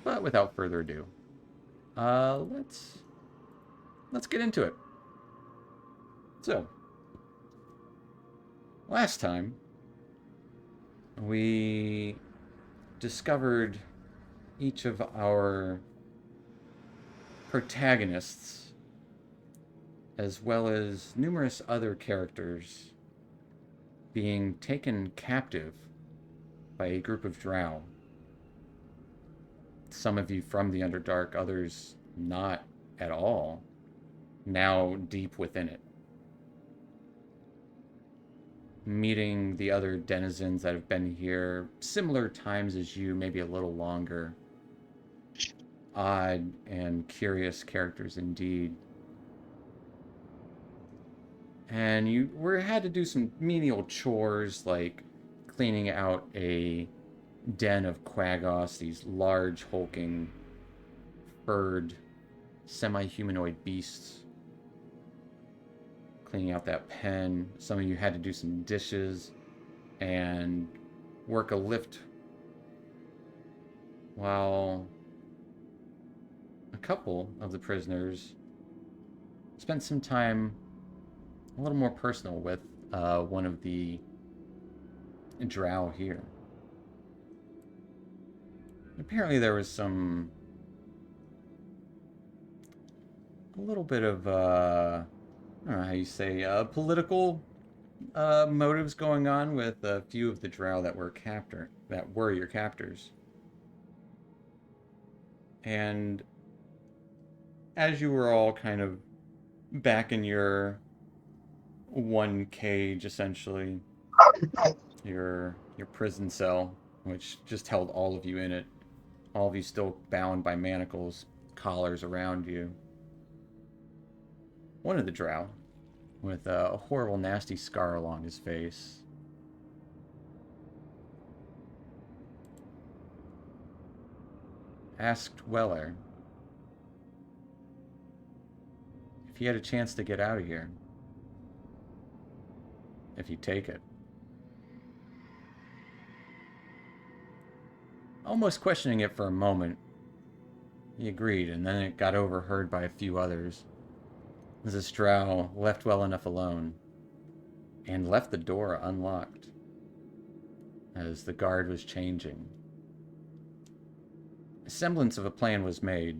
But without further ado, let's get into it. So, last time we discovered each of our protagonists, as well as numerous other characters, being taken captive by a group of drow. Some of you from the Underdark, others not at all, now deep within it. Meeting the other denizens that have been here similar times as you, maybe a little longer. Odd and curious characters indeed. And you had to do some menial chores like cleaning out a den of quagos, these large, hulking, furred, semi-humanoid beasts. Cleaning out that pen. Some of you had to do some dishes and work a lift, while a couple of the prisoners spent some time a little more personal with one of the drow here. Apparently there was a little bit of, I don't know how you say, political motives going on with a few of the drow that were your captors. And as you were all kind of back in your one cage, essentially, your prison cell, which just held all of you in it, all of you still bound by manacles, collars around you. One of the drow, with a horrible, nasty scar along his face, asked Weller if he had a chance to get out of here, if he'd take it. Almost questioning it for a moment, he agreed, and then it got overheard by a few others. This drow left well enough alone, and left the door unlocked as the guard was changing. A semblance of a plan was made,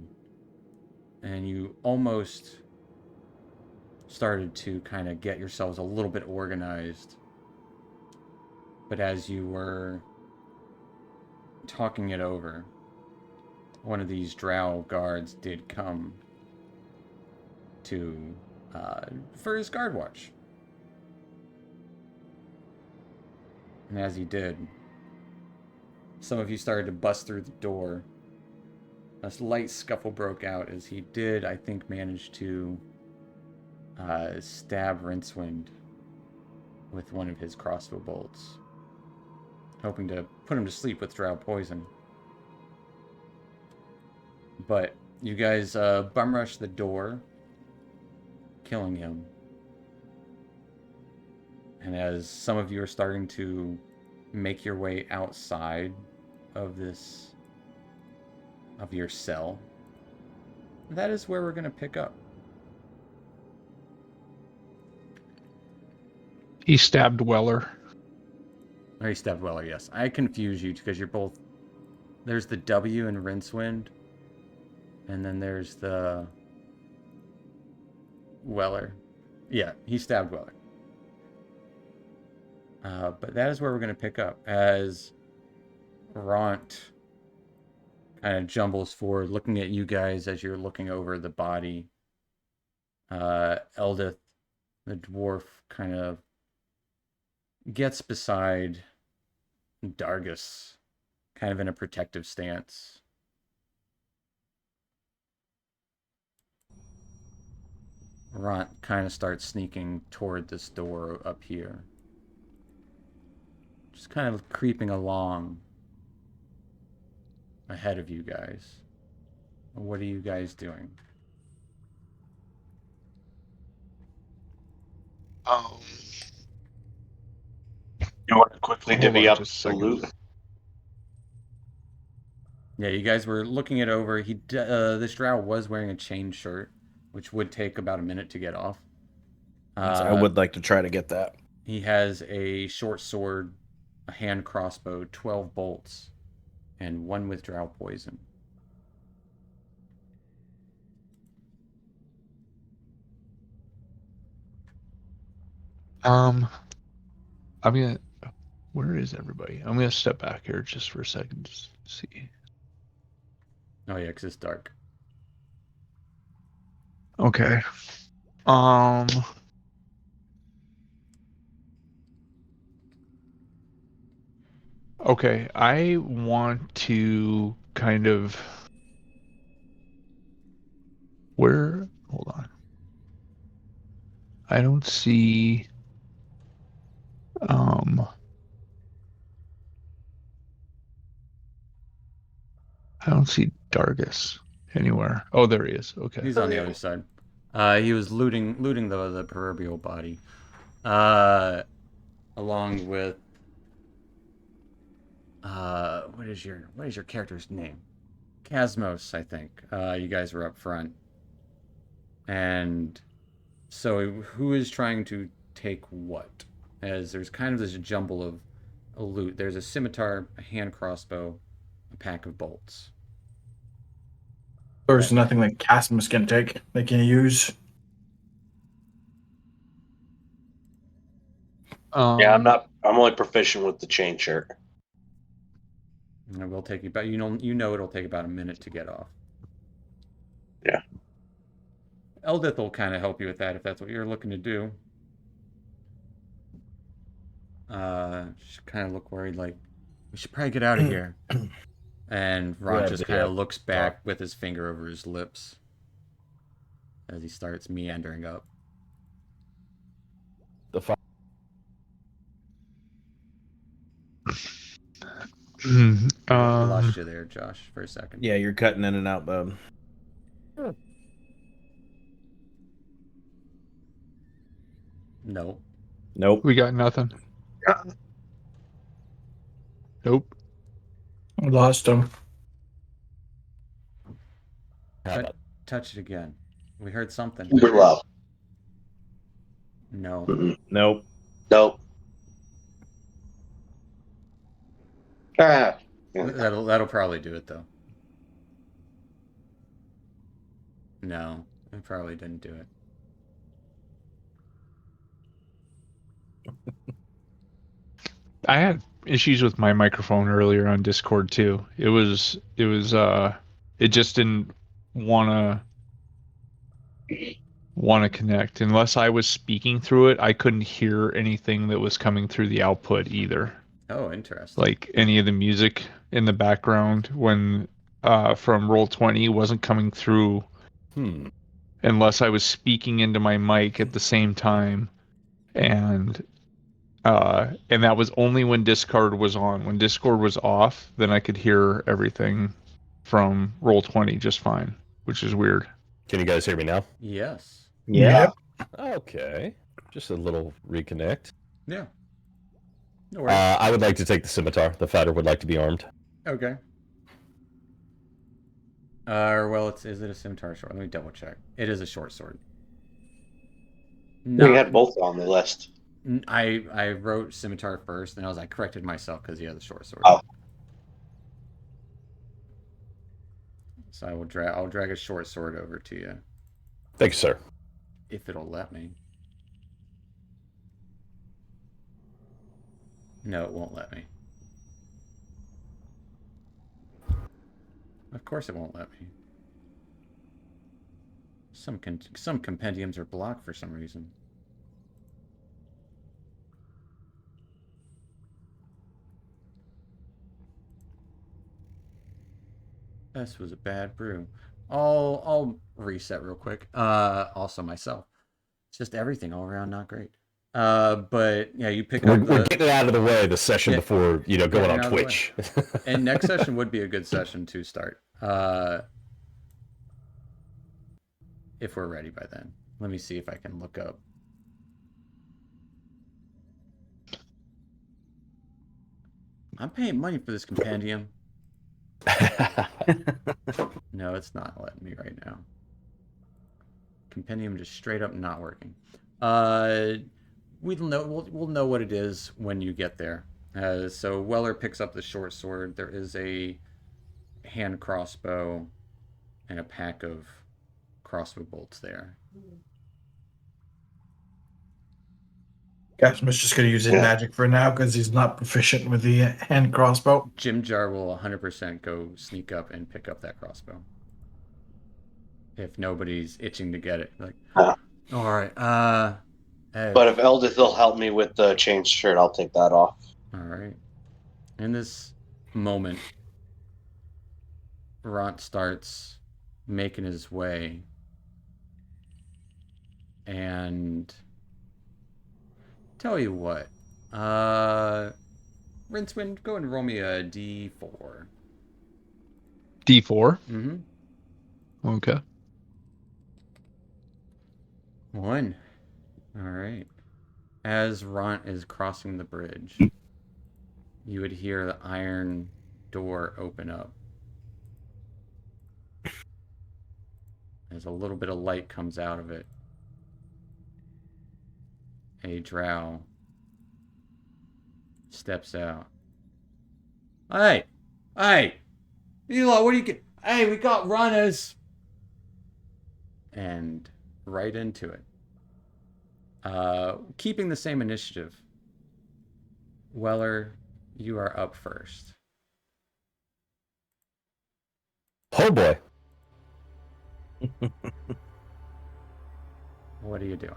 and you almost started to kind of get yourselves a little bit organized. But as you were talking it over, one of these drow guards did come to for his guard watch. And as he did, some of you started to bust through the door. A light scuffle broke out as he did, I think, manage to stab Rincewind with one of his crossbow bolts, hoping to put him to sleep with drow poison. But you guys bum rush the door, killing him. And as some of you are starting to make your way outside of your cell, that is where we're going to pick up. He stabbed Weller. Or he stabbed Weller, yes. I confuse you because you're both... There's the W in Rincewind, and then there's the Weller. Yeah, he stabbed Weller. But that is where we're going to pick up as Ront kind of jumbles forward, looking at you guys as you're looking over the body. Eldith, the dwarf, kind of gets beside Dargus, kind of in a protective stance. Ront kind of starts sneaking toward this door up here. Just kind of creeping along ahead of you guys. What are you guys doing? You want to quickly Hold divvy on up just a second. the loot? Yeah, you guys were looking it over. This drow was wearing a chain shirt, which would take about a minute to get off. I would like to try to get that. He has a short sword, a hand crossbow, 12 bolts, and one with drow poison. I'm gonna. Where is everybody? I'm gonna step back here just for a second to see. Oh yeah, because it's dark. Okay. Okay, I want to kind of where hold on. I don't see I don't see Dargus anywhere. Oh, there he is. Okay. He's on the other side. He was looting the proverbial body, along with what is your character's name? Casmos, I think. You guys were up front, and so who is trying to take what? As there's kind of this jumble of loot. There's a scimitar, a hand crossbow, a pack of bolts. There's nothing that Casmus can take. They can use. Yeah, I'm only proficient with the chain shirt. And it will take you about you know it'll take about a minute to get off. Yeah. Eldith will kind of help you with that if that's what you're looking to do. She kind of look worried, like we should probably get out of here. And Ron Yeah, just but kind of yeah. looks back with his finger over his lips as he starts meandering up. The fi- I lost you there, Josh, for a second. Yeah, you're cutting in and out, bub. No. Nope. We got nothing. Nope. We lost him. Touch it again. We heard something. Uber low. No. Nope. Nope. Ah. That'll probably do it though. No, it probably didn't do it. I had issues with my microphone earlier on Discord too. It just didn't wanna connect. Unless I was speaking through it, I couldn't hear anything that was coming through the output either. Oh, interesting. Like any of the music in the background when from Roll20 wasn't coming through unless I was speaking into my mic at the same time. And that was only when Discord was on. When Discord was off, then I could hear everything from Roll20 just fine, which is weird. Can you guys hear me now? Yes. Yeah. Okay. Just a little reconnect. Yeah. No worries. I would like to take the scimitar. The fighter would like to be armed. Okay. Well, is it a scimitar or short? Let me double check. It is a short sword. We had both on the list. I wrote scimitar first, and I corrected myself because he has a short sword. Oh. So I'll drag a short sword over to you Thank you, sir. if it'll let me. No, it won't let me. Of course it won't let me. Some compendiums are blocked for some reason. This was a bad brew. I'll reset real quick. Also myself. It's just everything all around not great. But yeah, you pick up We're getting it out of the way the session Yeah. before, going Getting on out of the way. Twitch. And next session would be a good session to start. If we're ready by then. Let me see if I can look up. I'm paying money for this compendium. No, it's not letting me right now. Compendium just straight up not working. We'll know what it is when you get there. So Weller picks up the short sword. There is a hand crossbow and a pack of crossbow bolts there. Casimus just gonna use his magic for now because he's not proficient with the hand crossbow. Jim Jar will 100% go sneak up and pick up that crossbow. If nobody's itching to get it. Like, all right. But if Eldith will help me with the chain shirt, I'll take that off. All right. In this moment, Ront starts making his way. And tell you what. Rincewind, go and roll me a D4. D4? Mm-hmm. Okay. 1. All right. As Ront is crossing the bridge, you would hear the iron door open up. As a little bit of light comes out of it. A drow steps out. Hey! Hey! Eli, what do you get? Hey, we got runners! And right into it. Keeping the same initiative. Weller, you are up first. Oh boy. What are you doing?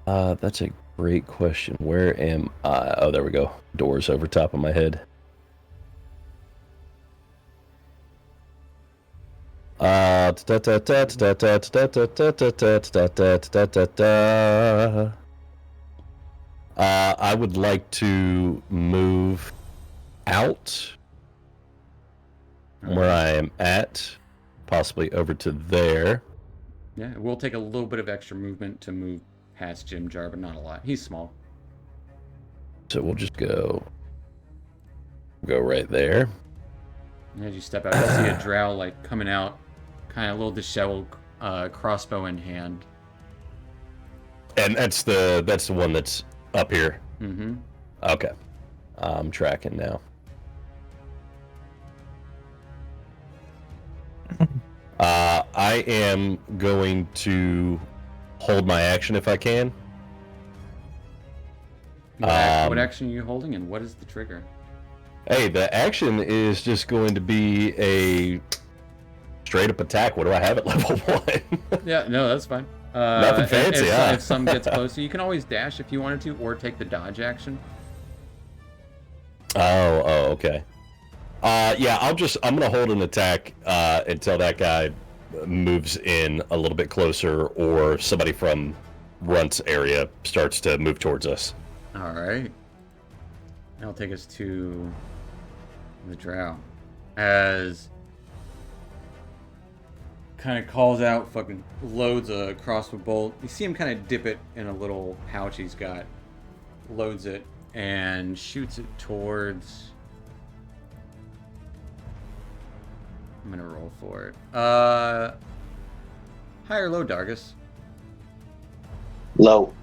That's a great question. Where am I? Oh, there we go. Doors over top of my head. I would like to move out where I am at, possibly over to there. Yeah, it will take a little bit of extra movement to move past Jim Jar, but not a lot. He's small. So we'll just go right there. As you step out, you'll see a drow like coming out, kind of a little disheveled, crossbow in hand. And that's the one that's up here. Mm-hmm. Okay. I'm tracking now. I am going to hold my action if I can. What action are you holding, and what is the trigger? Hey, the action is just going to be a straight up attack. What do I have at level 1? Yeah, no, that's fine. Nothing fancy, huh? If some gets closer, you can always dash if you wanted to, or take the dodge action. Oh, okay. Yeah, I'm gonna hold an attack until that guy moves in a little bit closer, or somebody from Runt's area starts to move towards us. All right. That'll take us to the drow. As kind of calls out, fucking loads a crossbow bolt. You see him kind of dip it in a little pouch he's got. Loads it and shoots it towards... I'm gonna roll for it. High or low, Dargus? Low.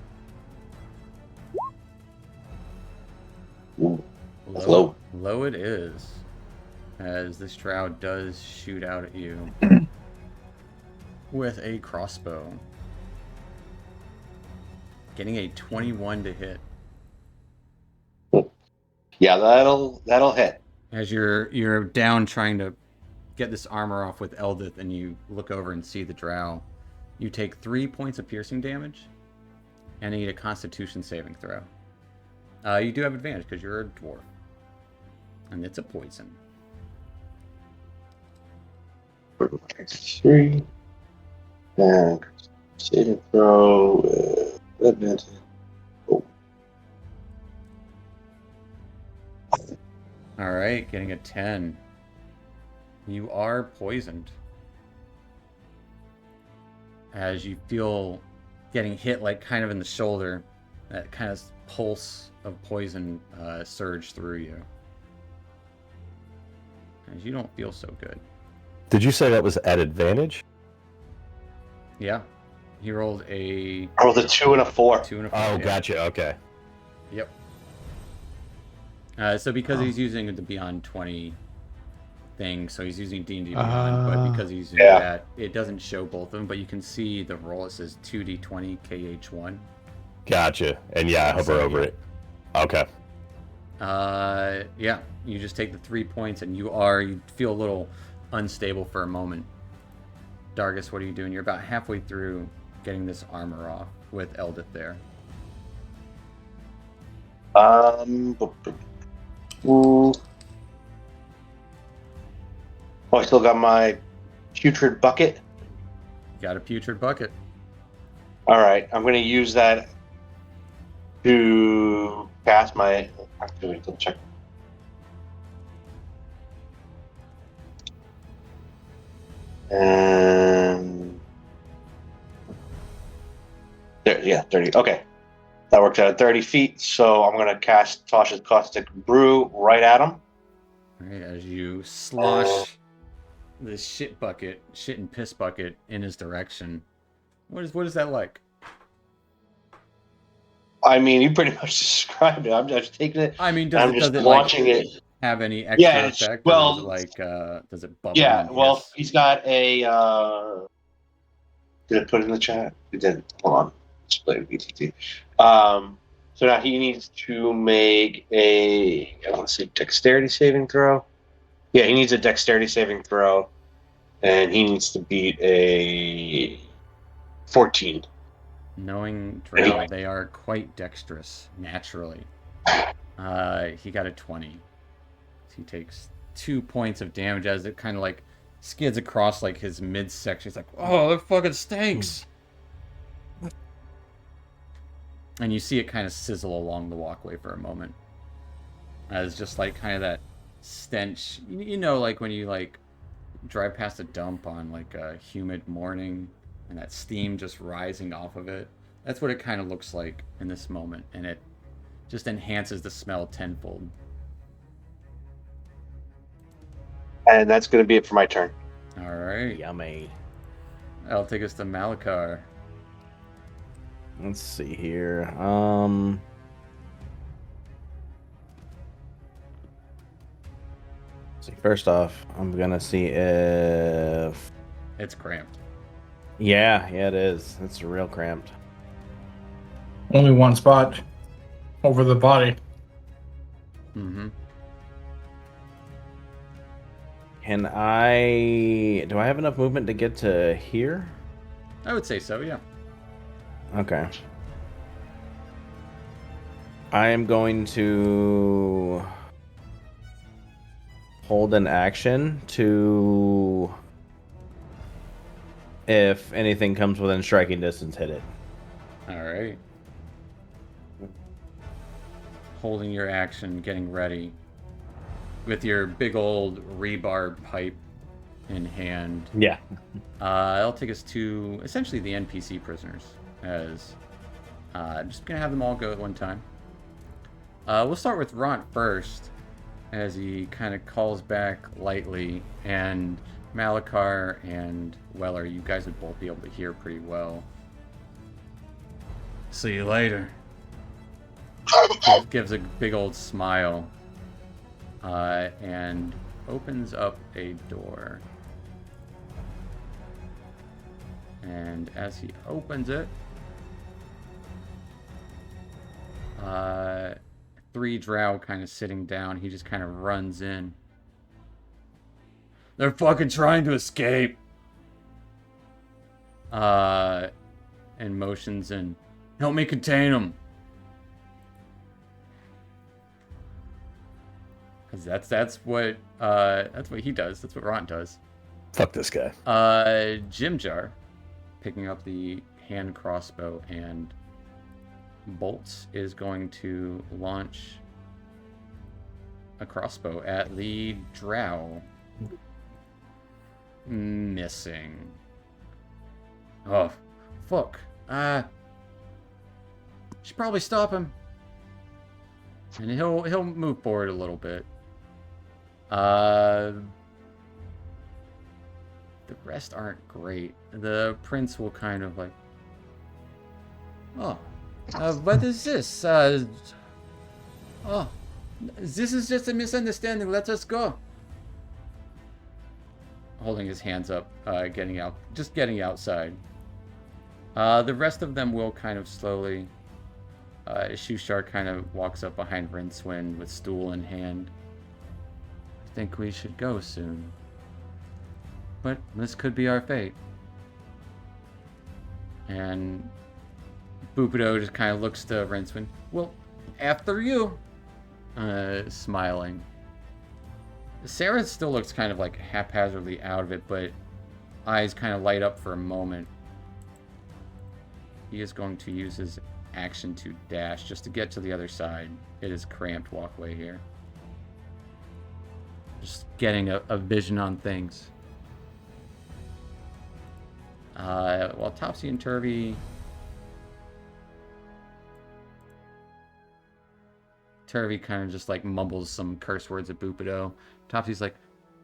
Ooh, that's low. Low it is. As this drow does shoot out at you with a crossbow. Getting a 21 to hit. Yeah, that'll hit. As you're down trying to get this armor off with Eldith, and you look over and see the drow. You take 3 points of piercing damage, and need a Constitution saving throw. You do have advantage because you're a dwarf, and it's a poison. 3 and saving throw with advantage. Oh. All right, getting a 10. You are poisoned. As you feel getting hit like kind of in the shoulder, that kind of pulse of poison surge through you. as you don't feel so good. Did you say that was at advantage? Yeah. He rolled a I rolled a 2 and a 4. 2 and a 4. Oh, yeah. gotcha. Okay. Yep. So because he's using the Beyond 20 thing, so he's using D&D Beyond, but because he's using that, it doesn't show both of them, but you can see the roll. It says 2d20 KH1. Gotcha. And yeah, I hover over it. Okay. Yeah, you just take the 3 points, and you feel a little unstable for a moment. Dargus, what are you doing? You're about halfway through getting this armor off with Eldith there. Ooh. Oh, I still got my putrid bucket. Got a putrid bucket. All right, I'm going to use that to cast my. Actually, let's check. And there, yeah, 30. Okay, that works out at 30 feet. So I'm going to cast Tasha's Caustic Brew right at him. All right, as you slosh this shit and piss bucket in his direction. What is that like? I mean, you pretty much described it. I'm just taking it. I mean, I'm does just it launching like it. have any extra Yeah, effect? well, or is it like, does it bubble? Yeah, and well, hiss? he's got a. Did I put it in the chat? He did. Hold on. Display BTT. So now he needs to make a. I want to say dexterity saving throw. Yeah, he needs a dexterity saving throw, and he needs to beat a 14. Knowing Drow, they are quite dexterous naturally. He got a 20. So he takes 2 points of damage as it kind of like skids across like his midsection. He's like, "Oh, that fucking stinks!" And you see it kind of sizzle along the walkway for a moment, as just like kind of that stench. You know, like when you like drive past a dump on like a humid morning, and that steam just rising off of it. That's what it kind of looks like in this moment, and it just enhances the smell tenfold. And that's going to be it for my turn. All right. Yummy. That'll take us to Malakar. Let's see here. See, first off, I'm gonna see if. It's cramped. Yeah, it is. It's real cramped. Only one spot over the body. Mm-hmm. Do I have enough movement to get to here? I would say so, yeah. Okay. I am going to hold an action to, if anything comes within striking distance, hit it. All right. Holding your action, getting ready. With your big old rebar pipe in hand. Yeah. That'll take us to essentially the NPC prisoners. As I'm just gonna have them all go at one time. We'll start with Ront first, as he kind of calls back lightly, and Malakar and Weller, you guys would both be able to hear pretty well. See you later. Gives a big old smile, and opens up a door. And as he opens it, 3 drow kind of sitting down. He just kind of runs in. They're fucking trying to escape. And motions and help me contain them. Cause that's what he does. That's what Ront does. Fuck this guy. Jimjar, picking up the hand crossbow and bolts, is going to launch a crossbow at the drow. Missing. Oh, fuck. Should probably stop him. And he'll move forward a little bit. rest aren't great. The prince will kind of like, oh, what is this? Oh, this is just a misunderstanding. Let us go. Holding his hands up, getting outside. The rest of them will kind of slowly. Shushar kind of walks up behind Rincewind with stool in hand. I think we should go soon. But this could be our fate. And Bupido just kind of looks to Rincewind. Well, after you. Smiling. Sarah still looks kind of like haphazardly out of it, but eyes kind of light up for a moment. He is going to use his action to dash just to get to the other side. It is cramped walkway here. Just getting a vision on things. While Topsy and Turvy kind of just like mumbles some curse words at Bupido. Topsy's like,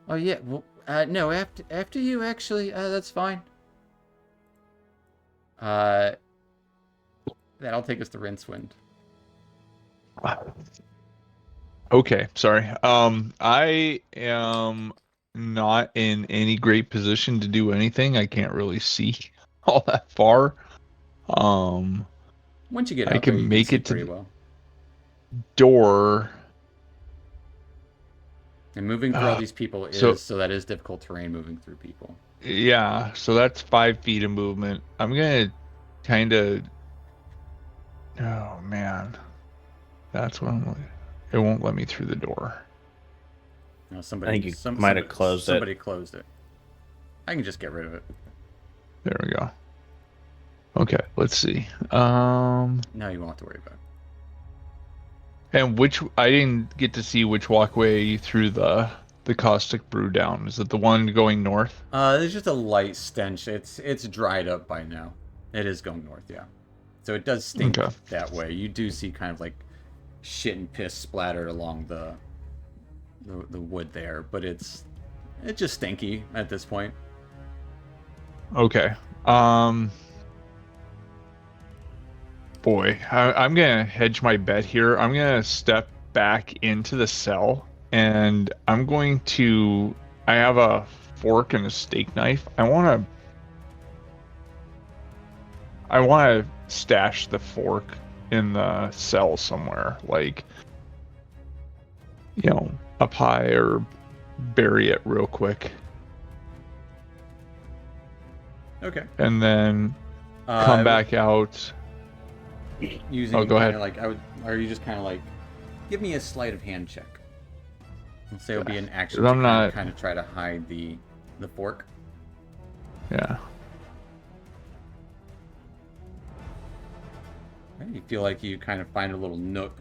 oh yeah, well, no, after you actually, that's fine. That'll take us to Rincewind. Okay, sorry. I am not in any great position to do anything. I can't really see all that far. Once you get I out can there, you make see it to pretty the well. door. And moving through all these people is so that is difficult terrain moving through people. Yeah, so that's 5 feet of movement. I'm gonna kind of. Oh man, that's what I'm. It won't let me through the door. No, somebody. I think you might have closed it. Somebody closed it. I can just get rid of it. There we go. Okay, let's see. Now you won't have to worry about it. And I didn't get to see which walkway through the caustic brew down. Is it the one going north? There's just a light stench. It's dried up by now. It is going north, yeah. So it does stink that way. You do see kind of like shit and piss splattered along the wood there, but it's just stinky at this point. Okay. Boy, I'm gonna hedge my bet here. I'm gonna step back into the cell, and I'm going to. I have a fork and a steak knife. I want to stash the fork in the cell somewhere, like, you know, up high, or bury it real quick. Okay. And then come back out. Using go ahead. Like are you just kind of like, give me a sleight of hand check? Let's say it'll be an action to kind of try to hide the fork. Yeah. You feel like you kind of find a little nook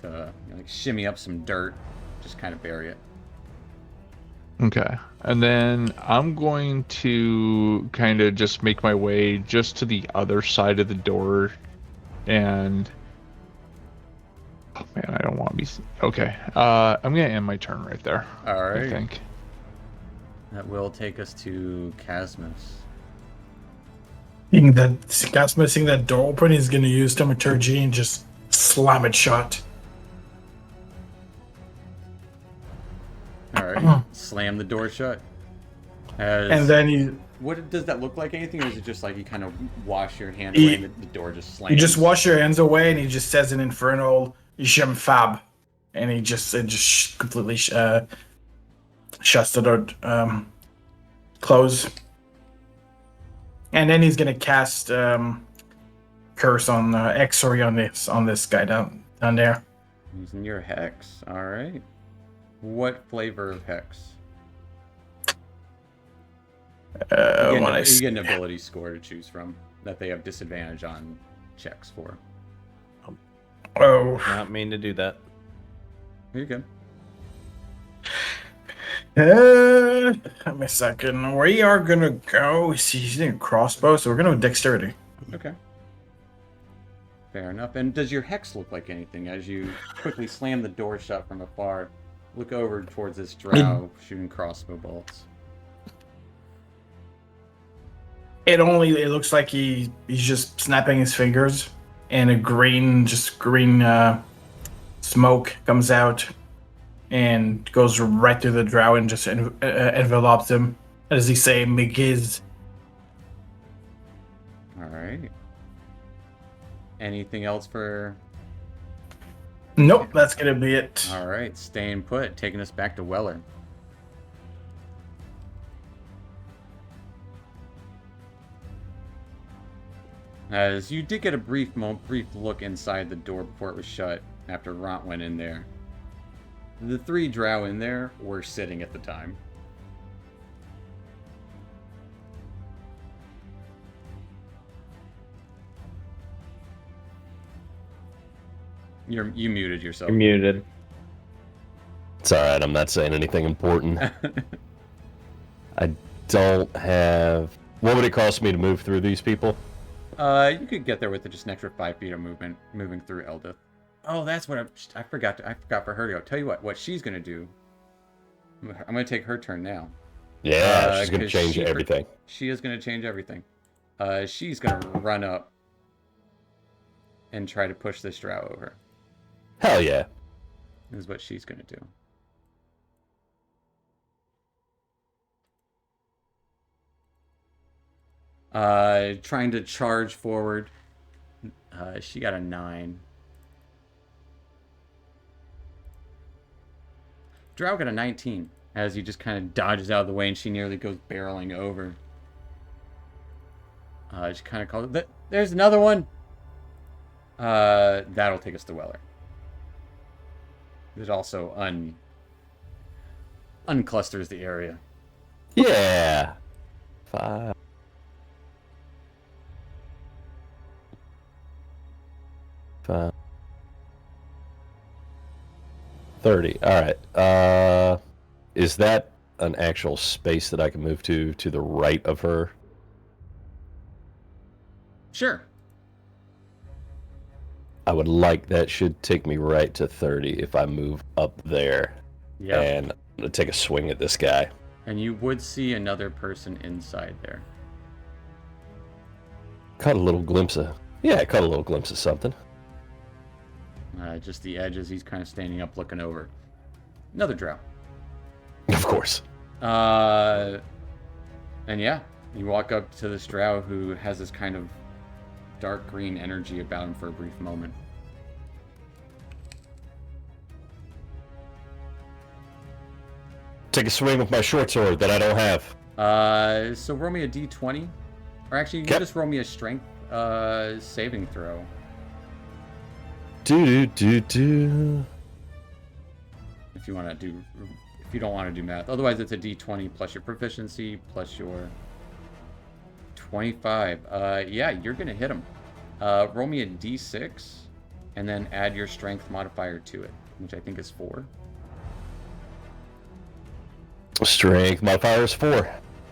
to like shimmy up some dirt, just kind of bury it. Okay. And then I'm going to kind of just make my way just to the other side of the door. And oh man, I don't want to be okay. I'm gonna end my turn right there. All right. I think that will take us to Casmus. Seeing that door open, he's going to use Thaumaturgy and just slam it shut. All right, slam the door shut. And then what does that look like? Anything, or is it just like you kind of wash your hand away and the door just slams? You just wash your hands away, and he just says an infernal Jem Fab, and it just completely shuts the door, close. And then he's gonna cast curse on Exory on this guy down there. Using your hex. All right. What flavor of hex? You get an ability score to choose from that they have disadvantage on checks for. Oh, Not mean to do that. Here you go. Let me a second. We are gonna go. He's in crossbow, so we're gonna go dexterity. Okay. Fair enough. And does your hex look like anything as you quickly slam the door shut from afar? Look over towards this drow shooting crossbow bolts. It looks like he's just snapping his fingers, and a green smoke comes out and goes right through the drow and just envelops him. As he say, "McGiz." All right. Anything else for? Nope, that's gonna be it. All right, staying put, taking us back to Weller. As you did get a brief look inside the door before it was shut after Ront went in there. The 3 drow in there were sitting at the time. You muted yourself. You're muted. It's all right. I'm not saying anything important. I don't have. What would it cost me to move through these people? You could get there with just an extra 5 feet of movement, moving through Eldith. Oh, that's what I forgot. I forgot for her to go. Tell you what she's gonna do. I'm gonna take her turn now. Yeah, she's gonna 'cause change everything. She is gonna change everything. She's gonna run up and try to push this drow over. Hell yeah. Is what she's gonna do. Trying to charge forward. She got a 9. Drow got a 19 as he just kind of dodges out of the way and she nearly goes barreling over. She kind of calls it. There's another one. That'll take us to Weller. It also unclusters the area. Yeah. 5. 5. 30. All right. Is that an actual space that I can move to the right of her? Sure. I would like that. Should take me right to 30 if I move up there. Yeah. And I'm gonna take a swing at this guy. And you would see another person inside there. Caught a little glimpse of. Yeah, I caught a little glimpse of something. Just the edges. He's kind of standing up, looking over. Another drow. Of course. And yeah, you walk up to this drow who has this kind of dark green energy about him for a brief moment. Take a swing with my short sword that I don't have. So roll me a d20. Or actually, you can just roll me a strength saving throw. Do. If you want to do, if you don't want to do math. Otherwise, it's a d20 plus your proficiency plus your 25. Yeah, you're gonna hit him. Roll me a d6, and then add your strength modifier to it, which I think is 4. Strength modifier is 4.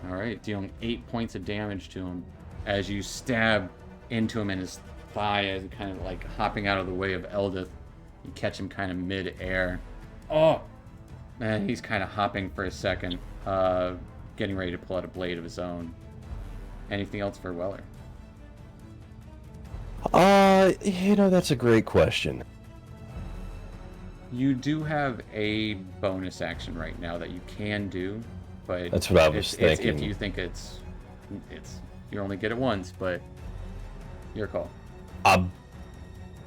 All right, dealing 8 points of damage to him as you stab into him in his thigh, as kind of like hopping out of the way of Eldith. You catch him kind of mid-air. Oh, man, he's kind of hopping for a second, getting ready to pull out a blade of his own. Anything else for Weller? That's a great question. You do have a bonus action right now that you can do, but That's what I was thinking. If you think it's you only get it once, but your call. I'm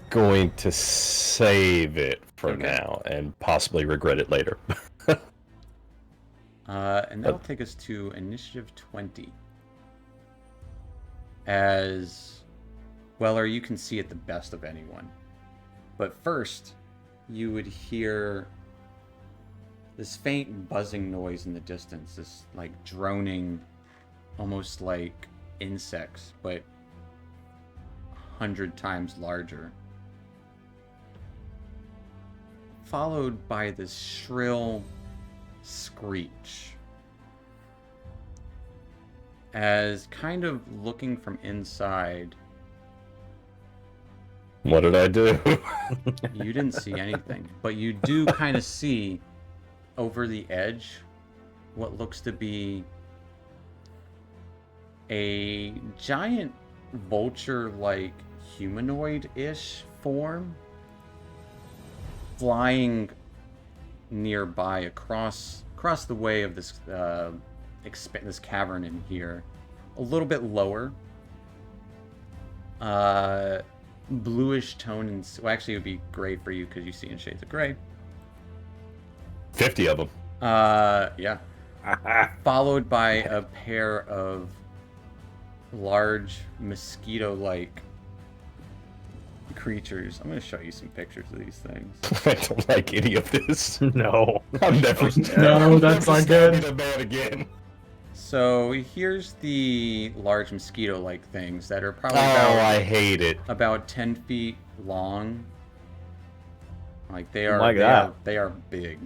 going to save it for Okay. now and possibly regret it later. And that'll take us to initiative 20. As Weller, you can see it the best of anyone. But first, you would hear this faint buzzing noise in the distance, this like droning, almost like insects, but 100 times larger. Followed by this shrill screech. As kind of looking from inside, What did I do? you didn't see anything, but you do kind of see over the edge what looks to be a giant vulture-like humanoid-ish form flying nearby across the way of this this cavern in here, a little bit lower. Bluish tone, and well, actually, it would be gray for you because you see in shades of gray. 50 of them. Yeah. Followed by a pair of large mosquito-like creatures. I'm going to show you some pictures of these things. I don't like any of this. No. I'm never. No, that's not good. stabbing a man again. So here's the large mosquito-like things that are probably I hate it. about 10 feet long. Like they Oh are, my God. they are big.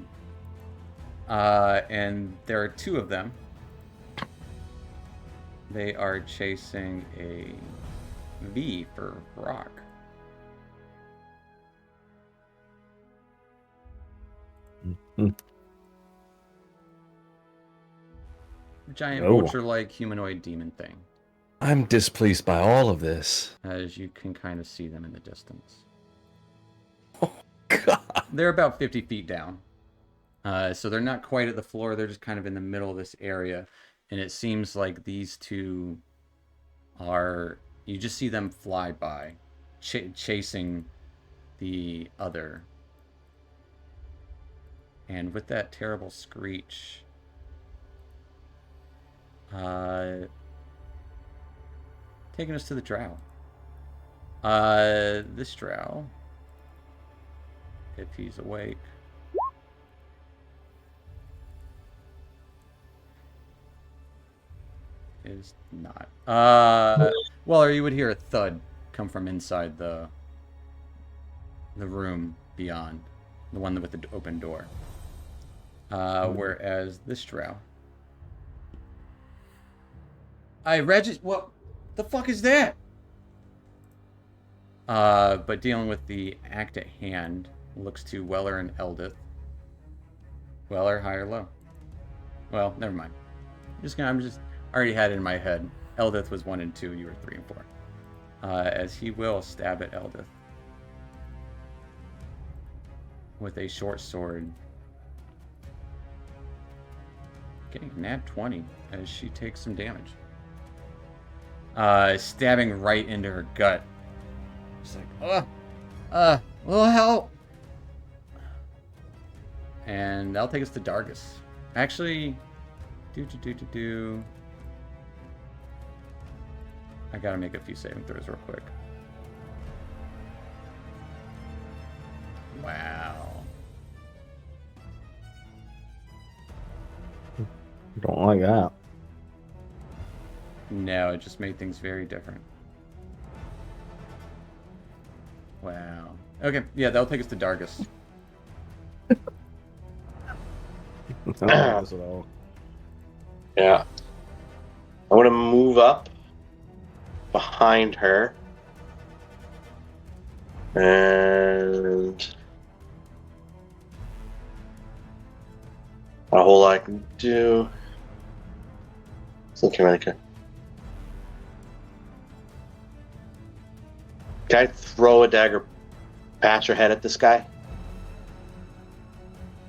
And there are two of them. They are chasing a V for rock. Giant Oh. vulture-like humanoid demon thing, I'm displeased by all of this. as you can kind of see them in the distance. God. They're about 50 feet down. So they're not quite at the floor. They're just kind of in the middle of this area. And it seems like these two are... You just see them fly by, chasing the other. And with that terrible screech... taking us to the drow. This drow, if he's awake... is not. Well, or you would hear a thud come from inside the room beyond, the one with the open door. Whereas this drow, what the fuck is that? But dealing with the act at hand, looks to Weller and Eldith. Weller, high or low? Well, never mind. I'm just already had it in my head. Eldith was 1 and 2, you were 3 and 4. As he will stab at Eldith with a short sword. Getting a nat 20 as she takes some damage. Stabbing right into her gut. She's like, little help. And that'll take us to Dargus. Actually, I gotta make a few saving throws real quick. Wow. Don't like that. No, it just made things very different. Wow. Okay, yeah, that'll take us to Dargus. I don't like this at all. Yeah. I want to move up behind her. And a whole lot I can do. Thinking like Can I throw a dagger past her head at this guy?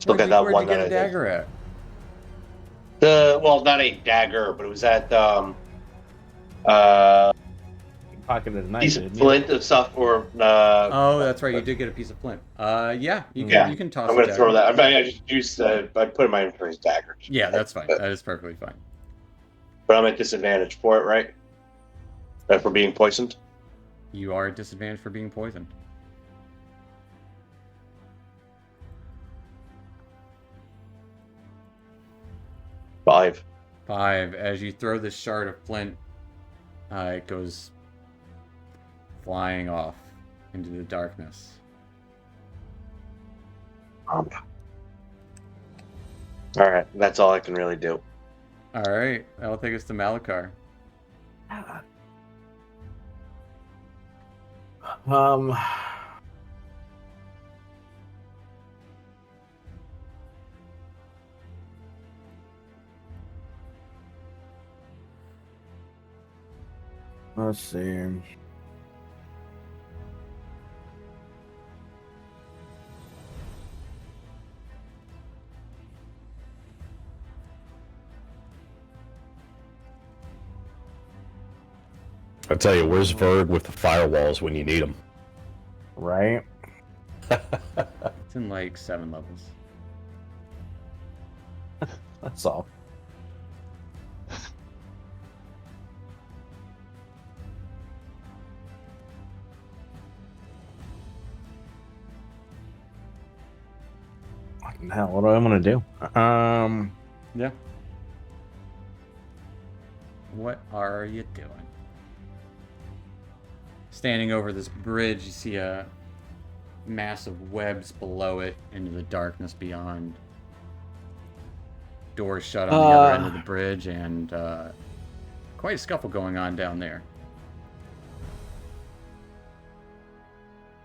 Look at that Where'd one you get that a I did. dagger at? Well, not a dagger, but it was at Pocketed a knife, piece of didn't you? flint of stuff, or Oh, that's right. You did get a piece of flint. Yeah, you can toss. I'm a gonna throw dagger. that. I just used. I put in my inventory as dagger. Yeah, that's fine. That is perfectly fine. But I'm at disadvantage for it, right? For being poisoned. You are at disadvantage for being poisoned. Five. 5. As you throw this shard of flint, it goes flying off into the darkness. All right, that's all I can really do. All right, that'll take us to Malakar. Let's see. I tell you, where's Verg with the firewalls when you need them? Right? It's in like 7 levels. That's all. Fucking hell, what do I want to do? Yeah. What are you doing? Standing over this bridge, you see a massive webs below it into the darkness beyond. Doors shut on the other end of the bridge, and quite a scuffle going on down there.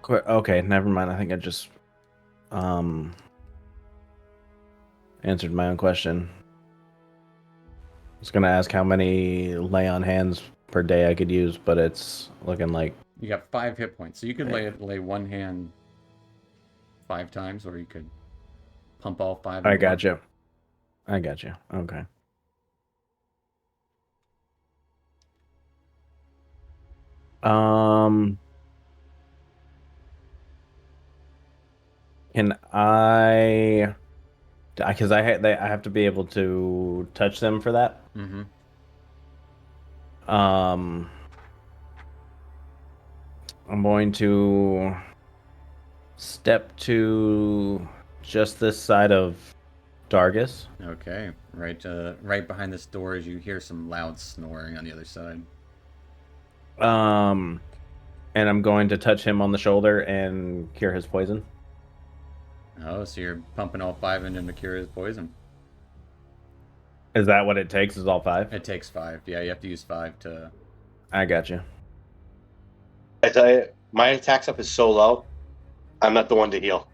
Okay, never mind. I think I just answered my own question. I was gonna ask how many lay on hands per day I could use, but it's looking like You got 5 hit points, so you could lay one hand 5 times, or you could pump all 5. I got you. I got you. Okay. Can I? Because I have to be able to touch them for that. Mm-hmm. I'm going to step to just this side of Dargus. Okay, right behind this door, as you hear some loud snoring on the other side. And I'm going to touch him on the shoulder and cure his poison. Oh, so you're pumping all 5 in him to cure his poison. Is that what it takes? Is all 5? It takes 5. Yeah, you have to use 5 to. I got you. I tell you, my attack stuff is so low. I'm not the one to heal.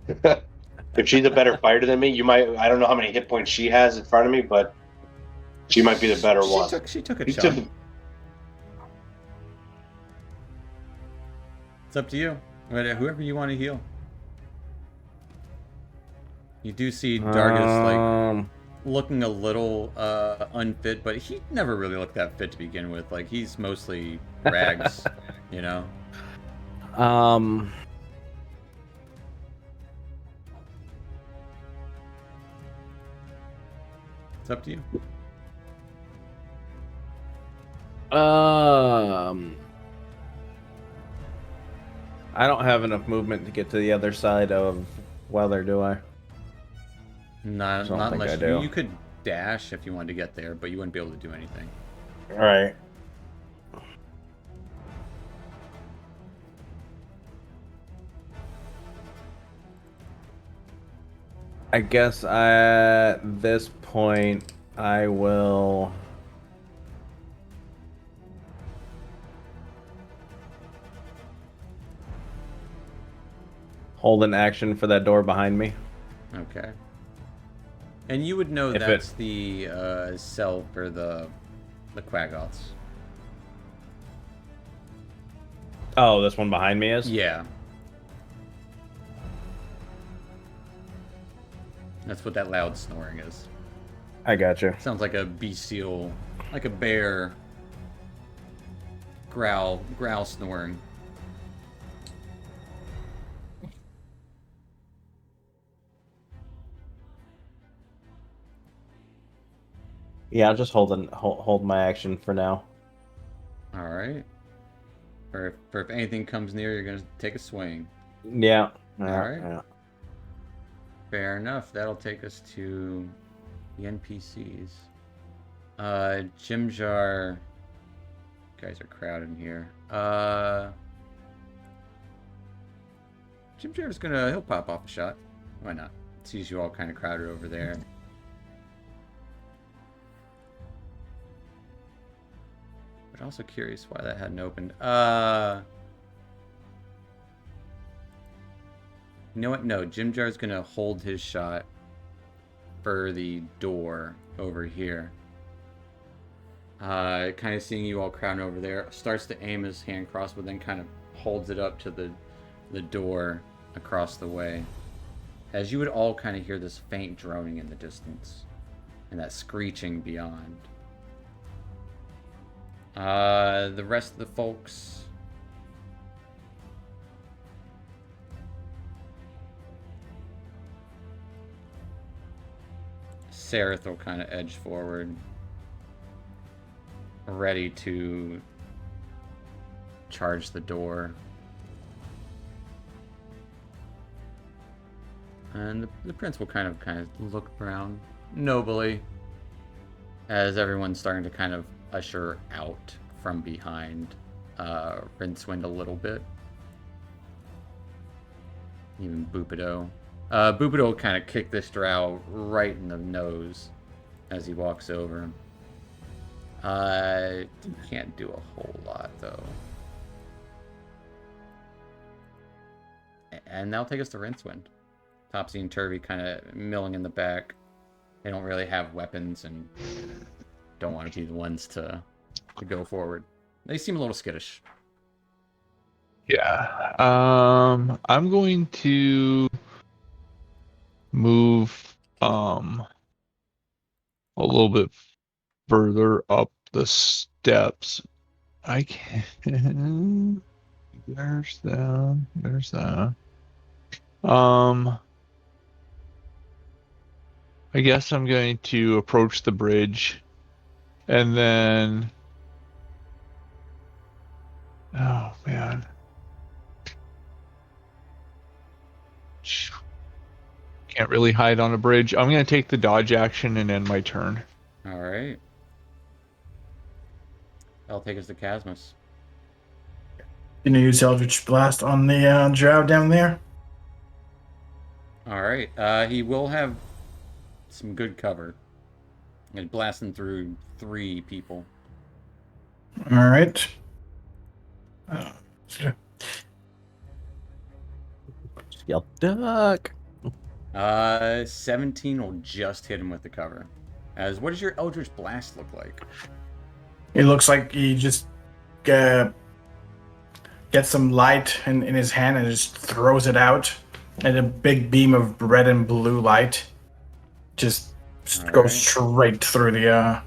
If she's a better fighter than me, you might. I don't know how many hit points she has in front of me, but she might be the better one. She took a He shot. took- It's up to you. Whoever you want to heal. You do see Dargus like looking a little unfit, but he never really looked that fit to begin with. Like, he's mostly rags, you know? It's up to you. I don't have enough movement to get to the other side of Weather, do I? Not don't think unless I do. you could dash if you wanted to get there, but you wouldn't be able to do anything. All right. I guess at this point I will hold an action for that door behind me. Okay. And you would know If that's the cell for the Quaggoths. Oh, this one behind me is? Yeah. That's what that loud snoring is. I got you. Sounds like a bestial, like a bear growl snoring. Yeah, I'll just hold my action for now. All right. For if anything comes near, you're gonna take a swing. Yeah. All right. Yeah. Fair enough. That'll take us to the NPCs. Jimjar. Guys are crowded in here. Jimjar's he'll pop off a shot. Why not? Sees you all kind of crowded over there. But also curious why that hadn't opened. You know what? No, Jimjar's gonna hold his shot for the door over here. kind of seeing you all crowding over there, starts to aim his hand crossbow, but then kind of holds it up to the door across the way. As you would all kind of hear this faint droning in the distance, and that screeching beyond. The rest of the folks... Sereth will kind of edge forward, ready to charge the door. And the prince will kind of look around nobly as everyone's starting to kind of usher out from behind Rincewind a little bit. Even Bupido. Bupido will kind of kick this drow right in the nose as he walks over. You can't do a whole lot, though. And that'll take us to Rincewind. Topsy and Turvy kind of milling in the back. They don't really have weapons and don't want to be the ones to go forward. They seem a little skittish. Yeah. I'm going to move a little bit further up the steps. I can. There's that. I guess I'm going to approach the bridge and then... Oh, man. Can't really hide on a bridge. I'm going to take the dodge action and end my turn. Alright. That'll take us to Casmus. Can you use Eldritch Blast on the drow down there? Alright. He will have some good cover. And blasting through 3 people. Alright. Yell duck. 17 will just hit him with the cover. What does your Eldritch Blast look like? It looks like he just gets some light in his hand and just throws it out. And a big beam of red and blue light just goes straight through the...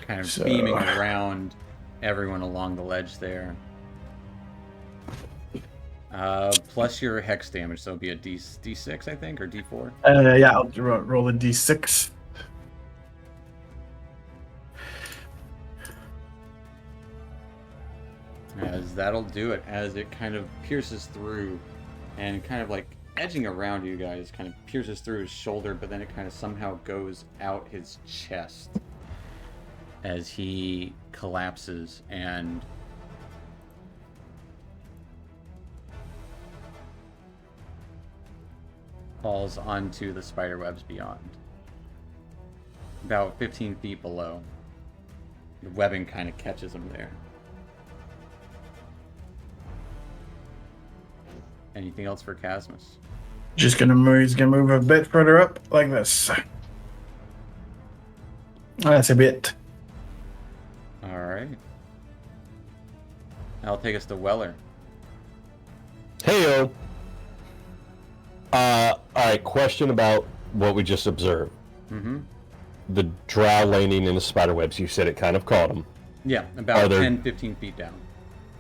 kind of beaming around everyone along the ledge there. Plus your hex damage, so it'll be a D6, I think, or D4? Yeah, I'll roll a D6. As that'll do it, as it kind of pierces through and kind of like edging around you guys, kind of pierces through his shoulder, but then it kind of somehow goes out his chest as he collapses and falls onto the spider webs beyond. About 15 feet below. The webbing kind of catches him there. Anything else for Casmus? Just gonna move. He's gonna move a bit further up, like this. That's a bit. All right. That'll take us to Weller. Heyo. All right. Question about what we just observed. Mm-hmm. The drow landing in the spider webs. You said it kind of caught them. Yeah, about 10, 15 feet down.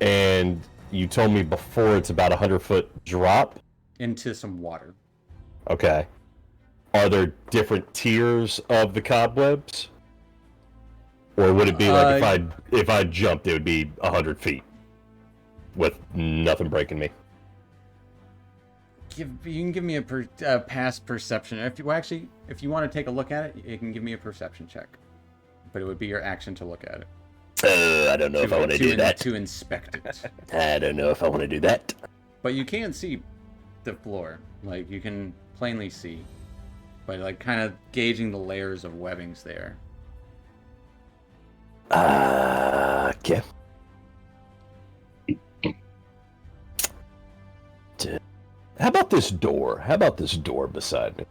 And you told me before it's about 100-foot drop into some water. Okay. Are there different tiers of the cobwebs, or would it be like if I jumped, it would be 100 feet with nothing breaking me? You can give me a past perception. If you want to take a look at it, you can give me a perception check, but it would be your action to look at it. I don't know if I want to do that. To inspect it. I don't know if I want to do that. But you can see the floor. Like, you can plainly see. But, like, kind of gauging the layers of webbings there. Okay. How about this door? How about this door beside me?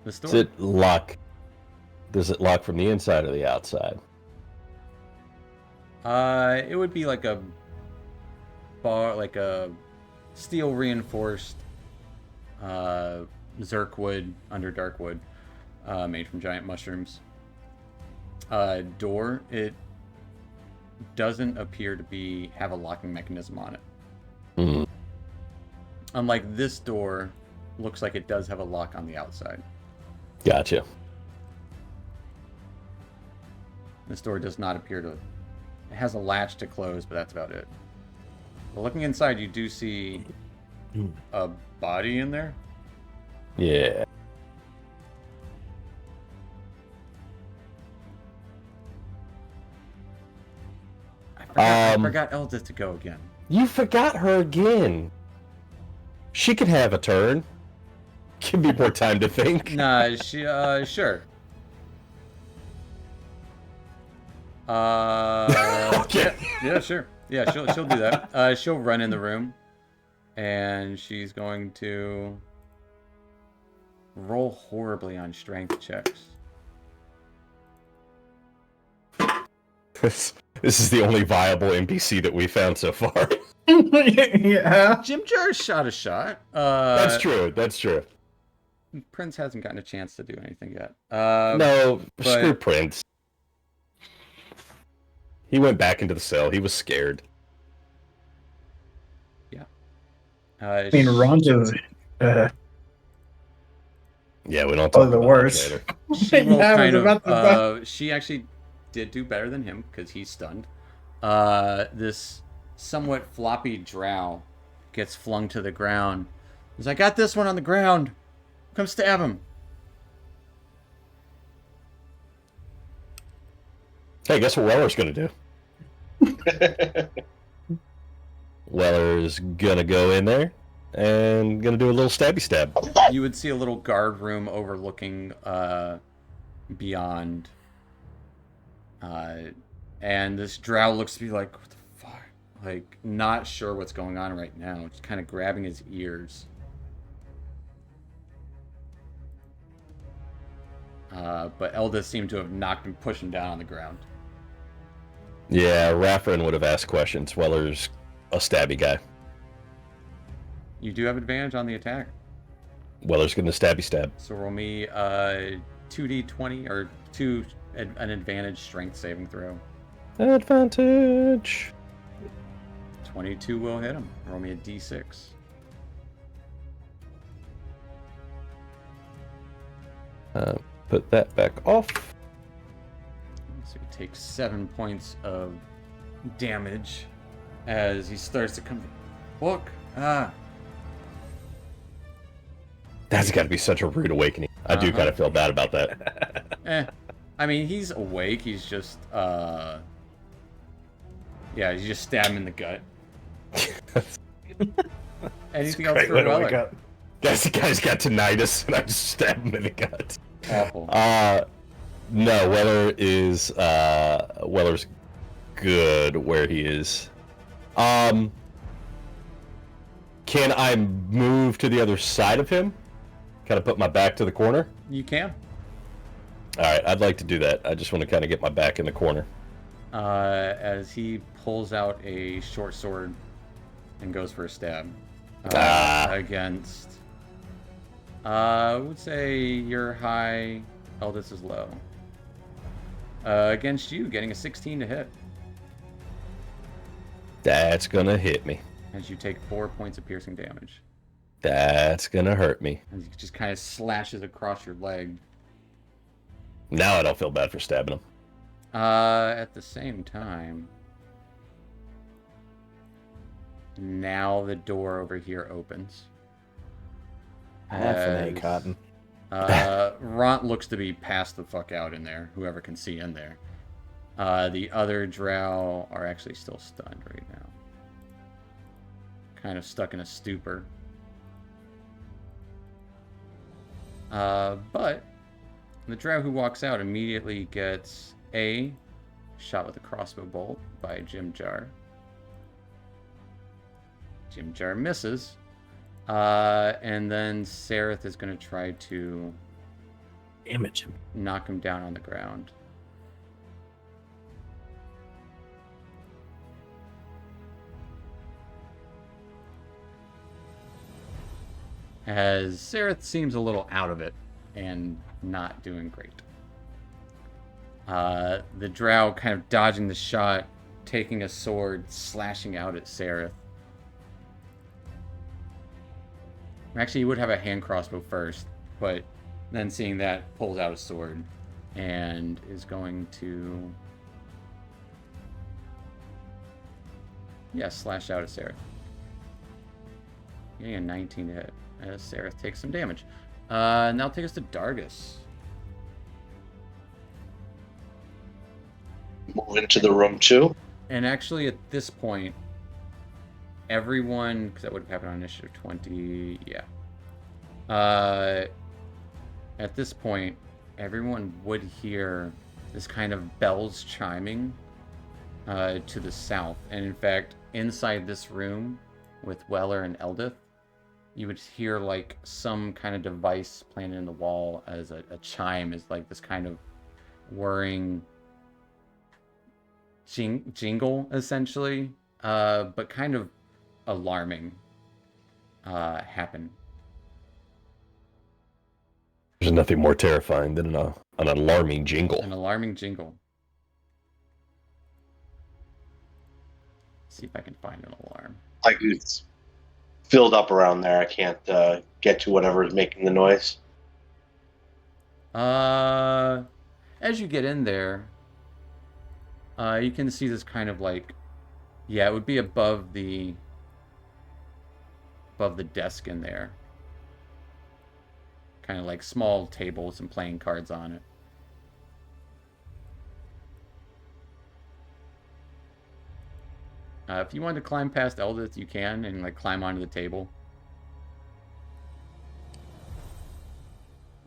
This door? Does it lock Does it lock from the inside or the outside? It would be like a bar, like a steel reinforced Zerk wood, Underdark wood, made from giant mushrooms. Door, it doesn't appear to have a locking mechanism on it. Hmm. Unlike this door, looks like it does have a lock on the outside. Gotcha. This door does not appear to... It has a latch to close, but that's about it. But looking inside, you do see a body in there. Yeah. I forgot Elda to go again. You forgot her again. She could have a turn. Give me more time to think. Nah, sure. Okay. Yeah, sure. Yeah, she'll do that. She'll run in the room, and she's going to roll horribly on strength checks. This is the only viable NPC that we found so far. Yeah. Jim Jar shot a shot. That's true. That's true. Prince hasn't gotten a chance to do anything yet. No, but- screw Prince. He went back into the cell. He was scared. I mean, Ronja's Yeah, we don't talk probably the about worst. that later. She will Yeah, I kind was about to of. She actually did do better than him because he's stunned. This somewhat floppy drow gets flung to the ground. He's like, "I got this one on the ground. Come stab him." Hey, guess what Weller's gonna do? Weller's gonna go in there and gonna do a little stabby stab. You would see a little guard room overlooking beyond. And this drow looks to be like, "What the fuck?" Like, not sure what's going on right now. Just kind of grabbing his ears. But Elda seemed to have knocked him, pushed him down on the ground. Yeah, Raffrin would have asked questions. Weller's a stabby guy. You do have advantage on the attack. Weller's gonna stabby stab. So roll me 2d20 or an advantage strength saving throw. Advantage. 22 will hit him. Roll me a d6. Put that back off. So he takes 7 points of damage as he starts to come. Look, That's got to be such a rude awakening. I do Uh-huh. kind of feel bad about that. I mean, he's awake. He's just, yeah, you just stab him in the gut. Anything else for Weller? Guys, the guy's got tinnitus, and I just stab him in the gut. Awful. No, Weller's good where he is. Can I move to the other side of him? Kind of put my back to the corner? You can. All right, I'd like to do that. I just want to kind of get my back in the corner. As he pulls out a short sword and goes for a stab against. I would say you're high, Eldest is low. Against you, getting a 16 to hit. That's gonna hit me. As you take 4 points of piercing damage. That's gonna hurt me. As he just kind of slashes across your leg. Now I don't feel bad for stabbing him. At the same time, now the door over here opens. Half an A As, cotton. Ront looks to be passed the fuck out in there, whoever can see in there. The other drow are actually still stunned right now. Kind of stuck in a stupor. But the drow who walks out immediately gets a shot with a crossbow bolt by Jim Jar. Jim Jar misses. And then Sereth is going to try to Damage him. knock him down on the ground. As Sereth seems a little out of it and not doing great. The drow kind of dodging the shot, taking a sword, slashing out at Sereth. Actually, he would have a hand crossbow first, but then seeing that, pulls out a sword and is going to... slash out at Sereth. Getting a 19 to hit as Sereth takes some damage. Now take us to Dargus. Move into the room too. And actually, at this point, everyone, because that would have happened on initiative 20, at this point, everyone would hear this kind of bells chiming to the south. And in fact, inside this room with Weller and Eldith, you would hear like some kind of device planted in the wall as a chime is like this kind of whirring jingle, essentially, but kind of alarming happen. There's nothing more terrifying than an alarming jingle. An alarming jingle. See if I can find an alarm. Like it's filled up around there. I can't get to whatever is making the noise. As you get in there, you can see this kind of like, it would be above the desk in there. Kind of like small tables and playing cards on it. If you wanted to climb past Eldith, you can, and like climb onto the table.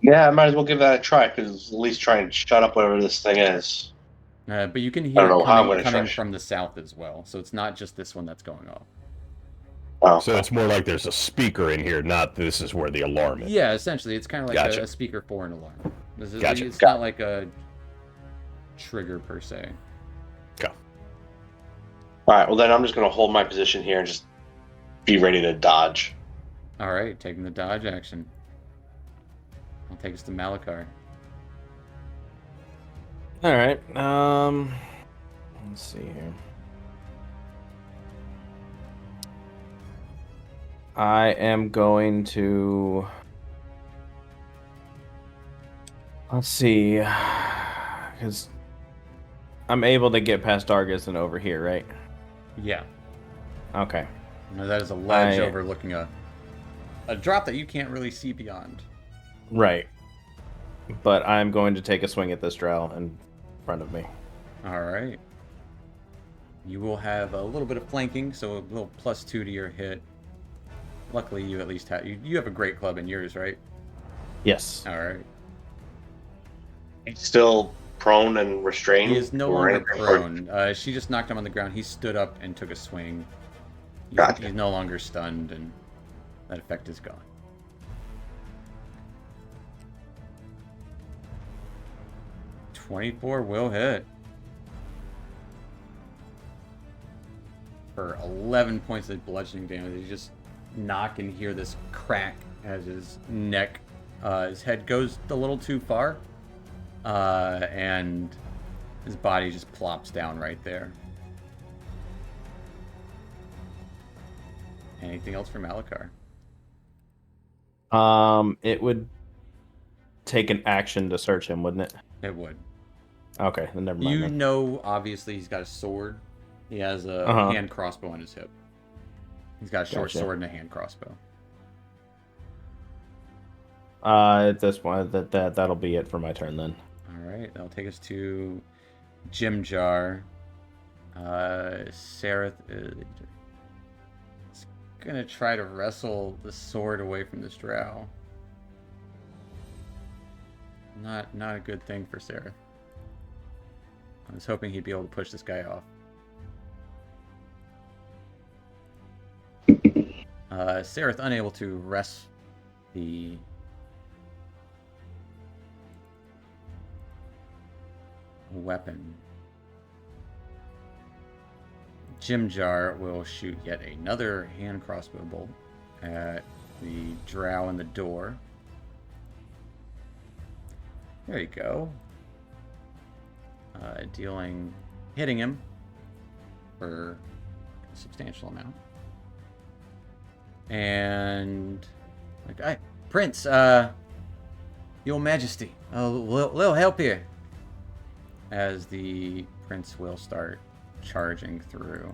Yeah, I might as well give that a try, because at least try and shut up whatever this thing is. But you can I hear don't know it how I'm coming, gonna coming try. from the south as well. So it's not just this one that's going off. Oh, So it's more like there's a speaker in here, not this is where the alarm is. Yeah, essentially, it's kind of like Gotcha. a speaker for an alarm. This is, Gotcha. It's not like a trigger per se. all right. Well, then I'm just gonna hold my position here and just be ready to dodge. All right, taking the dodge action. I'll take us to Malachar. All right. Let's see here. I am going to. Let's see, because I'm able to get past Dargus and over here, right? Yeah. Okay. Now that is a ledge I- overlooking a drop that you can't really see beyond. Right. But I'm going to take a swing at this drow in front of me. All right. You will have a little bit of flanking, so a little +2 to your hit. Luckily, you at least have you have a great club in yours, right? Yes. All right. He's still prone and restrained. He is no or longer anything? prone. She just knocked him on the ground. He stood up and took a swing. Gotcha. He's no longer stunned, and that effect is gone. .24 will hit. For 11 points of bludgeoning damage. You just knock and hear this crack as his neck, his head goes a little too far. And his body just plops down right there. Anything else for Malachar? It would take an action to search him, wouldn't it? It would. Okay, then never mind. You then. know, obviously, he's got a sword. He has a Uh-huh. hand crossbow on his hip. He's got a short Gotcha. sword and a hand crossbow. At this point, that'll be it for my turn then. All right, that'll take us to Jim Jar. Sereth is gonna try to wrestle the sword away from this drow. Not a good thing for Sereth. I was hoping he'd be able to push this guy off. Sereth unable to wrest the weapon. Jimjar will shoot yet another hand crossbow bolt at the drow in the door. There you go. Hitting him for a substantial amount. And like, Prince, Your Majesty, a little help here. As the prince will start charging through.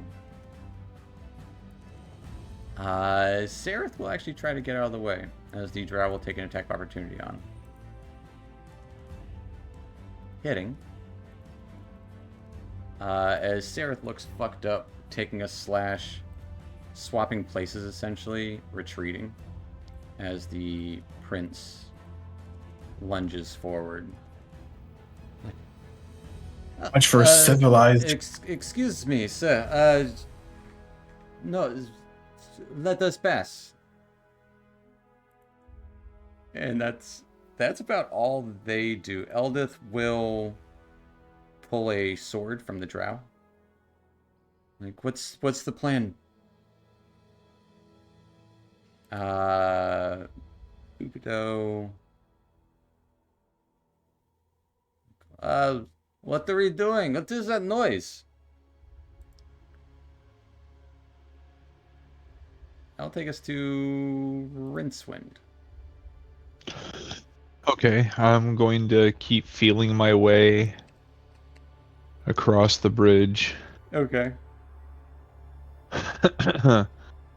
Sareth will actually try to get out of the way, as the drow will take an attack of opportunity on him. Hitting. As Sareth looks fucked up, taking a slash, swapping places essentially, retreating, as the prince lunges forward. Much for civilized. Excuse me, sir. No, let us pass. And that's about all they do. Eldith will pull a sword from the drow. Like, what's the plan? Bubido. What are we doing? What is that noise? I'll take us to Rincewind. Okay, I'm going to keep feeling my way across the bridge. Okay.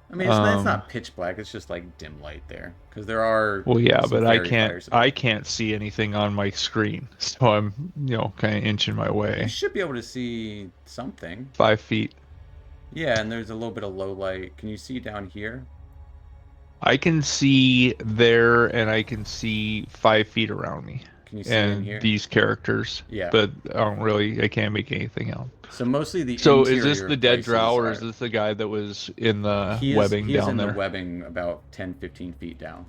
I mean, it's not pitch black. It's just like dim light there, because there are. Well, yeah, some but I fairy fires about. I can't see anything on my screen, so I'm kind of inching my You way. should be able to see something. 5 feet. Yeah, and there's a little bit of low light. Can you see down here? I can see there, and I can see 5 feet around me, Can you see in and here? these characters. Yeah. But I can't make anything out. So mostly the So is interior this the dead places drow, or are- is this the guy that was in the he webbing is down in there? the webbing about 10-15 feet down.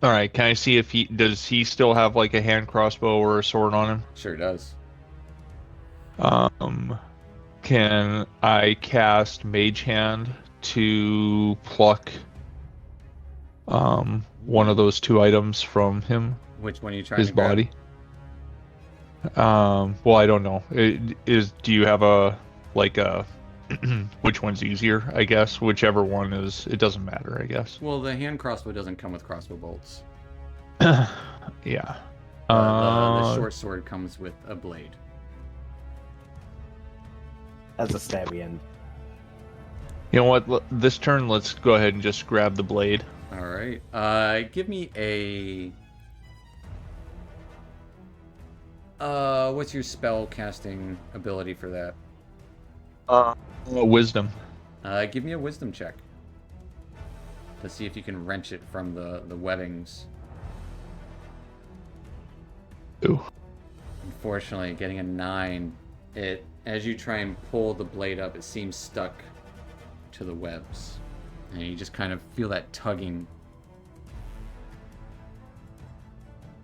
All right, can I see if does he still have like a hand crossbow or a sword on him? Sure does. Can I cast Mage Hand to pluck one of those 2 items from him, Which one are you trying his to grab? body? Well, I don't know. Do you have a which one's easier? I guess whichever one is. It doesn't matter. I guess. Well, the hand crossbow doesn't come with crossbow bolts. Yeah. The short sword comes with a blade. That's a stabby end. You know what? This turn, let's go ahead and just grab the blade. All right. Give me a. What's your spell casting ability for that? Wisdom. Give me a wisdom check to see if you can wrench it from the webbings. Ooh. Unfortunately, getting a 9, as you try and pull the blade up, it seems stuck to the webs, and you just kind of feel that tugging.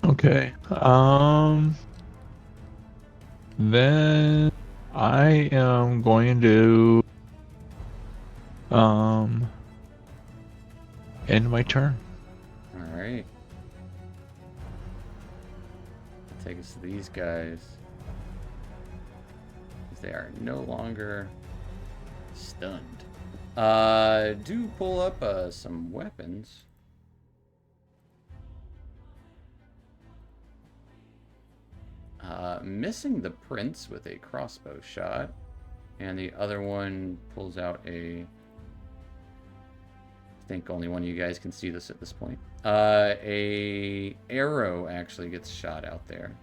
Okay. Then I am going to end my turn. All right. Take us to these guys. They are no longer stunned. Do pull up some weapons. Missing the prince with a crossbow shot, and the other one pulls out a. I think only one of you guys can see this at this point. A arrow actually gets shot out there.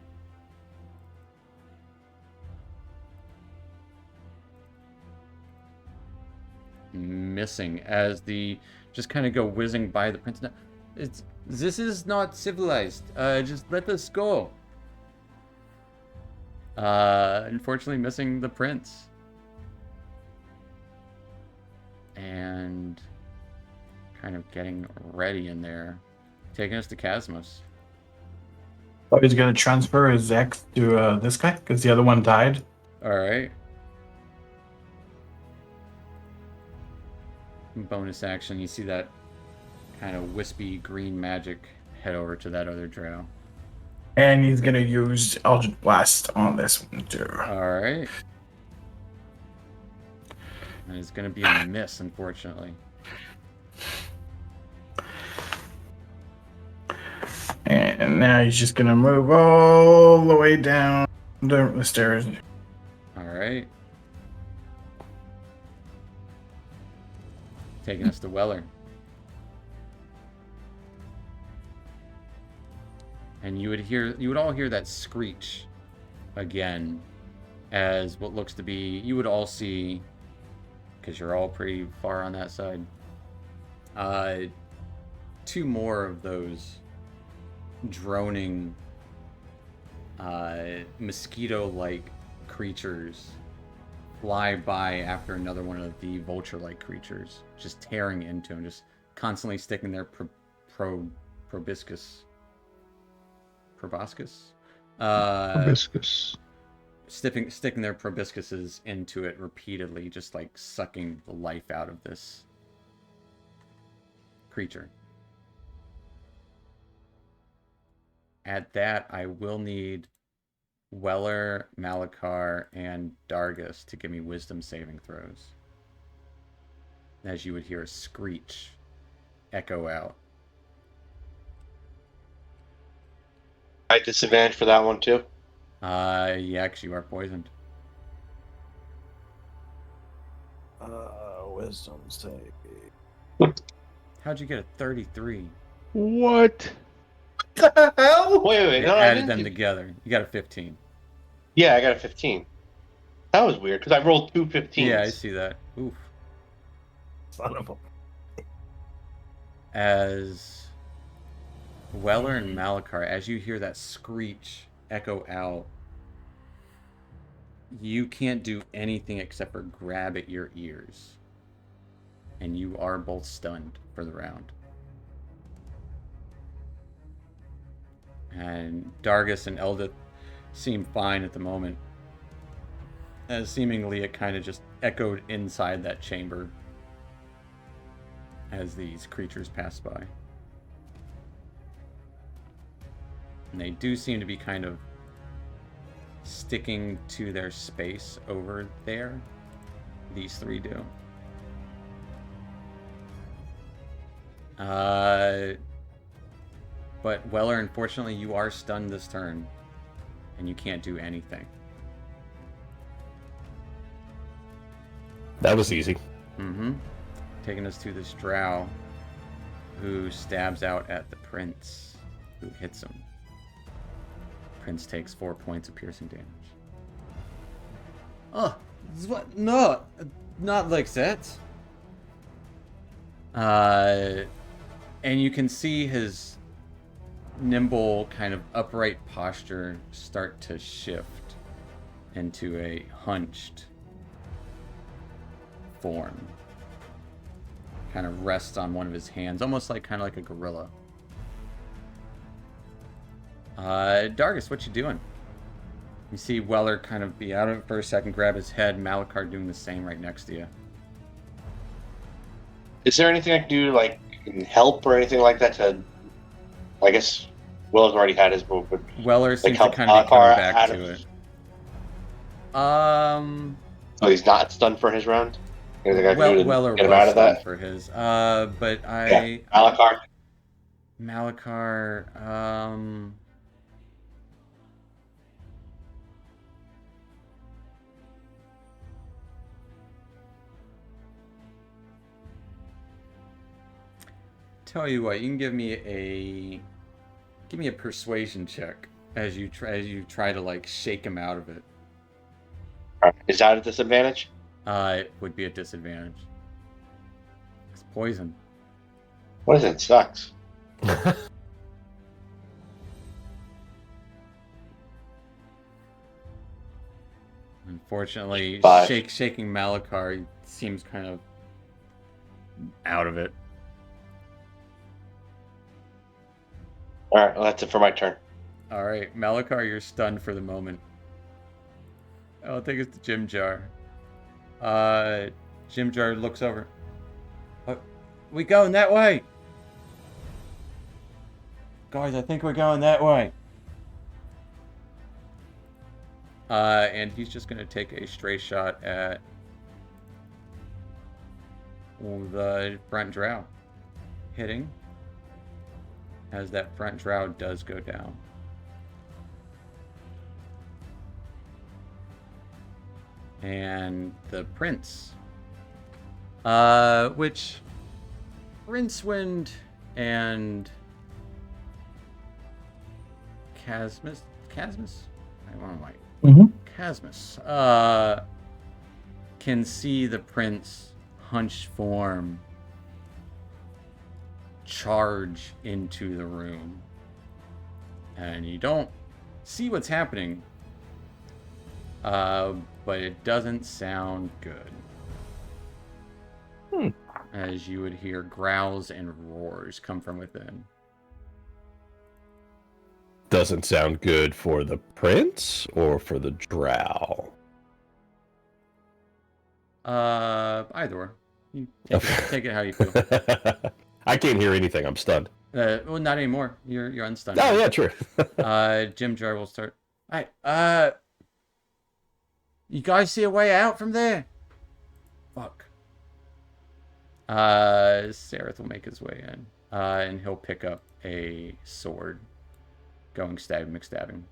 Missing as the just kind of go whizzing by the prince. This is not civilized. Just let us go. Unfortunately, missing the prince. And kind of getting ready in there, taking us to Casmos. Oh, he's gonna transfer his X to this guy because the other one died. All right. Bonus action. You see that kind of wispy green magic head over to that other drow. And he's gonna use Eldritch Blast on this one too. All right. And it's going to be a miss, unfortunately. And now he's just gonna move all the way down the stairs. All right. Taking us to Weller. And you would all hear that screech again as what looks to be, you would all see, because you're all pretty far on that side, 2 more of those droning mosquito-like creatures fly by after another one of the vulture-like creatures, just tearing into him, just constantly sticking their proboscis. Sticking their proboscises into it repeatedly, just like sucking the life out of this creature. At that, I will need Weller, Malakar, and Dargus to give me wisdom saving throws. As you would hear a screech echo out. I disadvantage for that one too. Yeah, because you are poisoned. Wisdom save. How'd you get a 33? What? What the hell? Wait. You No, I added didn't them do- together. You got a 15. Yeah, I got a 15. That was weird because I rolled 2 15s. Yeah, I see that. Oof. Son of a... As Weller and Malakar, as you hear that screech echo out, you can't do anything except for grab at your ears. And you are both stunned for the round. And Dargus and Eldith seem fine at the moment. As seemingly it kind of just echoed inside that chamber as these creatures pass by. And they do seem to be kind of sticking to their space over there. These 3 do. But Weller, unfortunately, you are stunned this turn. And you can't do anything. That was easy. Mm-hmm. Taking us to this drow who stabs out at the prince, who hits him. Prince takes 4 points of piercing damage. Oh, what? No, not like that. And you can see his nimble, kind of upright posture start to shift into a hunched form. Kind of rests on one of his hands, almost like kind of like a gorilla. Dargus, what you doing? You see Weller kind of be out of it for a second, grab his head, Malakar doing the same right next to you. Is there anything I can do, like help or anything like that? To, I guess Will's already had his move, but Weller seems to help kind of be Malakar coming back out to of- it. oh, he's not stunned for his round. Anything I can do to Weller get him out was of that? for his. But I Malakar. Malakar, tell you what, you can give me a persuasion check as you try to like shake him out of it. Is that a disadvantage? It would be a disadvantage. It's poison. What is it? Sucks. Unfortunately, 5. shaking Malakar seems kind of out of it. All right, well, that's it for my turn. All right, Malakar, you're stunned for the moment. I don't think it's the Jim Jar. Jim Jar looks over. We going that way? Guys, I think we're going that way. And he's just going to take a stray shot at the front drow. Hitting. As that front drow does go down. And the prince. Which Rincewind and Casmus? What am I? Mm-hmm. Casmus. Can see the prince hunched form charge into the room. And you don't see what's happening. But it doesn't sound good. As you would hear growls and roars come from within. Doesn't sound good for the prince or for the drow? Either or. You take it how you feel. I can't hear anything. I'm stunned. Well, not anymore. You're unstunned. Oh, yeah, true. Jim Jar will start. Alright, you guys see a way out from there? Fuck. Sareth will make his way in. And he'll pick up a sword. Going stabbing, McStabbing.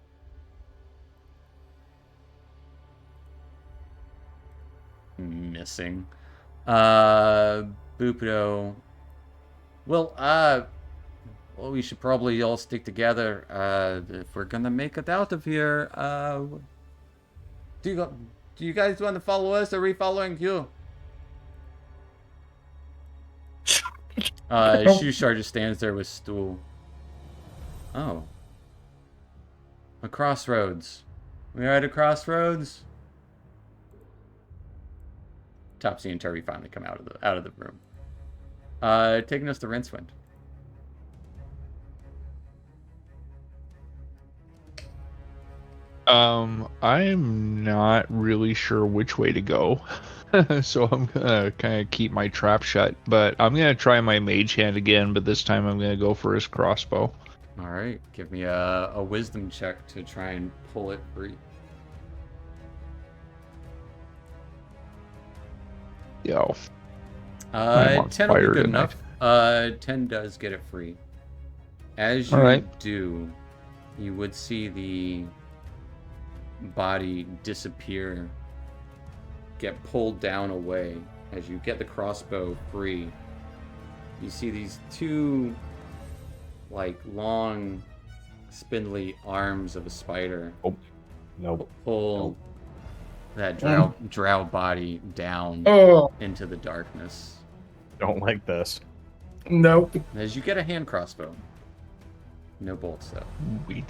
Missing. Bupido. Well, we should probably all stick together, if we're gonna make it out of here. Do you guys want to follow us, or are we following you? Shushar just stands there with stool. Oh. A crossroads. We are at a crossroads. Topsy and Turvy finally come out of the room. Taking us to Rincewind. I'm not really sure which way to go. So I'm gonna kind of keep my trap shut, but I'm gonna try my mage hand again, but this time I'm gonna go for his crossbow. All right, give me a wisdom check to try and pull it free. Yo. I'm on 10 will be fire good tonight. enough. 10 does get it free. As you Alright. do, you would see the body disappear, get pulled down away. As you get the crossbow free, you see these two, like, long, spindly arms of a spider Nope. pull that drow body down into the darkness. Don't like this. Nope. As you get a hand crossbow. No bolts, though. Sweet.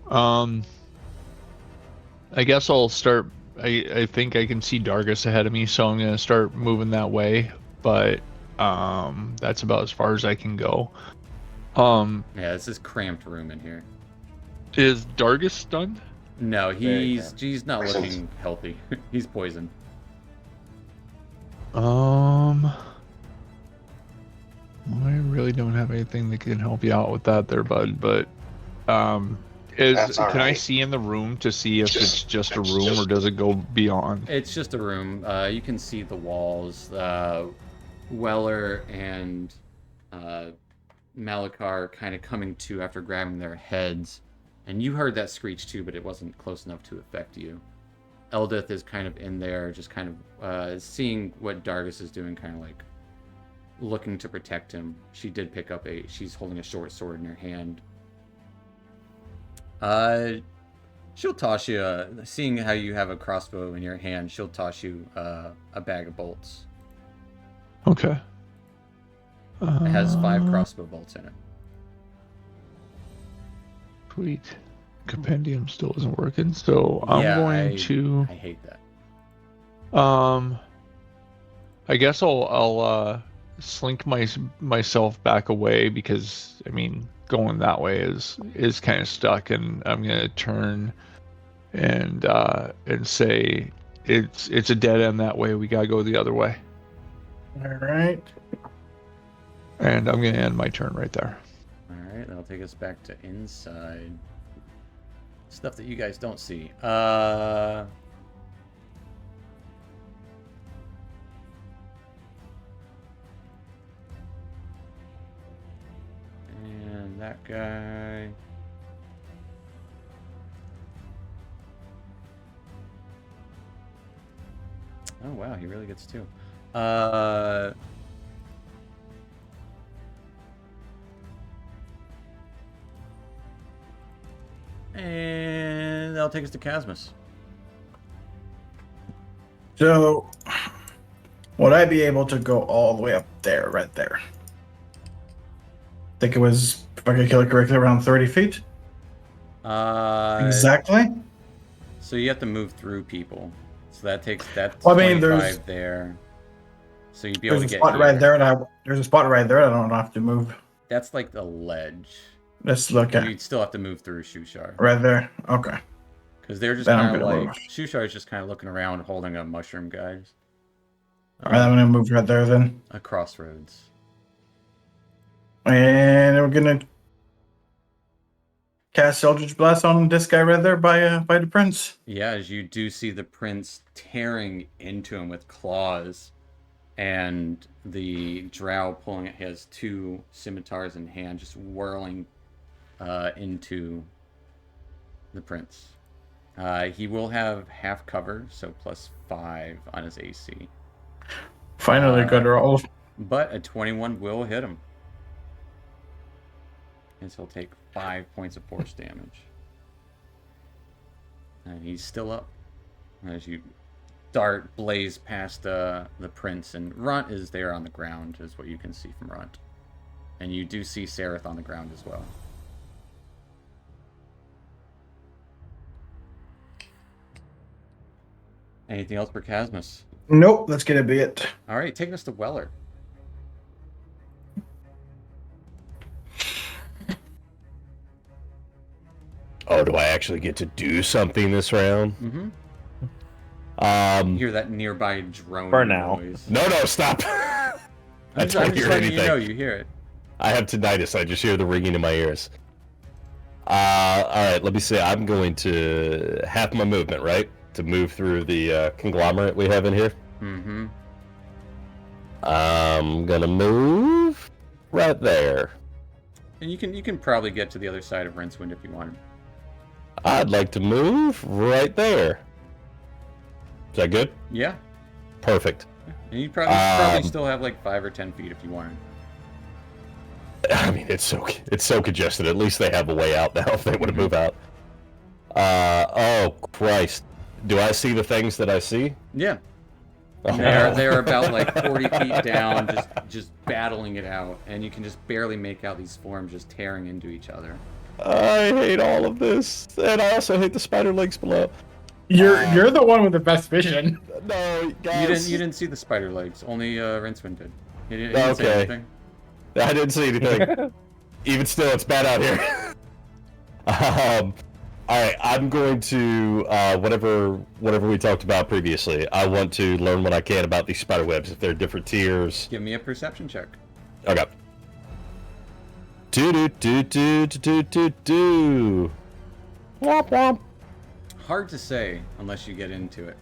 I guess I'll start. I think I can see Dargus ahead of me, so I'm gonna start moving that way. But that's about as far as I can go. Yeah, this is cramped room in here. Is Dargus stunned? No, Very he's not looking healthy. He's poisoned. I really don't have anything that can help you out with that there, bud. But That's all can I right. see in the room to see if it's just a room or does it go beyond? It's just a room. You can see the walls. Weller and Malakar kind of coming to after grabbing their heads. And you heard that screech too, but it wasn't close enough to affect you. Eldith is kind of in there, just kind of seeing what Dargus is doing, kind of like looking to protect him. She did pick up she's holding a short sword in her hand. She'll toss you, seeing how you have a crossbow in your hand, she'll toss you a bag of bolts. Okay. It has 5 crossbow bolts in it. Sweet. Compendium still isn't working, so I'm Yeah, going to. I hate that. I guess I'll slink myself back away because I mean going that way is kind of stuck, and I'm gonna turn and say it's a dead end that way. We gotta go the other way, All right. and I'm gonna end my turn right there. All right, that'll take us back to inside. Stuff that you guys don't see. And that guy. Oh wow, he really gets two. And that'll take us to Casmus. So, would I be able to go all the way up there, right there? I think it was, if I could kill it correctly, around 30 feet. Exactly. So you have to move through people. So that's Well, I mean, 25 there. So you'd be able There's to a get spot right here. there, and there's a spot right there. I don't have to move. That's like the ledge. Let's look at You'd still have to move through Shushar. right there. Okay. Because they're just Then I'm kind of gonna like, move. Shushar is just kind of looking around holding a mushroom, guys. All right, I'm gonna move right there then, A crossroads. and we're gonna cast Eldritch Blast on this guy right there by the prince. Yeah, as you do see the prince tearing into him with claws, and the drow pulling it. He has two scimitars in hand, just whirling into the prince. He will have half cover, so +5 on his AC. Finally, good roll. But a 21 will hit him. And so he'll take 5 points of force damage. And he's still up. As you dart, blaze past the prince, and Runt is there on the ground, is what you can see from Runt. And you do see Sereth on the ground as well. Anything else for Casmus? Nope, that's gonna be it. All right, taking us to Weller. Oh, do I actually get to do something this round? Mm-hmm. You Um, hear that nearby drone For now. noise. no, stop. I I'm don't just hear letting you anything. know you hear it. I have tinnitus. I just hear the ringing in my ears. All right, let me see. I'm going to half my movement, right? To move through the conglomerate we have in here. Mm-hmm. I'm gonna move right there. And you can probably get to the other side of Rincewind if you wanted. I'd like to move right there. Is that good? Yeah. Perfect. And you probably still have like 5 or 10 feet if you wanted. I mean, it's so congested. At least they have a way out now if they want to move out. Oh Christ! Do I see the things that I see? Yeah. Oh. They're about like 40 feet down, just battling it out, and you can just barely make out these forms just tearing into each other. I hate all of this, and I also hate the spider legs below. You're the one with the best vision. No, guys. You didn't see the spider legs. Only Rincewind did. He didn't say Okay. anything. I didn't see anything. Even still, it's bad out here. All right, I'm going to whatever we talked about previously. I want to learn what I can about these spider webs. If they're different tiers. Give me a perception check. Okay. Do. Womp womp. Hard to say unless you get into it.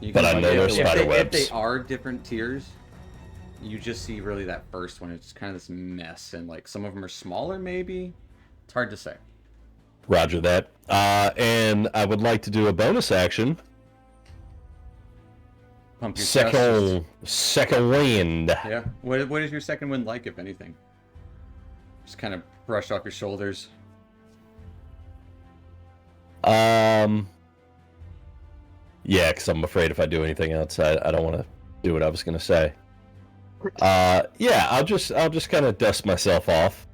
You But I know they're if spider If webs. they are different tiers, you just see really that first one. It's kind of this mess, and like some of them are smaller, maybe. It's hard to say. Roger that. And I would like to do a bonus action. Pump your chest. Second wind. Yeah. What is your second wind like, if anything? Just kind of brush off your shoulders. Yeah, because I'm afraid if I do anything else, I don't want to do what I was gonna say. Yeah, I'll just kind of dust myself off.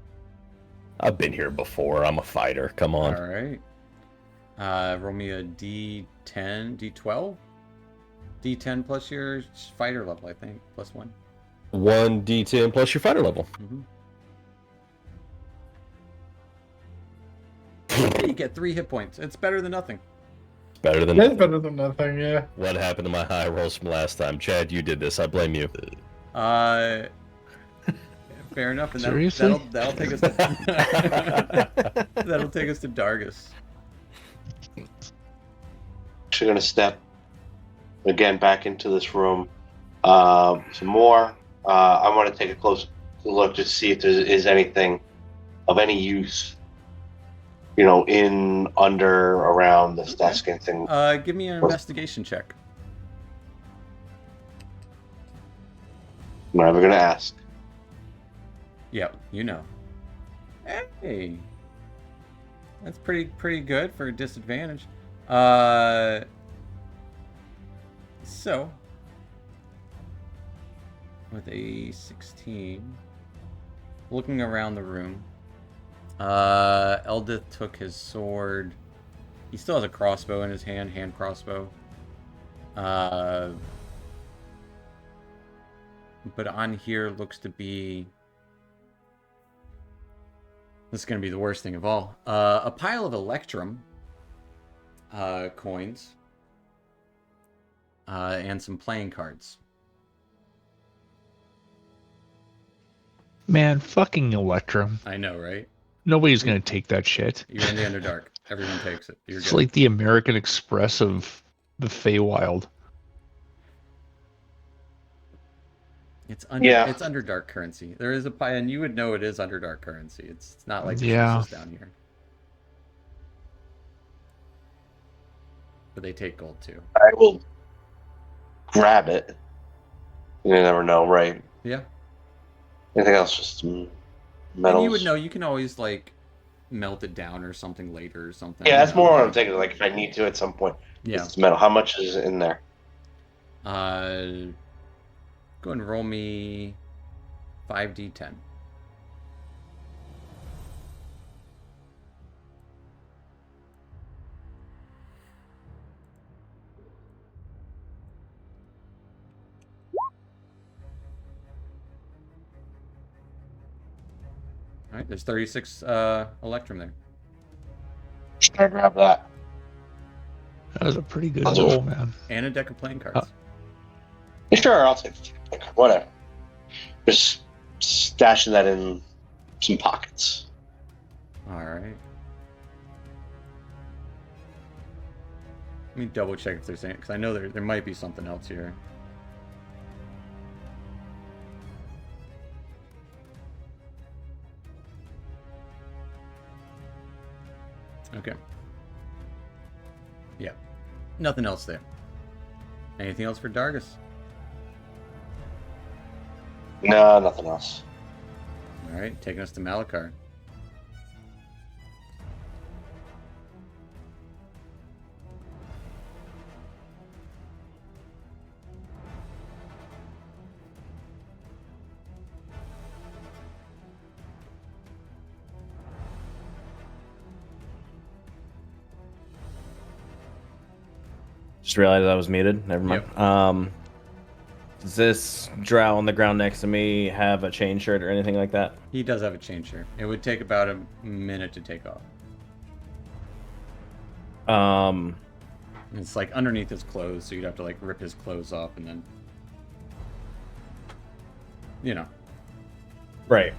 I've been here before. I'm a fighter. Come on. All right. Roll me a D10, D12, D10 plus your fighter level, I think, +1. 1d10 plus your fighter level. Mhm. Hey, you get 3 hit points. It's better than nothing. Better than It's nothing. better than nothing, yeah. What happened to my high rolls from last time? Chad, you did this. I blame you. Fair enough. And Seriously? that'll take us to that'll take us to Dargus. She's gonna step again back into this room. Some more. I want to take a close look to see if there is anything of any use, in, under, around this desk and thing. Give me an investigation check. I'm never gonna ask. Yep, you know. Hey, that's pretty good for a disadvantage. So with a 16, looking around the room, Eldith took his sword. He still has a crossbow in his hand crossbow. But on here looks to be... This is going to be the worst thing of all. A pile of Electrum coins. And some playing cards. Man, fucking Electrum. I know, right? Nobody's gonna take that shit. You're in the Underdark. Everyone takes it. You're It's good. like the American Express of the Feywild. It's Underdark currency. There is a pie, and you would know it is Underdark currency. It's not like Yeah. it's just down here. But they take gold too. I will grab it. You never know, right? Yeah. Anything else? Just metals. And you would know. You can always like melt it down or something later or something. Yeah, that's more what I'm thinking. Like if I need to at some point. Yeah. It's metal. How much is in there? Go ahead and roll me 5d10. All right, there's 36 Electrum there. Should I grab that? That was a pretty good I'll do it. roll, man. And a deck of playing cards. Sure, I'll take it. Whatever. Just stashing that in some pockets. All right. Let me double check if there's any, because I know there might be something else here. Okay. Yeah. Nothing else there. Anything else for Dargus? No, nothing else. All right, taking us to Malachar. Just realized I was muted. Never mind. Yep. Does this drow on the ground next to me have a chain shirt or anything like that? He does have a chain shirt. It would take about a minute to take off. It's like underneath his clothes, so you'd have to like rip his clothes off and then, you know. Right.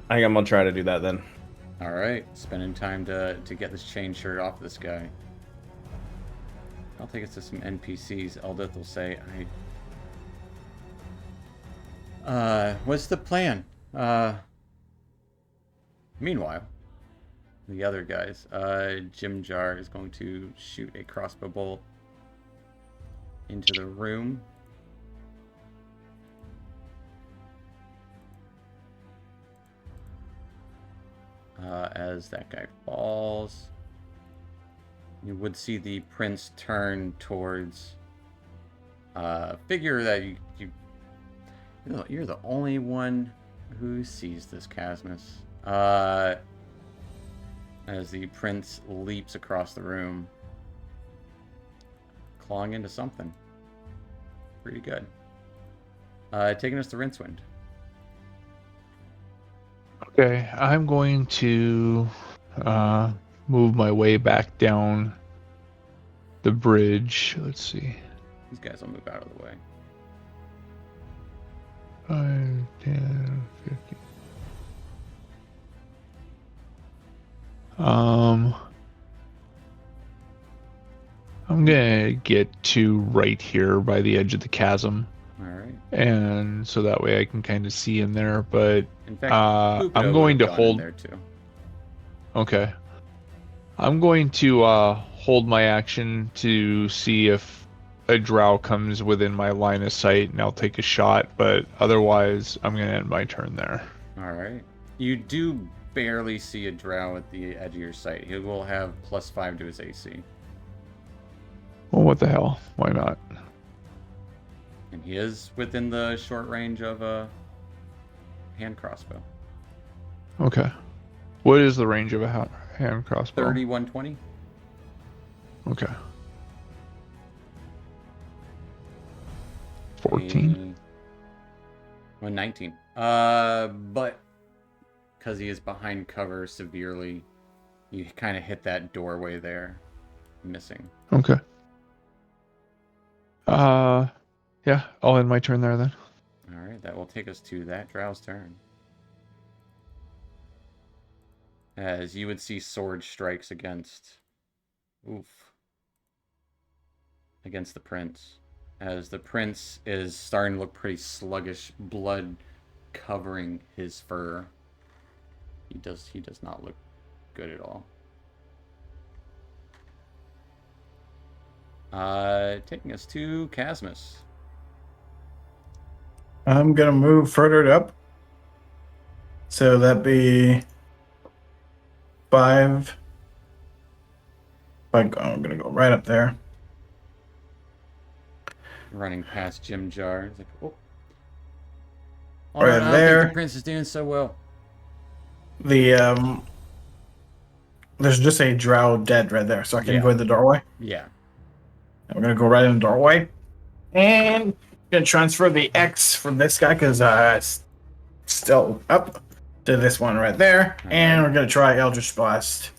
I think I'm gonna try to do that then. All right, spending time to get this chain shirt off this guy. I'll take us to some NPCs. Eldith will say, what's the plan? Meanwhile, the other guys, Jim Jar is going to shoot a crossbow bolt into the room. As that guy falls, you would see the prince turn towards a figure that you're the only one who sees this, Casmus. As the prince leaps across the room, clawing into something. Pretty good. Taking us to Rincewind. Okay, I'm going to move my way back down the bridge. Let's see. These guys will move out of the way. 5, 10, 50. I'm gonna get to right here by the edge of the chasm, All right. and so that way I can kind of see in there. But In fact, I'm Bupido going to would've gone in hold. there too. Okay. I'm going to hold my action to see if a drow comes within my line of sight, and I'll take a shot. But otherwise, I'm gonna end my turn there. All right. You do barely see a drow at the edge of your sight. He will have +5 to his AC, Well, what the hell? Why not? and he is within the short range of a hand crossbow. Okay. What is the range of a hand crossbow? 30, 120. Okay. 14. 119. But because he is behind cover severely, you kind of hit that doorway there, missing. Okay. Yeah, I'll end my turn there then. All right, that will take us to that drow's turn. As you would see sword strikes against the prince. As the prince is starting to look pretty sluggish, blood covering his fur. He does not look good at all. Taking us to Casmus. I'm gonna move further up. So that'd be 5. I'm gonna go right up there. Running past Jim Jar. He's like, oh. Right I don't there. think the prince is doing so well. The there's just a drow dead right there, so I can Yeah. go in the doorway. Yeah. I'm gonna go right in the doorway, and I'm gonna transfer the X from this guy because it's still up to this one right there, and we're gonna try Eldritch Blast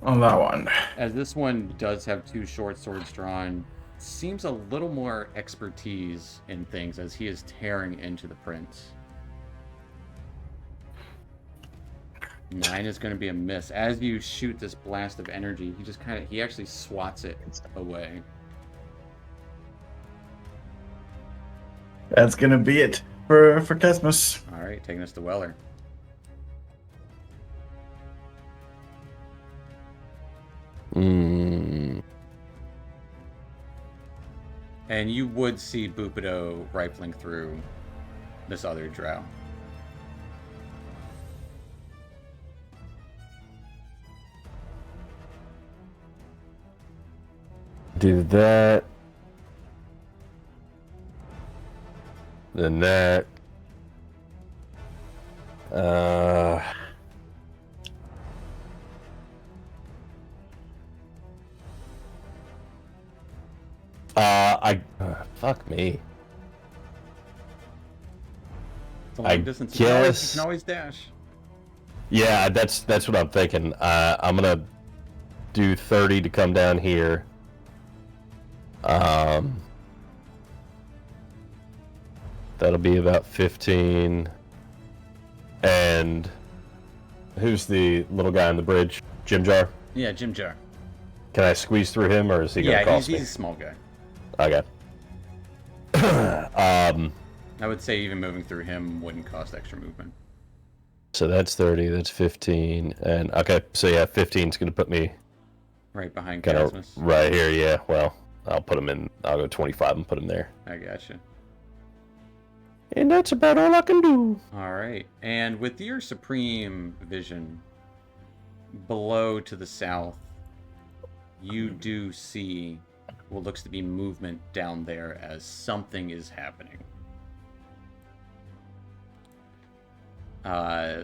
on that one. As this one does have 2 short swords drawn, seems a little more expertise in things as he is tearing into the prince. 9 is going to be a miss. As you shoot this blast of energy, he actually swats it away. That's gonna be it for Casmus. All right, taking us to Weller. And you would see Bupido rifling through this other drow. Do that. Then that. Fuck me. It's a long I distance. guess- You can always dash. Yeah, that's what I'm thinking. I'm gonna do 30 to come down here. That'll be about 15. And who's the little guy on the bridge? Jim Jar? Yeah, Jim Jar. Can I squeeze through him, or is he gonna Yeah, cost he's me? a small guy. Okay. I would say even moving through him wouldn't cost extra movement. So that's 30, that's 15, and okay, so yeah, 15 is gonna put me Right behind kind of Casmus. right here. Yeah, well, I'll go 25 and put him there. I gotcha. And that's about all I can do. All right. And with your supreme vision below to the south, you do see what looks to be movement down there as something is happening.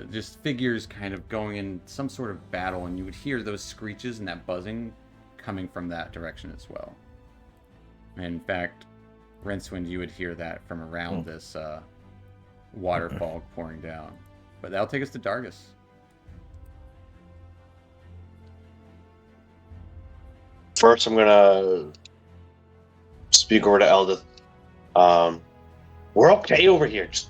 Just figures kind of going in some sort of battle, and you would hear those screeches and that buzzing coming from that direction as well. In fact, Rincewind, you would hear that from around this waterfall pouring down. But that'll take us to Dargus. First, I'm gonna speak over to Eldith. We're okay over here. Just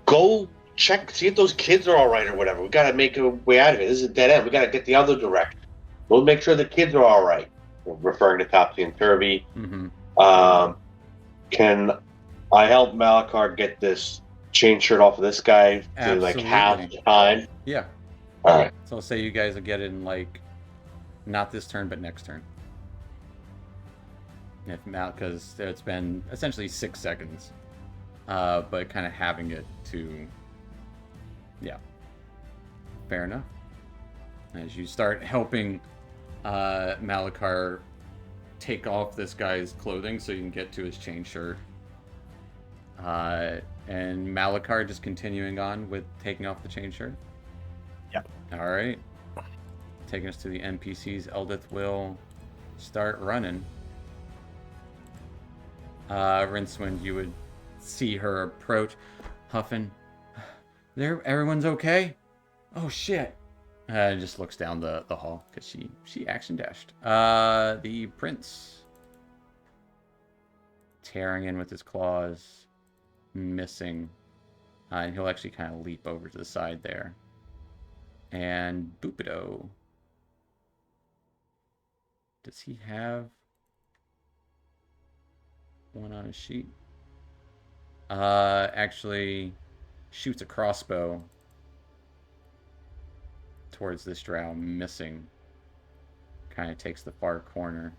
go check, see if those kids are all right or whatever. We gotta make a way out of it. This is a dead end. We gotta get the other direction. We'll make sure the kids are all right. We're referring to Topsy and Turvy. Mm-hmm. Can I help Malachar get this chain shirt off of this guy to like half the time? Yeah. All right. So I'll say you guys will get it in like, not this turn, but next turn. If because it's been essentially 6 seconds, but kind of having it to, yeah, fair enough. As you start helping Malachar take off this guy's clothing so you can get to his chain shirt, and Malachar just continuing on with taking off the chain shirt. Yeah. All right. Taking us to the NPCs, Eldith will start running. Rincewind, you would see her approach, huffing. Everyone's okay? Oh shit! Just looks down the hall because she action dashed. The prince tearing in with his claws, missing, and he'll actually kind of leap over to the side there. And Boopido. Does he have one on his sheet? Actually shoots a crossbow towards this drow, missing. Kind of takes the far corner.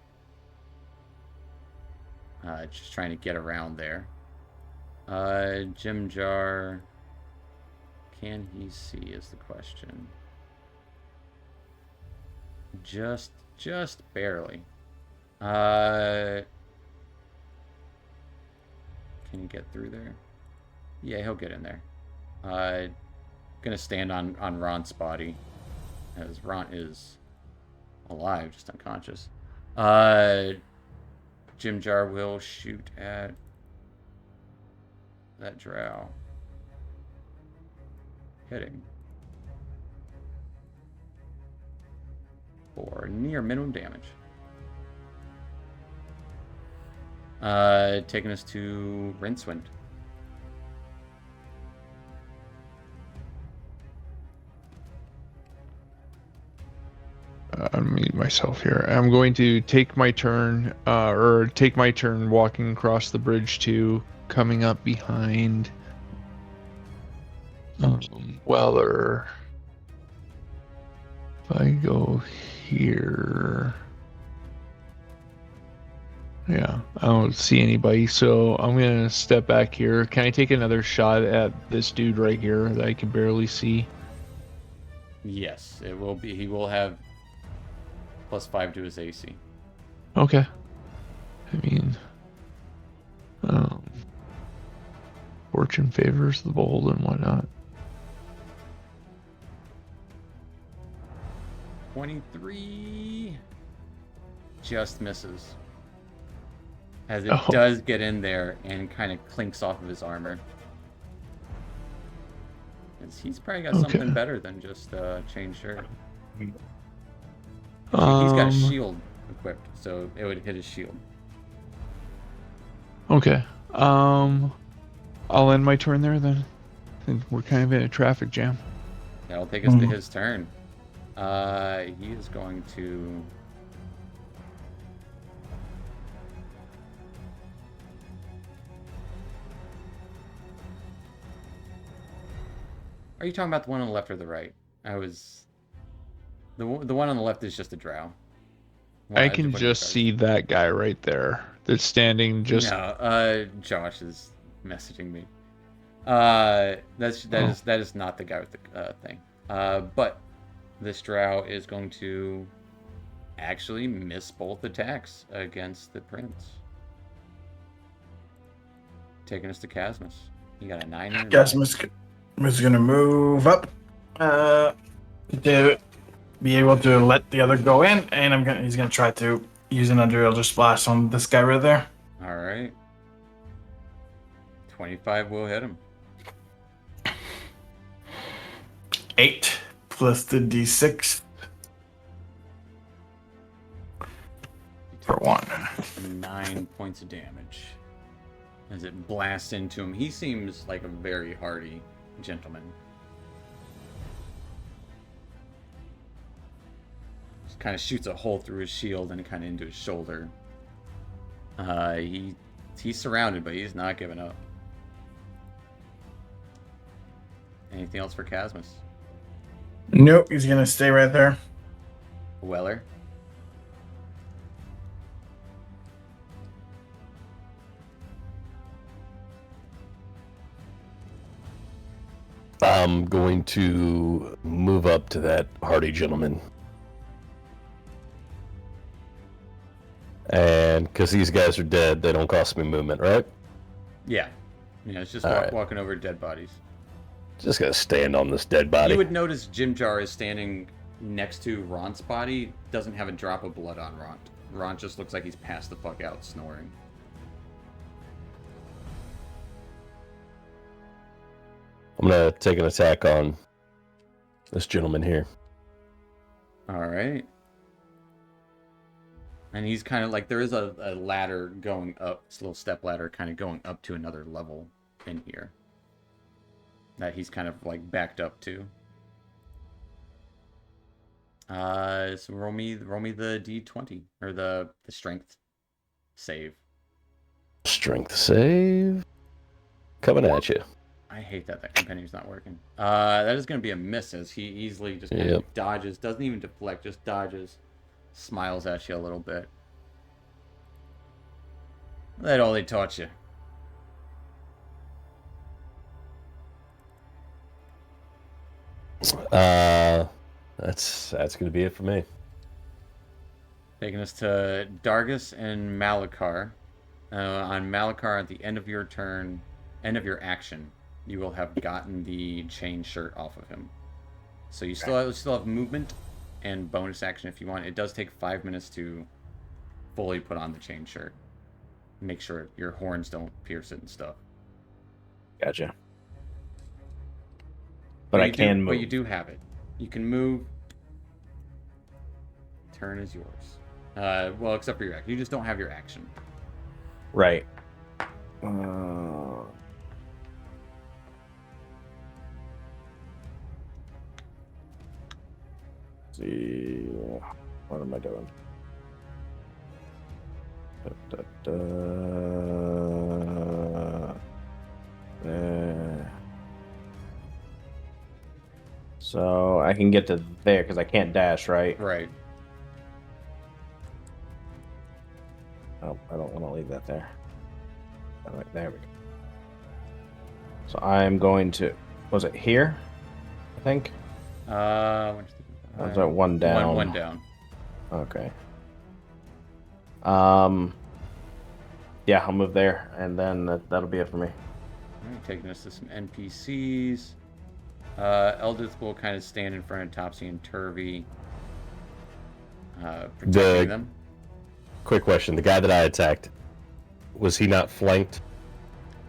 Just trying to get around there. Jimjar, can he see is the question. Just barely. Can you get through there? Yeah, he'll get in there. Gonna stand on Ron's body, as Ron is alive, just unconscious. Jimjar will shoot at that drow. Hitting. For near minimum damage. Taking us to Rincewind. Unmute myself here. I'm going to take my turn, walking across the bridge to coming up behind Weller. If I go here, yeah, I don't see anybody, so I'm gonna step back here. Can I take another shot at this dude right here that I can barely see? Yes, it will be. He will have +5 to his AC. Okay. I mean, fortune favors the bold and whatnot. 23 just misses. As it does get in there and kind of clinks off of his armor. He's probably got something better than just a chain shirt. He's got a shield equipped, so it would hit his shield. Okay. I'll end my turn there then. I think we're kind of in a traffic jam. That'll take us to his turn. He is going to... Are you talking about the one on the left or the right? I was... The one on the left is just a drow. I can just see that guy right there. That's standing just... No, Josh is messaging me. That is not the guy with the thing. But this drow is going to actually miss both attacks against the prince. Taking us to Casmus. You got a 9 and a 9. Casmus is going to move up to be able to let the other go in, and he's going to try to use an Under Elder Splash on this guy right there. All right. 25 will hit him. 8 plus the d6 for 1. 9 points of damage as it blasts into him. He seems like a very hardy gentleman. Just kind of shoots a hole through his shield and kind of into his shoulder. He's surrounded, but he's not giving up. Anything else for Casmus? Nope, he's gonna stay right there. Weller? I'm going to move up to that hardy gentleman. And because these guys are dead, they don't cost me movement, right? Yeah. Yeah, it's just All right. walking over dead bodies. Just gonna stand on this dead body. You would notice Jimjar is standing next to Ront's body. Doesn't have a drop of blood on Ront. Ront just looks like he's passed the fuck out snoring. I'm gonna take an attack on this gentleman here. Alright. And he's kind of like, there is a ladder going up, this little step ladder kind of going up to another level in here. That he's kind of like backed up to. So roll me the d20 or the strength save. Strength save. Coming at you. I hate that compendium's not working. That is going to be a miss as he easily just kind of dodges, doesn't even deflect, just dodges, smiles at you a little bit. That all they taught you. That's gonna be it for me. Taking us to Dargus and Malakar. On Malakar, at the end of your turn, end of your action, you will have gotten the chain shirt off of him. So you still have movement and bonus action if you want. It does take 5 minutes to fully put on the chain shirt. Make sure your horns don't pierce it and stuff. Gotcha. But I can move. But you do have it. You can move. Turn is yours. Well, except for your action. You just don't have your action. Right. See, what am I doing? So I can get to there because I can't dash, right? Right. Oh, I don't want to leave that there. All right, there we go. So I'm going to. Was it here? I think. Was that one down? One down. Okay. Yeah, I'll move there, and then that'll be it for me. Alright, taking us to some NPCs. Eldith will kind of stand in front of Topsy and Turvy, protecting them. Quick question: the guy that I attacked, was he not flanked?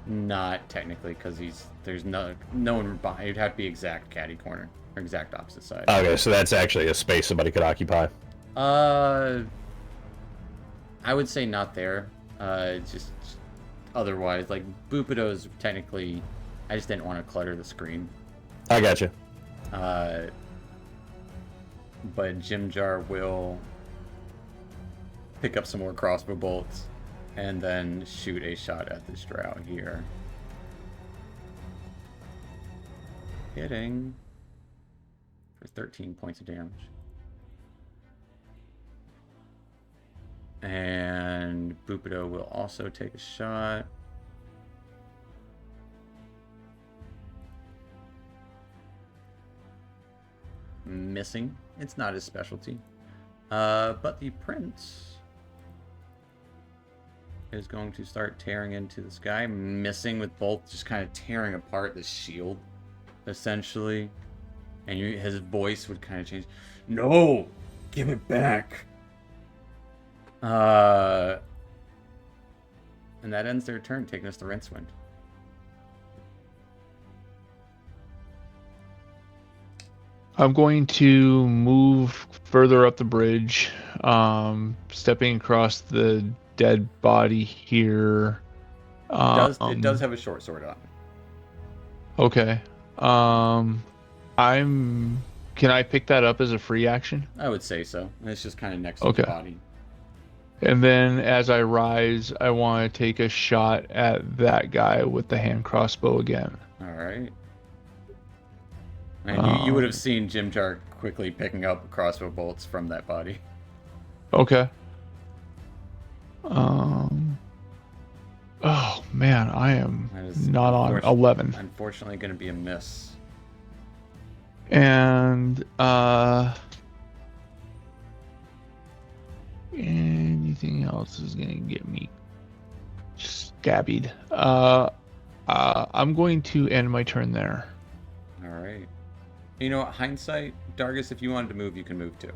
Not technically, because there's no one behind. It'd have to be exact caddy corner or exact opposite side. Okay, so that's actually a space somebody could occupy. I would say not there. Just otherwise, like Bupido's technically. I just didn't want to clutter the screen. I gotcha. But Jimjar will pick up some more crossbow bolts and then shoot a shot at this drow here. Hitting for 13 points of damage. And Bupido will also take a shot. Missing. It's not his specialty. But the prince is going to start tearing into this guy, missing with both, just kind of tearing apart the shield, essentially. And his voice would kind of change. No! Give it back! And that ends their turn, taking us to Rincewind. I'm going to move further up the bridge, stepping across the dead body here. It does have a short sword on it. Okay. Can I pick that up as a free action? I would say so. And it's just kind of next to Okay. the body. And then as I rise, I want to take a shot at that guy with the hand crossbow again. All right. And you would have seen Jim Jar quickly picking up crossbow bolts from that body. Okay. Oh man, I am That is not on 11. Unfortunately, going to be a miss. And anything else is gonna get me scabbied. I'm going to end my turn there. All right. You know what? Hindsight, Dargus, if you wanted to move, you can move too.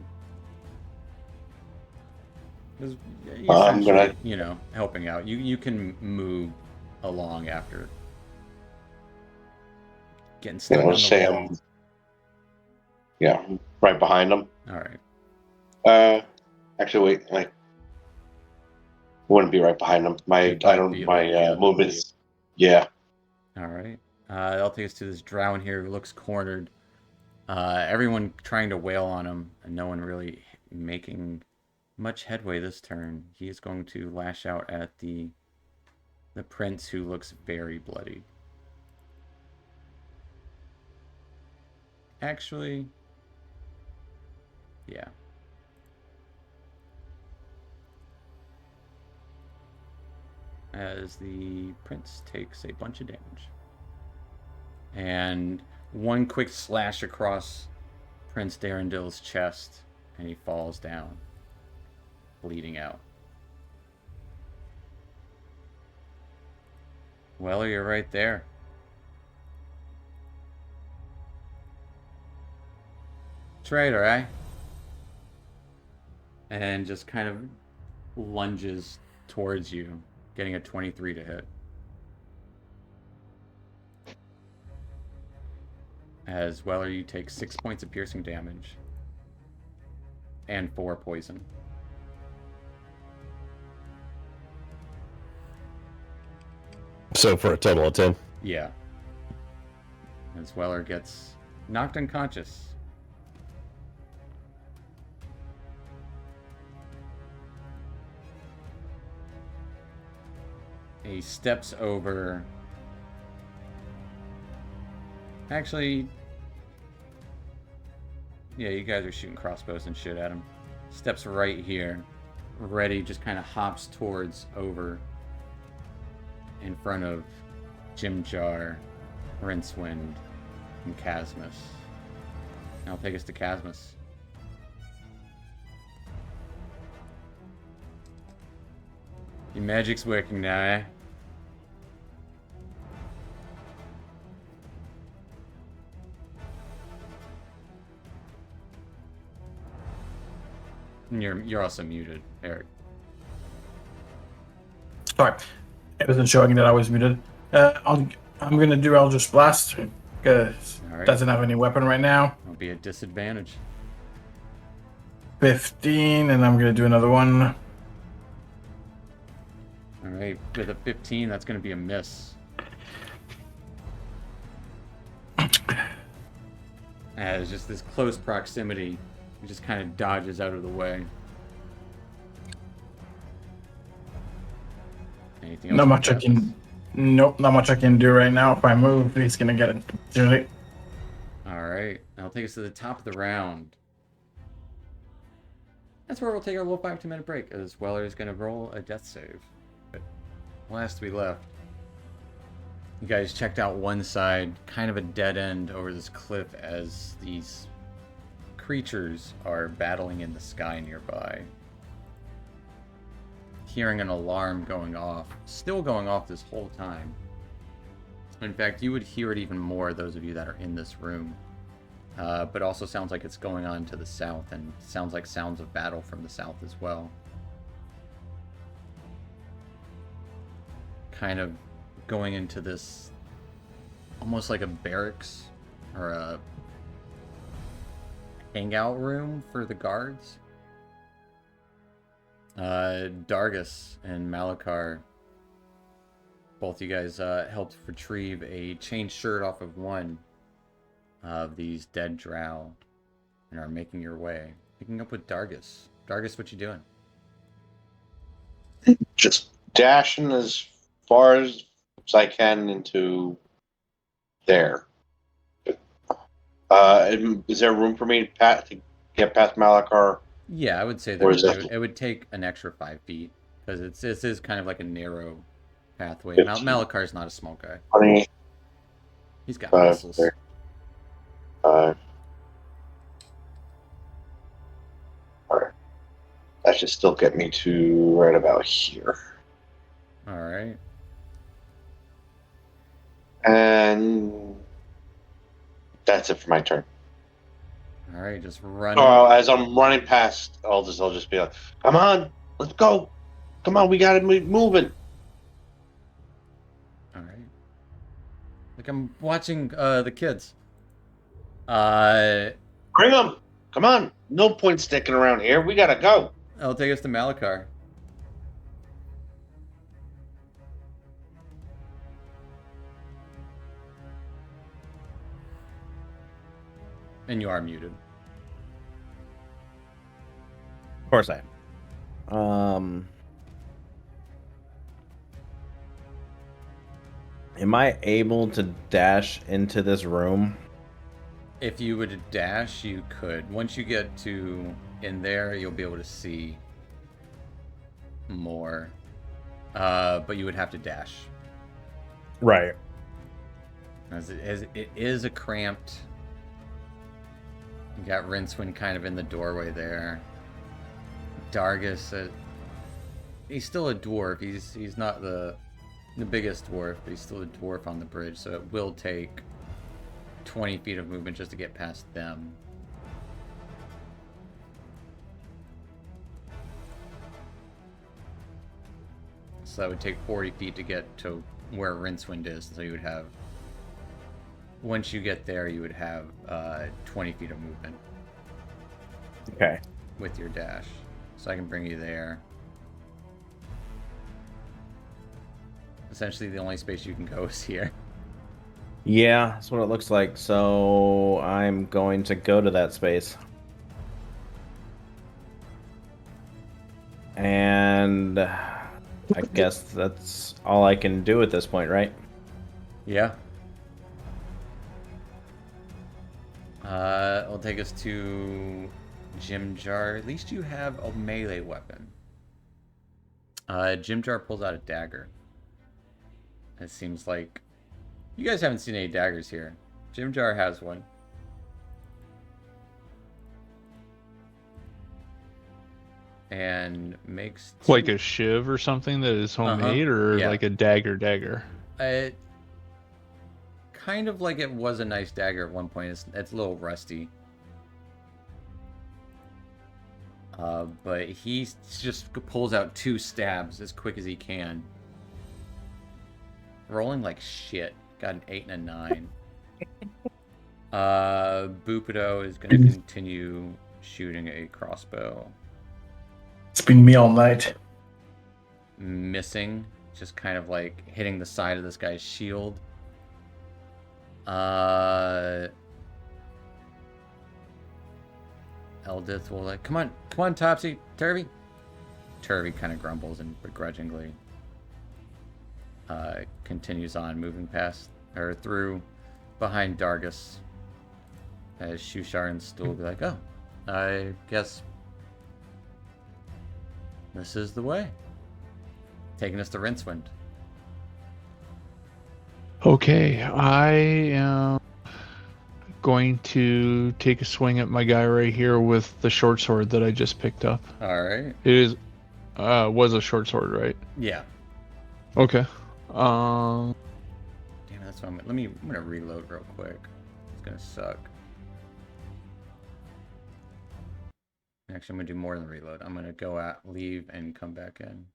'Cause I'm gonna- essentially, you know, helping out. You can move along after getting stuck on the say wall. I'm right behind him. All right. Actually, wait, I wouldn't be right behind him. My movements. Yeah. All right. That'll take us to this drow here who looks cornered. Everyone trying to wail on him, and no one really making much headway this turn. He is going to lash out at the prince, who looks very bloodied. Actually, yeah. As the prince takes a bunch of damage. And one quick slash across Prince Darendil's chest, and he falls down, bleeding out. Well, you're right there. Traitor, eh? And just kind of lunges towards you, getting a 23 to hit. As Weller, you take 6 points of piercing damage and 4 poison. So for a total of 10. Yeah. As Weller gets knocked unconscious. He steps over. Actually, yeah, you guys are shooting crossbows and shit at him. Steps right here, ready, just kind of hops towards over in front of Jim Jar, Rincewind, and Casmus. I'll take us to Casmus. Your magic's working now, eh? And you're also muted, Eric. Sorry, it wasn't showing that I was muted. I'm gonna do Eldritch Blast because Alright. doesn't have any weapon right now. It'll be a disadvantage. 15, and I'm gonna do another one. Alright, with a 15, that's going to be a miss. As just this close proximity, he just kind of dodges out of the way. Anything else? Not much I can. Nope, not much I can do right now. If I move, he's gonna get it. Usually. Alright, that'll take us to the top of the round. That's where we'll take our little 5 minute break, as Weller is going to roll a death save. Last we left, you guys checked out one side, kind of a dead end over this cliff, as these creatures are battling in the sky nearby. Hearing an alarm going off, still going off this whole time. In fact, you would hear it even more, those of you that are in this room. But also sounds like it's going on to the south, and sounds like sounds of battle from the south as well. Kind of going into this almost like a barracks or hangout room for the guards. Dargus and Malakar, both you guys helped retrieve a chain shirt off of one of these dead drow and are making your way. Picking up with Dargus. Dargus, what you doing? Just dashing as far as I can into there. Is there room for me to get past Malakar? Yeah, I would say Or is that that- it would take an extra 5 feet because this is kind of like a narrow pathway. 15. Malakar's not a small guy. 20, He's got 5, muscles. 5. Alright. That should still get me to right about here. All right. And that's it for my turn. All right, just run. Oh, as I'm running past, I'll just be like, "Come on, let's go! Come on, we gotta be moving." All right. Like I'm watching the kids. I'll Bring them! Come on! No point sticking around here. We gotta go. take us to Malakar. And you are muted. Of course I am. Am I able to dash into this room? If you would dash, you could. Once you get to in there, you'll be able to see more. But you would have to dash. Right. As it is a cramped. You got Rincewind kind of in the doorway there. Dargus, he's still a dwarf. He's not the biggest dwarf, but he's still a dwarf on the bridge. So it will take 20 feet of movement just to get past them. So that would take 40 feet to get to where Rincewind is. So you would have, once you get there, you would have 20 feet of movement Okay. with your dash. So I can bring you there. Essentially, the only space you can go is here. Yeah, that's what it looks like. So I'm going to go to that space. And I guess that's all I can do at this point, right? Yeah. It'll take us to Jimjar. At least you have a melee weapon. Jimjar pulls out a dagger. It seems like you guys haven't seen any daggers here. Jimjar has one. And makes Like a shiv or something that is homemade, or yeah. like a dagger. It kind of like it was a nice dagger at one point. It's a little rusty. But he just pulls out 2 stabs as quick as he can. Rolling like shit. Got an 8 and a 9. Bupido is going to continue shooting a crossbow. It's been me all night. Missing. Just kind of like hitting the side of this guy's shield. Eldith will like, come on, Topsy, Turvy. Turvy kind of grumbles and begrudgingly continues on, moving past or through behind Dargus. As Shushar and Stool will be like, oh, I guess this is the way. Taking us to Rincewind. Okay, I am going to take a swing at my guy right here with the short sword that I just picked up. All right. It was a short sword, right? Yeah. Okay. Damn, that's what I'm gonna reload real quick. It's gonna suck. Actually, I'm gonna do more than reload. I'm gonna go out, leave, and come back in.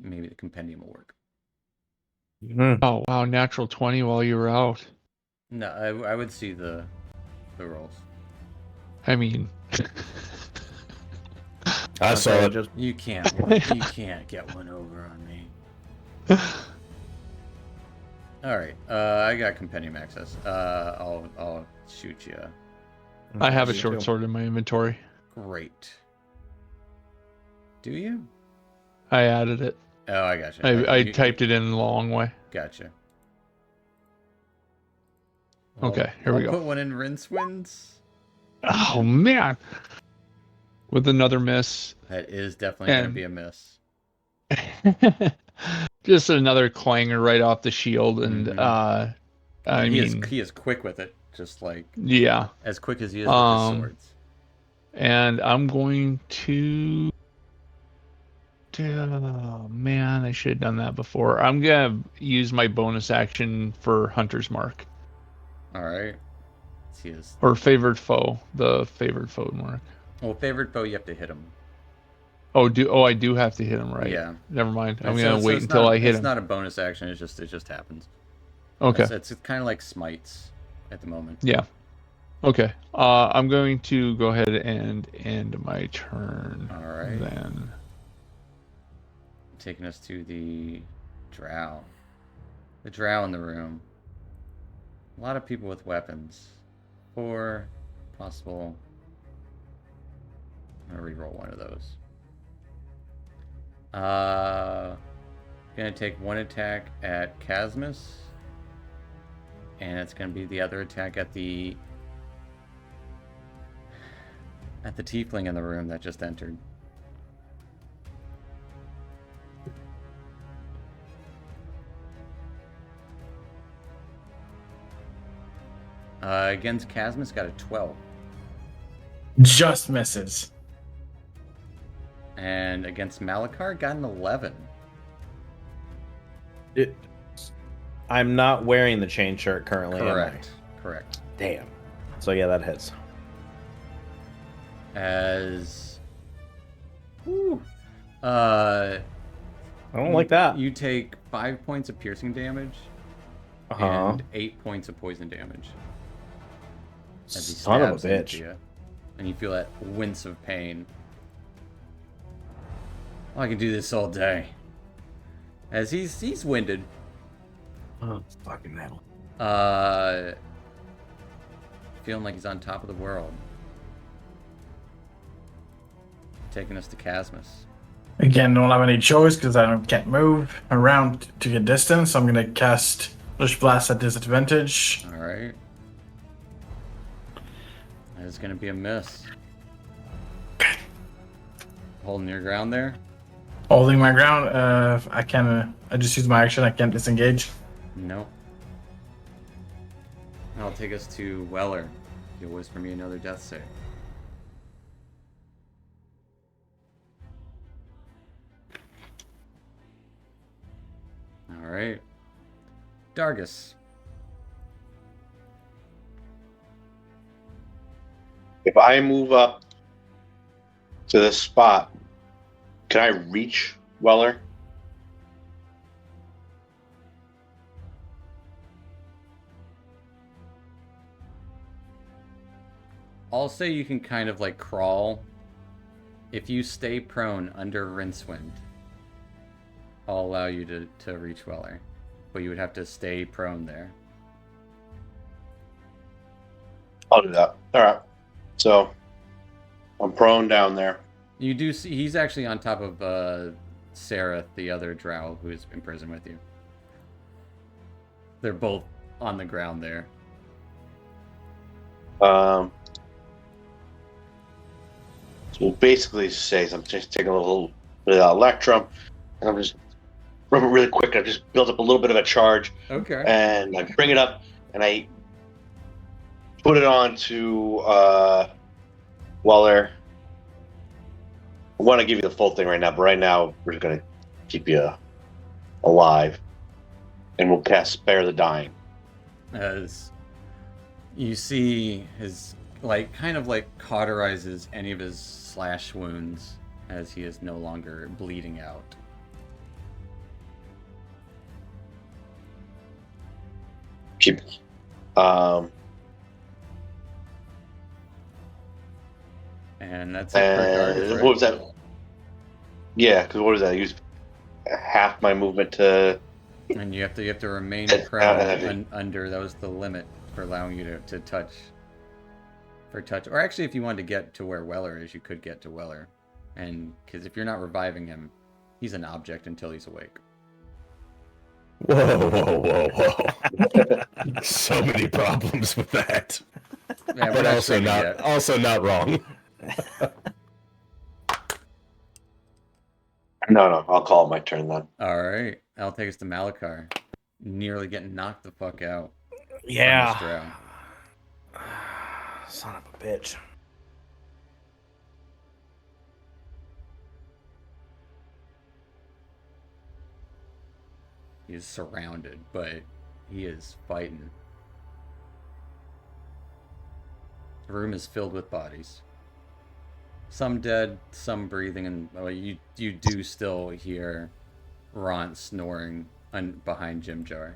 maybe the compendium will work. Oh wow, natural 20 while you were out. No, I would see the rolls. I mean, I saw Okay, it. just You can't get one over on me. All right, I got compendium access. I'll shoot you. I have a Me short too. sword in my inventory. Great. Do you? I added it. Oh, I got you. I typed it in the long way. Gotcha. Okay, here we I'll go. put one in Rincewind's. Oh man, with another miss. That is definitely going to And- be a miss. Just another clanger right off the shield, and Mhm. I He is quick with it, just like yeah. as quick as he is with his swords. And I'm going to. Oh man, I should have done that before. I'm gonna use my bonus action for Hunter's Mark All right. He is. or favored foe. The favored foe mark. Well, favorite foe, you have to hit him. I do have to hit him, right? Yeah. Never mind. I'm And gonna so wait it's until not, I hit it's him. not a bonus action. It just happens. Okay. It's kind of like smites at the moment. Yeah. Okay. I'm going to go ahead and end my turn. All right. Then. Taking us to the drow. The drow in the room. A lot of people with weapons. 4 possible. I'm gonna reroll one of those. Gonna take one attack at Casmus. And it's gonna be the other attack at the tiefling in the room that just entered. Against Casmus, got a 12. Just misses. And against Malakar, got an 11. I'm not wearing the chain shirt currently. am I? Correct. Damn. So yeah, that hits. As... Whew. I I don't like that. You take 5 points of piercing damage Uh-huh. and 8 points of poison damage. As he Son of a stabs into bitch. you. And you feel that wince of pain. Oh, I can do this all day. As he's winded. Oh, fucking hell. Feeling like he's on top of the world. Taking us to Casmus. Again, don't have any choice because can't move around to get distance. So I'm gonna cast Lush Blast at disadvantage. Alright. That is going to be a miss. Holding your ground there? Holding my ground. I just use my action. I can't disengage. Nope. That'll take us to Weller. You'll whisper me another death save. Alright. Dargus. If I move up to this spot, can I reach Weller? I'll say you can kind of like crawl. If you stay prone under Rincewind, I'll allow you to reach Weller. But you would have to stay prone there. I'll do that. All right. So I'm prone down there. You do see he's actually on top of Sarah, the other drow who's in prison with you. They're both on the ground there. So we'll basically say I'm just taking a little bit of Electrum, and I'm just really quick. I just build up a little bit of a charge, Okay. and I bring it up, and I put it onto Weller. I want to give you the full thing right now, but right now we're just gonna keep you alive, and we'll cast Spare the Dying. As you see his kind of cauterizes any of his slash wounds as he is no longer bleeding out. keep. Um, And that's it for Dargus, and right? what was that? Yeah, because what was that? I used half my movement to. And you have to remain And prone heavy. under. That was the limit for allowing you to touch. For touch, or actually, if you wanted to get to where Weller is, you could get to Weller, and because if you're not reviving him, he's an object until he's awake. Whoa, whoa, whoa, whoa! So many problems with that, Yeah, we're but not also saving not yet. also not wrong. No, I'll call it my turn then. All right, that'll take us to Malakar, nearly getting knocked the fuck out. Yeah. From this drow. Son of a bitch. He is surrounded, but he is fighting. The room is filled with bodies. Some dead, some breathing, and you do still hear Ront snoring behind Jimjar.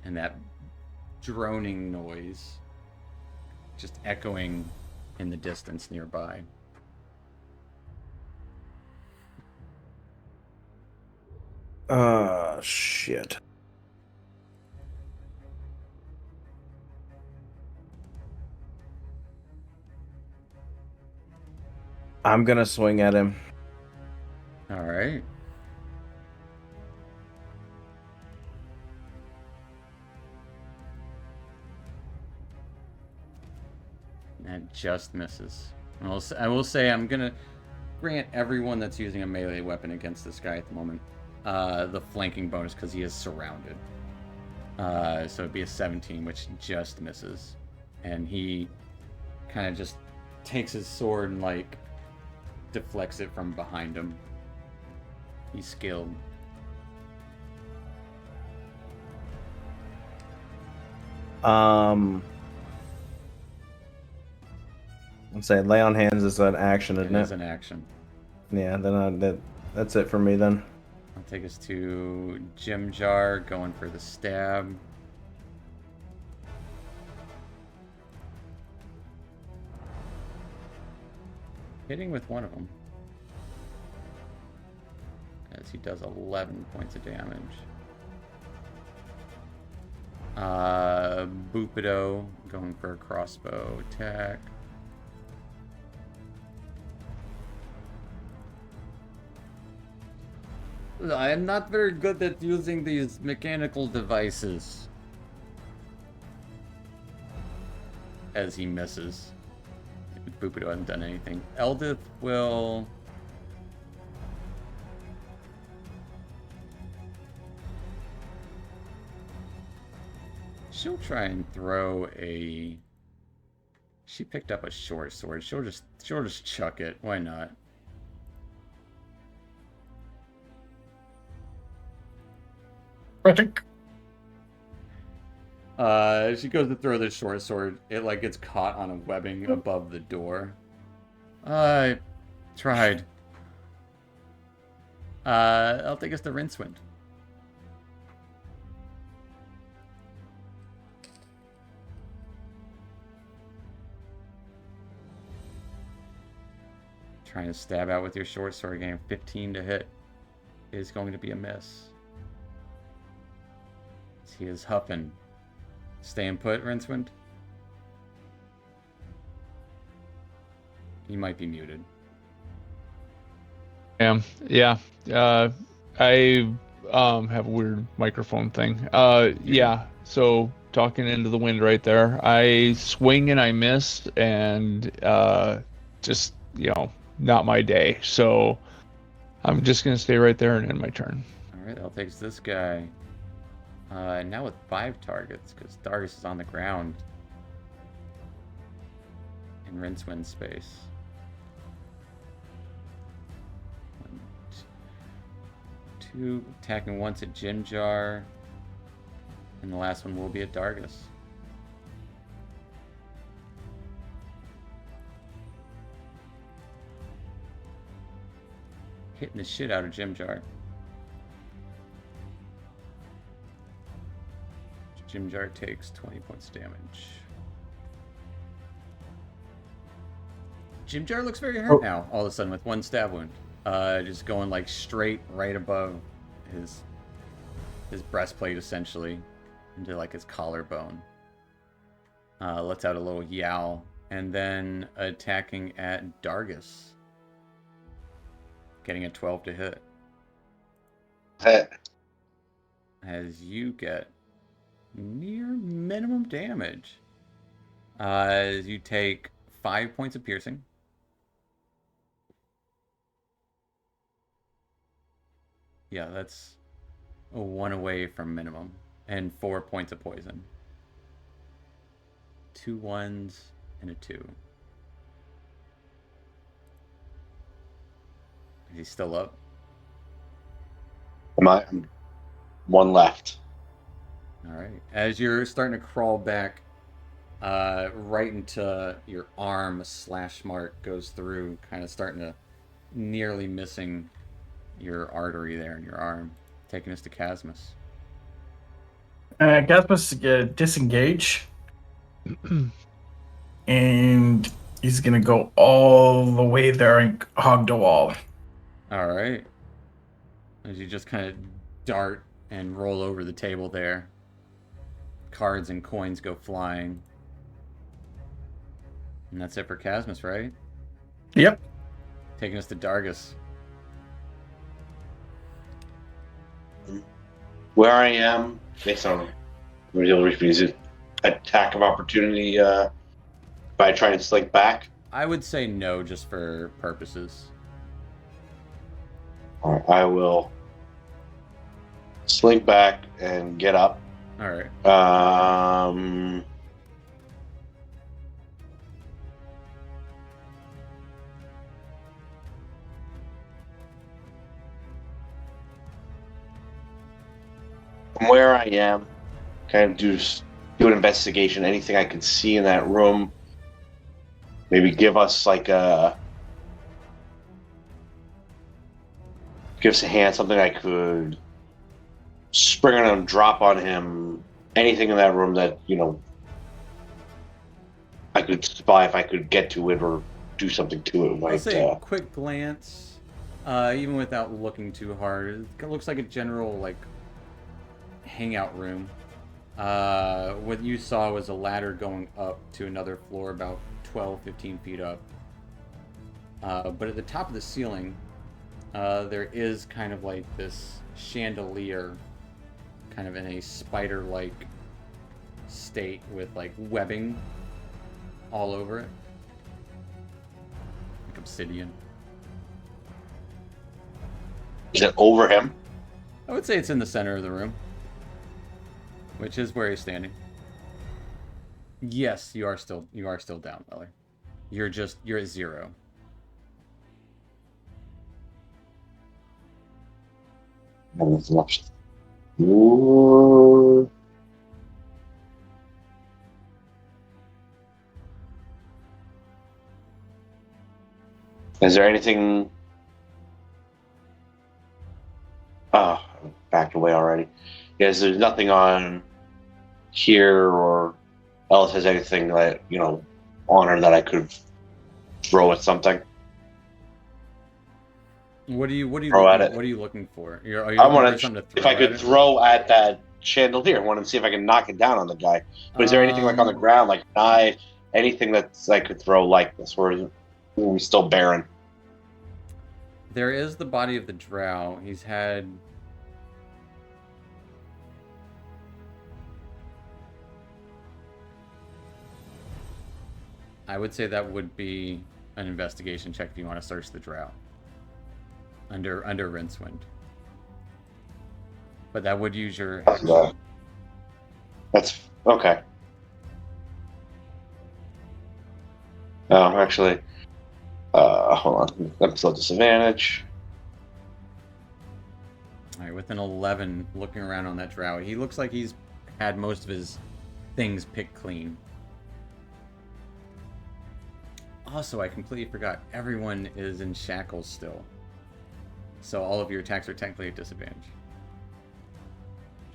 And that droning noise just echoing in the distance nearby. Shit. I'm gonna swing at him. All right. That just misses. I will say I'm gonna grant everyone that's using a melee weapon against this guy at the moment the flanking bonus because he is surrounded. So it'd be a 17, which just misses, and he kind of just takes his sword and like deflects it from behind him. He's skilled. Let's say lay on hands is an action, isn't It it? is an action. Yeah, then that's it for me then. I'll take us to Jimjar going for the stab. Hitting with one of them. As he does 11 points of damage. Bupido going for a crossbow attack. I am not very good at using these mechanical devices. As he misses. Bupido hasn't done anything. Eldith will... She'll try and throw a... She picked up a short sword. She'll just chuck it. Why not? Critic. She goes to throw the short sword. It like gets caught on a webbing above the door. I tried. I'll take us to Rincewind. Trying to stab out with your short sword, getting 15 to hit is going to be a miss. He is huffing. Staying put, Rincewind? You might be muted. Yeah. I have a weird microphone thing. Yeah. So talking into the wind right there. I swing and I miss, and just not my day. So I'm just gonna stay right there and end my turn. All right, that takes this guy. Now with 5 targets, because Dargus is on the ground in Rincewind's space. 1, 2, attacking once at Jimjar, and the last one will be at Dargus. Hitting the shit out of Jimjar. Jimjar takes 20 points of damage. Jimjar looks very hurt now, all of a sudden, with one stab wound. Just going like straight right above his breastplate, essentially, into like his collarbone. Lets out a little yowl, and then attacking at Dargus. Getting a 12 to hit. Hit. As you get near minimum damage. As you take 5 points of piercing. Yeah, that's a 1 away from minimum. And 4 points of poison. 2 1s and a 2. Is he still up? I'm one left. Alright. As you're starting to crawl back, right into your arm, a slash mark goes through, kind of starting to nearly missing your artery there in your arm. Taking us to Casmus. Casmus disengage. And he's gonna go all the way there and hug the wall. Alright. As you just kind of dart and roll over the table there. Cards and coins go flying. And that's it for Casmus, right? Yep. Taking us to Dargus. Where I am, based on real refuse attack of opportunity, if I try and slink back. I would say no, just for purposes. Alright, I will slink back and get up. Alright. From where I am, kind of do an investigation. Anything I can see in that room. Maybe give us like give us a hand, something I could spring on him, drop on him, anything in that room that, I could spy if I could get to it or do something to it. I'll say a quick glance, even without looking too hard. It looks like a general, like, hangout room. What you saw was a ladder going up to another floor about 12, 15 feet up. But at the top of the ceiling, there is kind of like this chandelier, kind of in a spider-like state with like webbing all over it. Like obsidian. Is it over him? I would say it's in the center of the room, which is where he's standing. Yes, you are still down, Weller. You're at 0. Ooh. Is there anything? Oh, backed away already. Yes, there's nothing on here or else has anything that, on her that I could throw at something. What are you Throw at looking, it. what are you looking for? Are you I looking want for to, something to if throw I could at it? throw at that chandelier, I want to see if I can knock it down on the guy. But is there anything like on the ground, like knife, anything that's I could throw like this, or are we still barren? There is the body of the drow. He's had... I would say that would be an investigation check if you want to search the drow. Under Rincewind. But that would use your action. That's okay. Oh, actually, hold on. Episode disadvantage. Alright, with an 11, looking around on that drow, he looks like he's had most of his things picked clean. Also, I completely forgot, everyone is in shackles still. So all of your attacks are technically at disadvantage.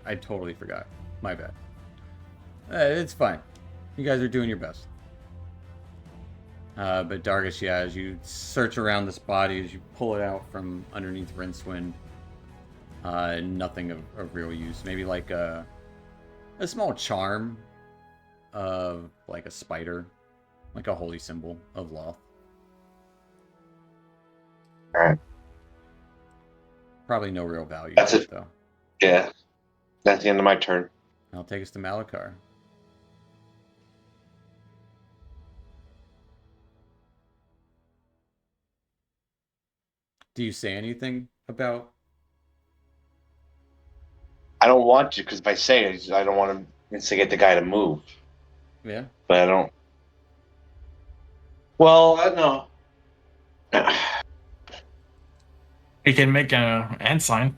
I totally forgot. My bad. It's fine. You guys are doing your best. But Dargish, yeah, as you search around this body, as you pull it out from underneath Rincewind, nothing of real use. Maybe like a small charm of like a spider, like a holy symbol of Loth. Alright. Probably no real value That's to it, it. though. Yeah. That's the end of my turn. I'll take us to Malakar. Do you say anything about? I don't want to, because if I say it, I don't want to instigate the guy to move. Yeah. But I don't. Well, I don't know. He can make a hand sign.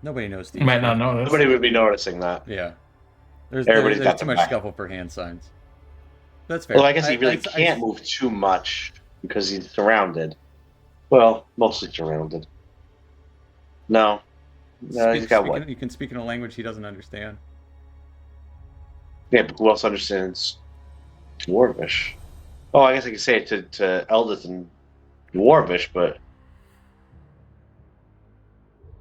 Nobody knows You these. might not notice. Nobody would be noticing that. Yeah. There's Everybody's too got their much back. scuffle for hand signs. That's fair. Well, I guess he really can't move too much because he's surrounded. Well, mostly surrounded. No. No, he's got what? You can speak in a language he doesn't understand. Yeah, but who else understands Dwarvish? Oh, I guess I could say it to Eldith and Dwarvish, but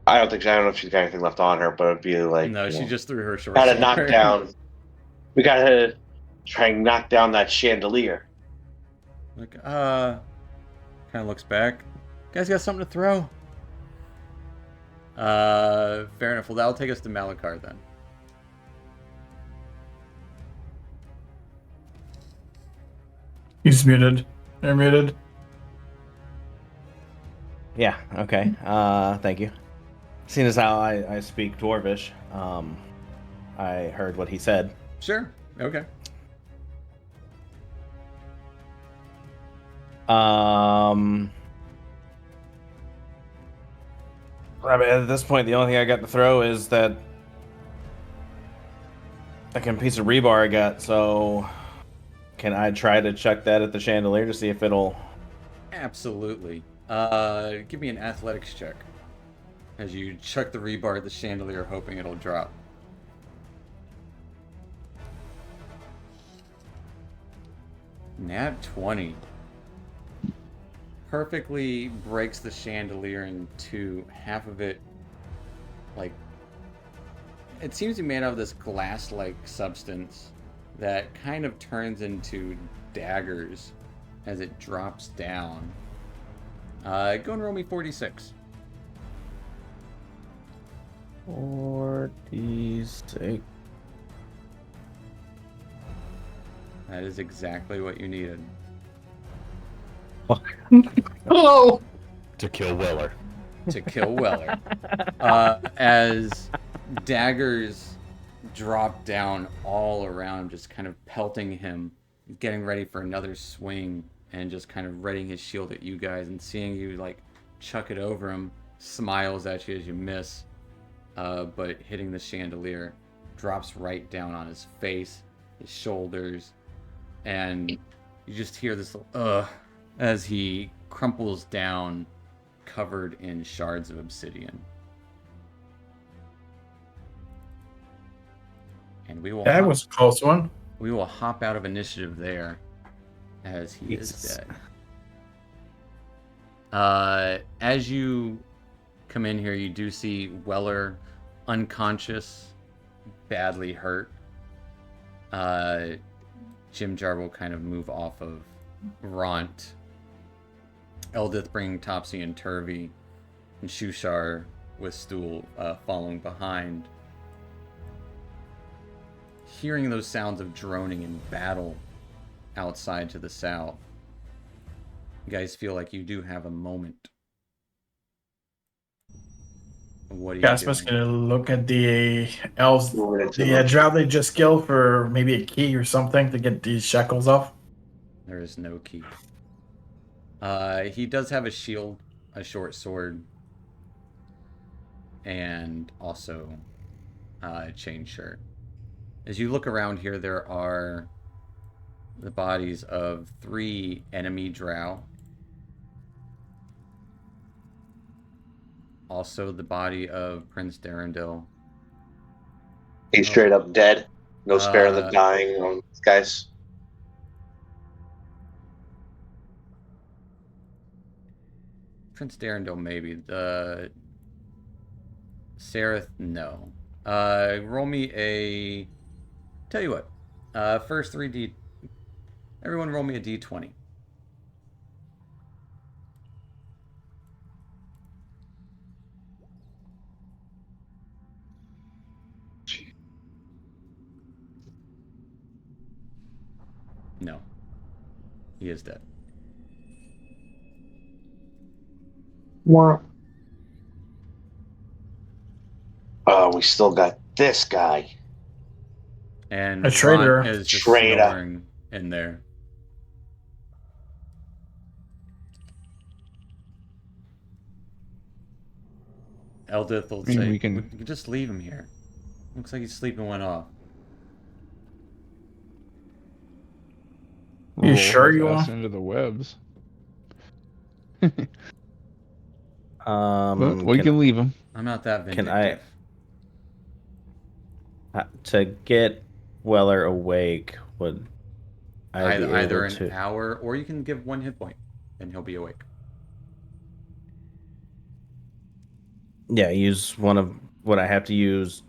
I don't know if she's got anything left on her, but it'd be like No, she just threw her short gotta sword. knock down. We gotta try and knock down that chandelier. Like, kind of looks back. Guys got something to throw? Fair enough. Well, that'll take us to Malakar then. He's muted. You're muted. Yeah, okay. Thank you. Seeing as how I speak Dwarvish, I heard what he said. Sure. Okay. I mean, at this point, the only thing I got to throw is that fucking piece of rebar I got, so can I try to chuck that at the chandelier to see if it'll... Absolutely. Give me an athletics check. As you chuck the rebar at the chandelier, hoping it'll drop. Nat 20. Perfectly breaks the chandelier in two. Half of it, like, it seems to be made out of this glass-like substance that kind of turns into daggers as it drops down. Go and roll me 46. 46. That is exactly what you needed. Hello. To kill Weller. To kill Weller. As daggers drop down all around, just kind of pelting him, getting ready for another swing, and just kind of readying his shield at you guys, and seeing you like chuck it over him, smiles at you as you miss, but hitting the chandelier, drops right down on his face, his shoulders, and you just hear this as he crumples down, covered in shards of obsidian. And we will That was a close one. we will hop out of initiative there, as he is Jesus. dead. As you come in here, you do see Weller unconscious, badly hurt. Jimjar will kind of move off of Ront. Eldith bringing Topsy and Turvy, and Shushar with Stool following behind. Hearing those sounds of droning and battle outside to the south, you guys feel like you do have a moment. What are you Gaspa's doing? gonna look at the elves. Moving into The drow they just killed for maybe a key or something to get these shackles off. There is no key. He does have a shield, a short sword, and also a chain shirt. As you look around here, there are the bodies of 3 enemy drow. Also the body of Prince Darendil. He's straight up dead. No sparing the Uh, dying on these guys. Prince Darendil, maybe. Sereth, no. Roll me a. Tell you what. First 3D. Everyone roll me a D20. No. He is dead. We still got this guy. And A traitor. Ron is just Traitor. snoring in there. Eldith will I mean, say, we we can- can just leave him here. Looks like he's sleeping one off. You sure his you ass want- into the webs? Um, We can leave him. I'm not that Can vindictive. to get Weller awake, would I be Either able an to? hour, or you can give 1 hit point, and he'll be awake. Yeah, use one of. Would I have to use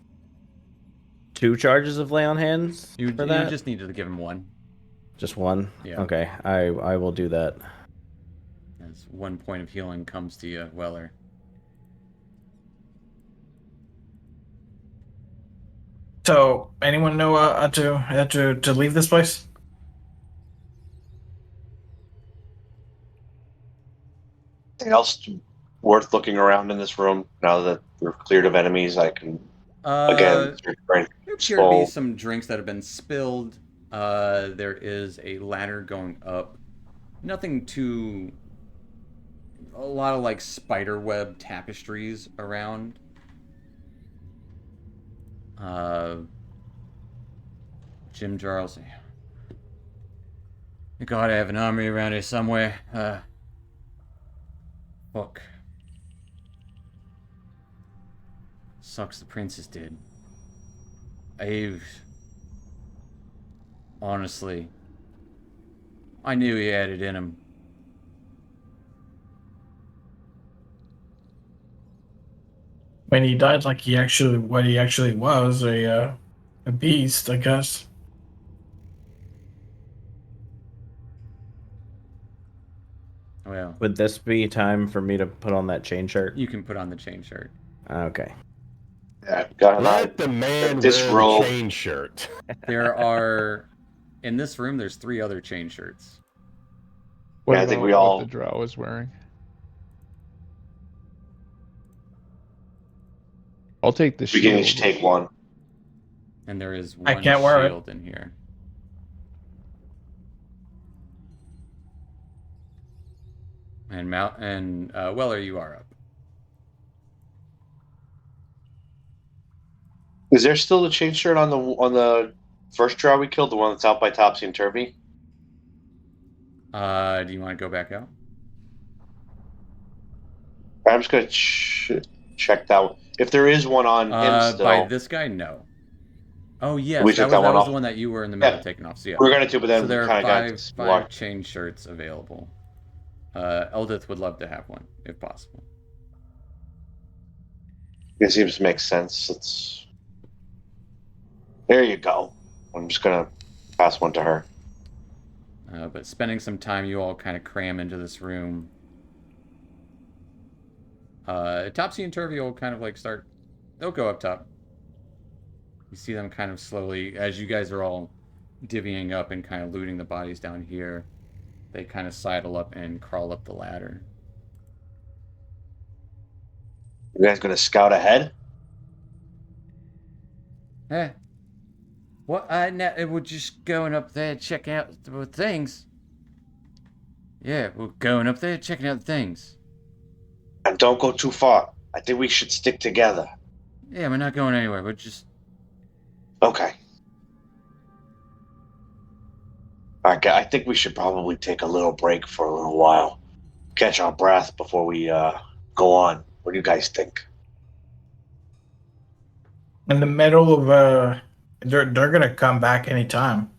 2 charges of lay on hands You for that? just needed to give him 1. Just 1. Yeah. Okay, I will do that. As 1 point of healing comes to you, Weller. So, anyone know how to leave this place? Anything else worth looking around in this room now that we're cleared of enemies? I can again search for any There appear to be skull. some drinks that have been spilled. There is a ladder going up. Nothing too. A lot of like spider web tapestries around. Jim Jarls. You gotta have an army around here somewhere. Fuck. Sucks the princess did. Honestly, I knew he had it in him. When he died, like he actually was a beast, I guess. Well, Would this be time for me to put on that chain shirt? you can put on the chain shirt. Okay. Yeah, got Let the man This wear robe. the chain shirt. There are, in this room, there's 3 other chain shirts. What Yeah, I think about we what all- the drow is wearing? I'll take the We shield. can each take one. And there is I one can't wear it. shield in here. And Weller, you are up. Is there still the chain shirt on the first drow we killed, the one that's out by Topsy and Turvy? Do you want to go back out? I'm just gonna check that one. If there is one on him still, By this guy, no. Oh yes, We that took was that one the off. one that you were in the middle Yeah. of taking off. So yeah. we're gonna do, but then So there we are kind of got five this walk. chain shirts available. Eldith would love to have one, if possible. It seems to make sense. It's there. You go. I'm just gonna pass one to her. But spending some time, you all kind of cram into this room. Topsy and Turvy will kind of like start. They'll go up top. You see them kind of slowly, as you guys are all divvying up and kind of looting the bodies down here. They kind of sidle up and crawl up the ladder. You guys gonna scout ahead? What? No, we're just going up there, checking out the things. Yeah, we're going up there, checking out the things. And don't go too far. I think we should stick together. Yeah, we're not going anywhere. We're just. Okay. I think we should probably take a little break for a little while. Catch our breath before we go on. What do you guys think? In the middle of they're gonna come back anytime.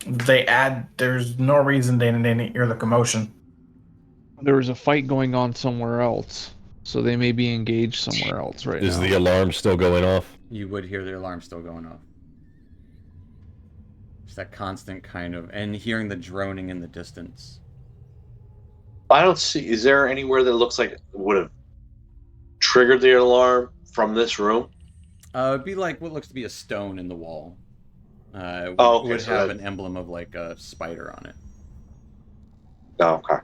There's no reason they didn't hear the commotion. There was a fight going on somewhere else, so they may be engaged somewhere else right Is now. the alarm still going off? You would hear the alarm still going off. Just that constant kind of, and hearing the droning in the distance. I don't see. Is there anywhere that looks like it would have triggered the alarm from this room? It'd be like what looks to be a stone in the wall. It Oh, okay, would so have that- an emblem of like a spider on it. No, okay.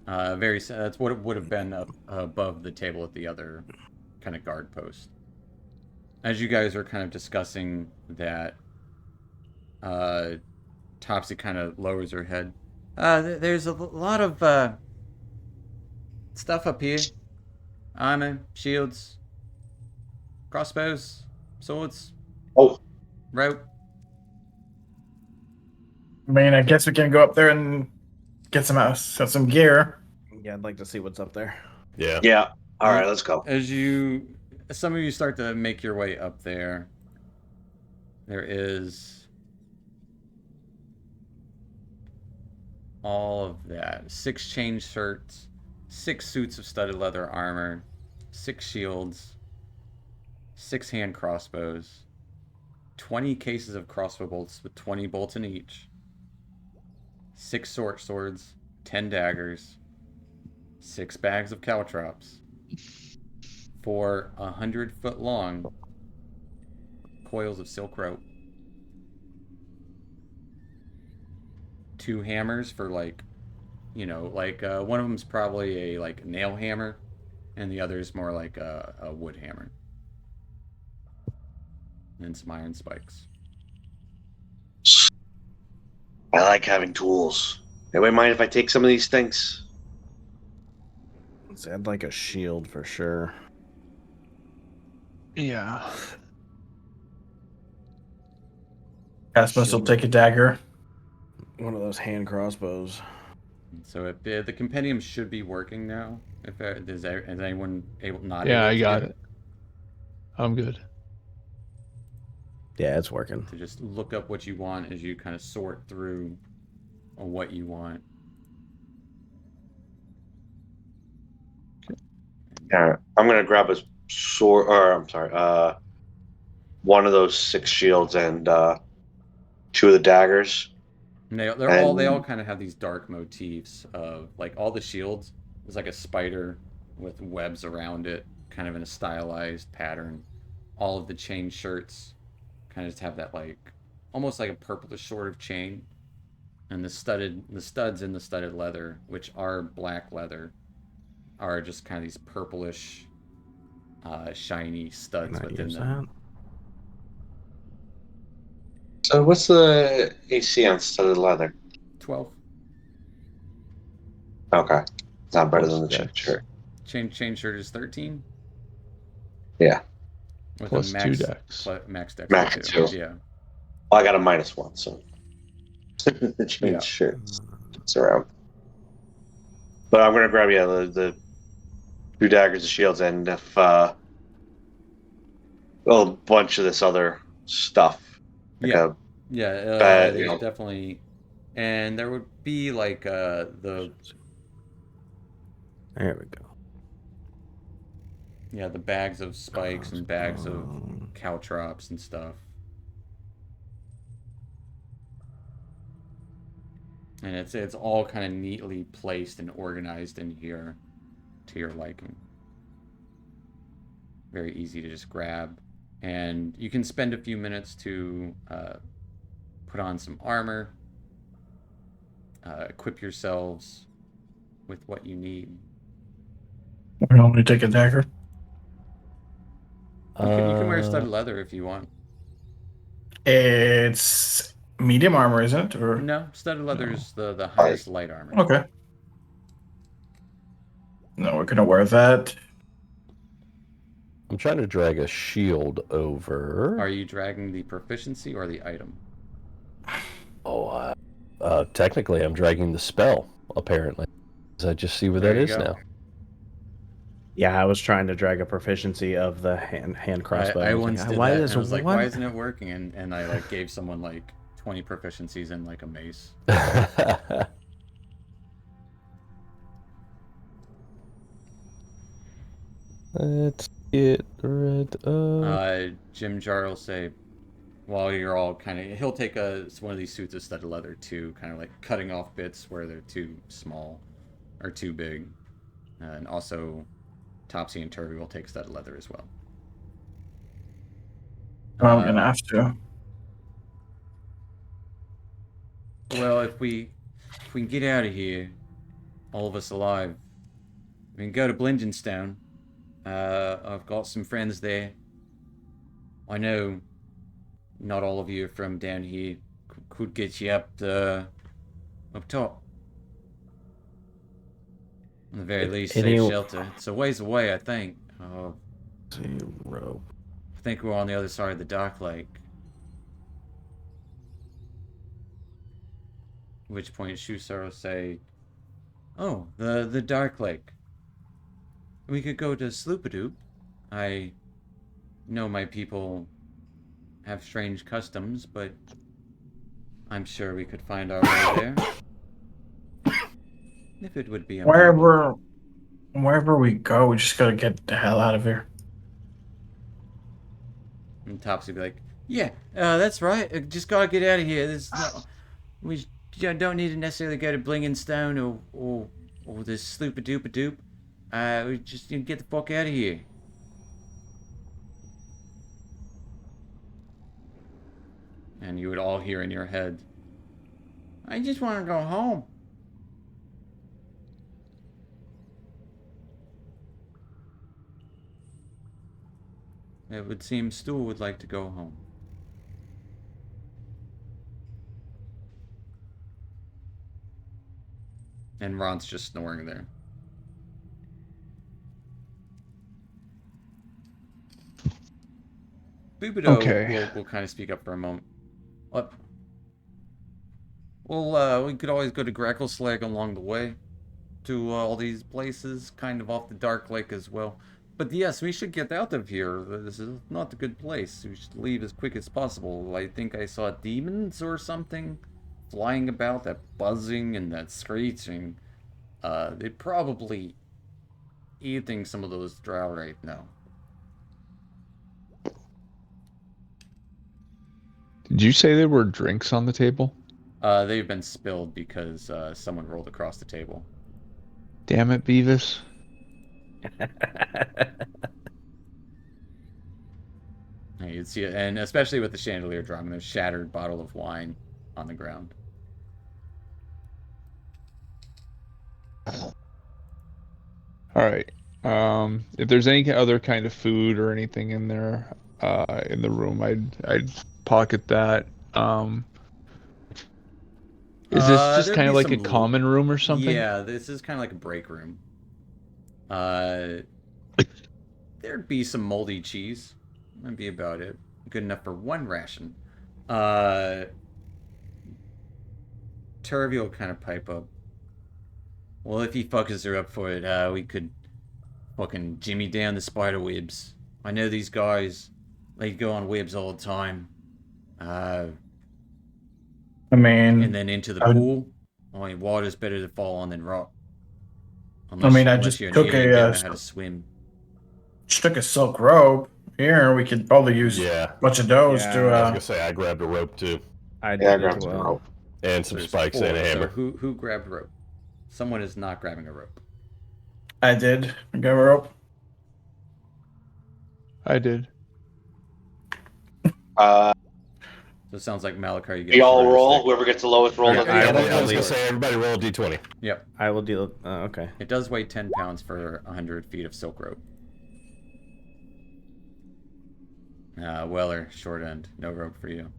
That's what it would have been up above the table at the other kind of guard post. As you guys are kind of discussing that, Topsy kind of lowers her head. There's a lot of stuff up here. Armor, shields, crossbows, swords, Oh, rope. I mean, I guess we can go up there and get some gear. Yeah, I'd like to see what's up there. Yeah. yeah. All right, let's go. As some of you start to make your way up there, there is all of that. 6 chain shirts, 6 suits of studded leather armor, 6 shields, 6 hand crossbows, 20 cases of crossbow bolts with 20 bolts in each, 6 short swords, 10 daggers, 6 bags of caltrops, 4 100-foot long coils of silk rope, 2 hammers for like, one of them's probably a like nail hammer, and the other is more like a wood hammer, and some iron spikes. I like having tools. Anybody mind if I take some of these things? See, I'd like a shield for sure. Yeah. Asmus will take a dagger. One of those hand crossbows. So if the compendium should be working now. If is anyone able not? Yeah, able I to got get it. I'm good. Yeah, it's working. To just look up what you want as you kind of sort through what you want. Yeah, I'm gonna grab a sword, or I'm sorry, one of those 6 shields and 2 of the daggers. And they all kind of have these dark motifs of like all the shields is like a spider with webs around it, kind of in a stylized pattern. All of the chain shirts kind of just have that like almost like a purplish sort of chain. And the studs in the studded leather, which are black leather, are just kind of these purplish, shiny studs Can I within use them. So what's the AC on studded leather? 12. Okay, it's not better Plus than the dex. shirt. Chain shirt is 13. Yeah, With Plus a 2 max, dex. max dex. Max too. 2. Yeah. well, I got a -1, so the change Yeah. shirts. It's around. But I'm gonna grab the 2 daggers, the shields, and if a bunch of this other stuff. Like Yeah. Yeah, Bad, you there's know. definitely, and there would be like There we go. the bags of spikes and bags of caltrops and stuff, and it's all kind of neatly placed and organized in here to your liking. Very easy to just grab, and you can spend a few minutes to put on some armor. Equip yourselves with what you need. We only take a dagger. You can wear studded leather if you want. It's medium armor, isn't it? Or No, studded leather is the highest light armor. okay. No, we're gonna wear that. I'm trying to drag a shield over. Are you dragging the proficiency or the item? Oh, technically, I'm dragging the spell. Apparently, 'Cause I just see where There that you is go. now. Yeah, I was trying to drag a proficiency of the hand crossbow. I was once like, did why that, is and I was like, one? why isn't it working? And I like gave someone like 20 proficiencies in like a mace. Let's get rid of. Jim Jar will say, while you're all kind of, he'll take one of these suits of studded leather too, kind of like cutting off bits where they're too small or too big, and also Topsy and Turvy will take studded leather as well. I'm gonna have to. Well, if we can get out of here, all of us alive, we can go to Blingenstone. I've got some friends there. I know not all of you are from down here. Could get you up top. At the very least, safe shelter. It's a ways away, I think. Zero. I think we're on the other side of the Dark Lake. At which point Shusar will say, "Oh, the Dark Lake. We could go to Sloopadoop. I know my people have strange customs, but I'm sure we could find our way there. If it would be wherever we go, we just gotta get the hell out of here." And Topsy would be like, "Yeah, that's right. Just gotta get out of here. We don't need to necessarily go to Blingenstone or this Sloopadoop. We just need to get the fuck out of here." And you would all hear in your head, "I just want to go home." It would seem Stool would like to go home. And Ron's just snoring there. Bubido will kind of speak up for a moment. Well, we could always go to Gracklslag along the way to all these places, kind of off the Dark Lake as well. But yes, we should get out of here. This is not a good place. We should leave as quick as possible. I think I saw demons or something flying about, that buzzing and that screeching. They're probably eating some of those drow right now. Did you say there were drinks on the table? They've been spilled because someone rolled across the table. Damn it, Beavis. You'd see it, and especially with the chandelier dropping, there's a shattered bottle of wine on the ground. Alright. If there's any other kind of food or anything in there, in the room, I'd pocket that. Is this just kind of like a common room or something? Yeah, this is kind of like a break room. There'd be some moldy cheese. That'd be about it. Good enough for one ration. Turvy will kind of pipe up. Well, if he fucks her up for it, we could fucking jimmy down the spider webs. I know these guys, they go on webs all the time. I mean, and then into the pool. I mean, water's better to fall on than rock. I just took how to swim. Just took a silk rope. Here, we could probably use a bunch of those to. I was gonna say I grabbed a rope too. I grabbed a rope and some spikes and a hammer. So who grabbed a rope? Someone is not grabbing a rope. I did. I grab a rope. I did. So it sounds like Malachar, you get. We all roll. Whoever gets the lowest roll. I was gonna say everybody roll a d20. Yep. I will deal. Okay. It does weigh 10 pounds for 100 feet of silk rope. Weller, short end. No rope for you.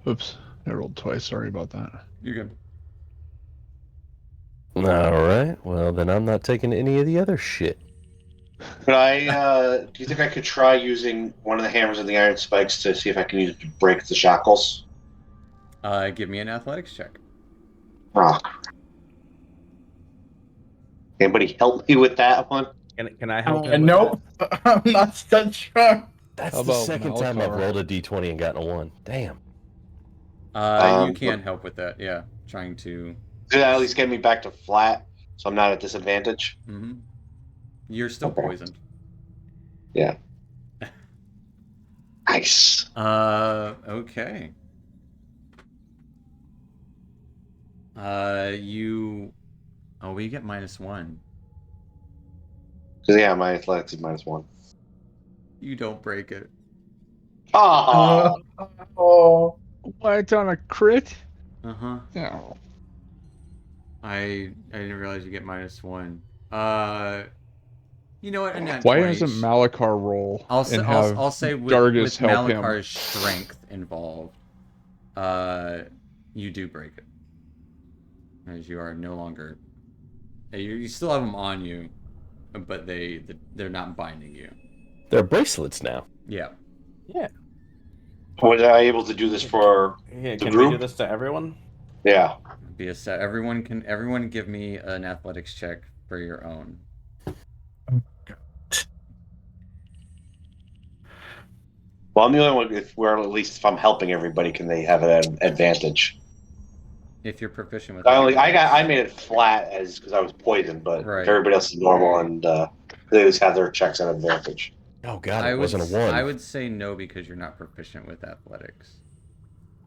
Oops. I rolled twice. Sorry about that. You're good. All right. Well, then I'm not taking any of the other shit. Could I? Do you think I could try using one of the hammers and the iron spikes to see if I can use it to break the shackles? Give me an athletics check. Oh. Anybody help me with that one? Can I help him? With Nope. I'm not so sure. That's How the about second time I've Malachar? rolled a d20 and gotten a 1. Damn. You can help with that. Yeah, trying to. Did that at least get me back to flat, so I'm not at disadvantage? Mm-hmm. You're still Okay. poisoned. Yeah. Nice. Okay. You. Oh, we get -1. Because, yeah, my athletics is -1. You don't break it. Oh! Oh. What on a crit? Uh-huh. No. I didn't realize you get -1. You know what? A nat Why 20. doesn't Malachar roll I'll say, and have I'll say with Dargus help him? Malakar's strength involved, you do break it. As you are no longer... You still have them on you, but they're not binding you. They're bracelets now. Yeah. Yeah. Was I able to do this for... Yeah, The can we do group? this to everyone? Yeah. Be a set. Everyone give me an athletics check for your own. Well, I'm the only one, if I'm helping everybody, can they have an advantage? If you're proficient with I made it flat because I was poisoned, but Right. if everybody else is normal and they just have their checks at advantage. Oh god, it I wasn't a 1. I would say no because you're not proficient with athletics.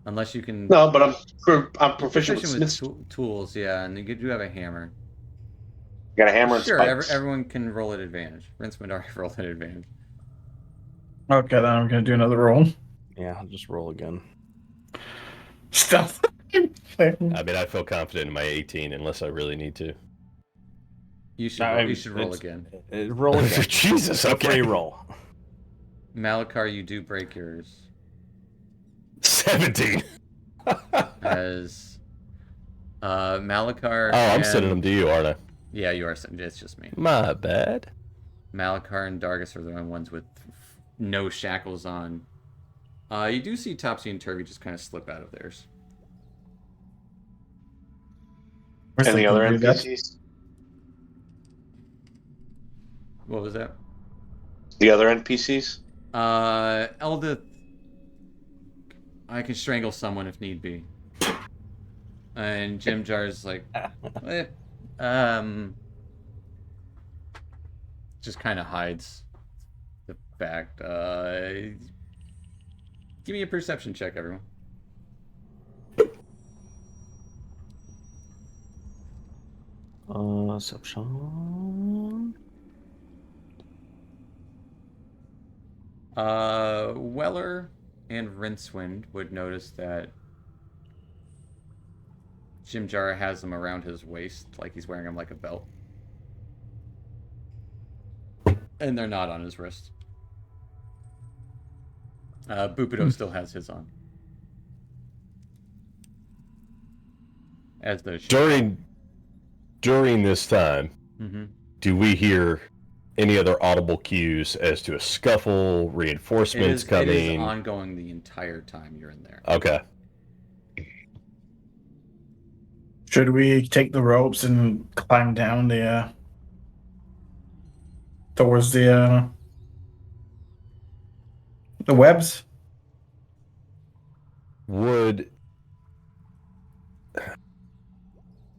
Unless you can... No, but I'm proficient with with Smith's. tools, yeah, and you do have a hammer. Got a hammer and Sure, spikes. everyone can roll at advantage. Rince Midari rolled at advantage. Okay, then I'm gonna do another roll. Yeah, I'll just roll again. Stealth. I mean, I feel confident in my 18 unless I really need to. You should roll again. Roll again. Jesus, okay. Free roll. Malachar, you do break yours. 17. As Malachar. Oh, I'm and- sending them to you, aren't I? Yeah, you are sending. It's just me. My bad. Malachar and Dargus are the only ones with no shackles on. You do see Topsy and Turvy just kind of slip out of theirs. Where's And the other do that? NPCs? What was that? The other NPCs? Eldith, I can strangle someone if need be. And Jim Jar's like, just kind of hides the fact. Give me a perception check, everyone. Perception. Weller and Rincewind would notice that Jim Jar has them around his waist, like he's wearing them like a belt. And they're not on his wrist. Bupido still has his on. As the During this time, Mm-hmm. do we hear any other audible cues as to a scuffle, reinforcements It coming? is ongoing the entire time you're in there. Okay. Should we take the ropes and climb down the towards the webs? Would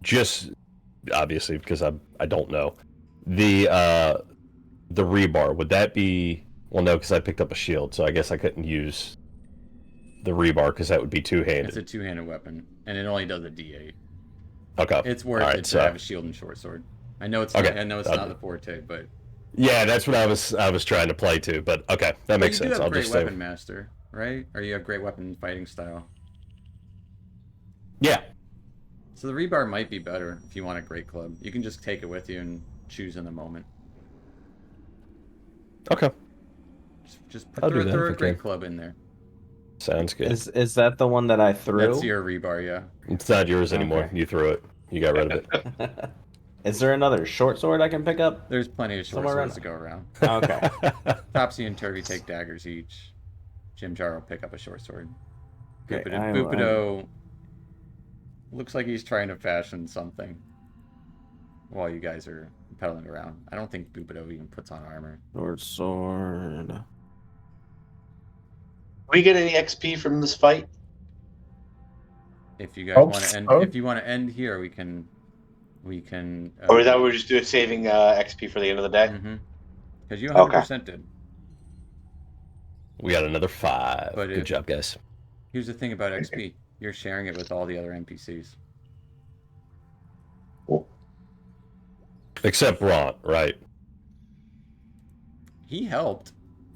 just obviously because I don't know the rebar, would that be, well, no, because I picked up a shield, so I guess I couldn't use the rebar because that would be two-handed. It's a two-handed weapon, and it only does a D8. Okay. It's worth All it right, to so- have a shield and short sword. I know it's Okay. not, I know it's not the forte, but Yeah, that's what I was trying to play to, but okay, that makes you do sense. have I'll great just say, weapon master, right? Or you have great weapon fighting style. yeah. So the rebar might be better if you want a great club. You can just take it with you and choose in the moment. Okay, Just I'll do that throw if a I great can. club in there. sounds good. Is that the one that I threw? That's your rebar, yeah. It's not yours anymore. Okay. You threw it. You got rid of it. Is there another short sword I can pick up? There's plenty of short Somewhere swords to go around. Okay. Topsy and Turvy take daggers each. Jim Jar will pick up a short sword. Okay, Bupido looks like he's trying to fashion something. while you guys are pedaling around. I don't think Bubido even puts on armor. Sword. We get any XP from this fight? If you guys Hope want to end, so. if you want to end here, we can. Or is that we're just doing saving XP for the end of the day? Because you Okay. 100% did. We got another 5. But Good if- job, guys. Here's the thing about XP: you're sharing it with all the other NPCs. Except Ron, right? He helped.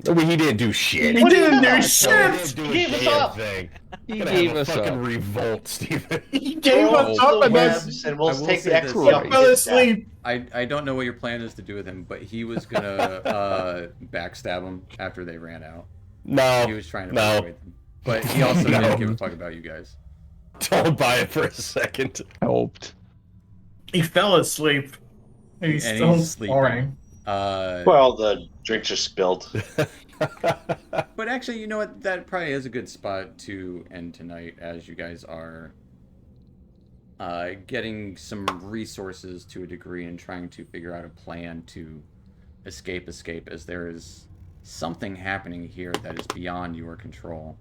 Well, he didn't do shit. He didn't do He shit. didn't do a He gave us damn up. thing. He Gonna gave have a us fucking up. revolt, Steven. He gave Throw us him up the and then webs and we'll I will take the say this. XP. Right. off fell his stack. asleep. I don't know what your plan is to do with him, but he was gonna backstab him after they ran out. No, He was trying to no. persuade them. But he also No. didn't give a fuck about you guys. Don't buy it for a second. Helped. He fell asleep. And he's And still he's sleeping. snoring. Well, the drinks are spilled. But actually, you know what? That probably is a good spot to end tonight, as you guys are getting some resources to a degree and trying to figure out a plan to escape, as there is something happening here that is beyond your control.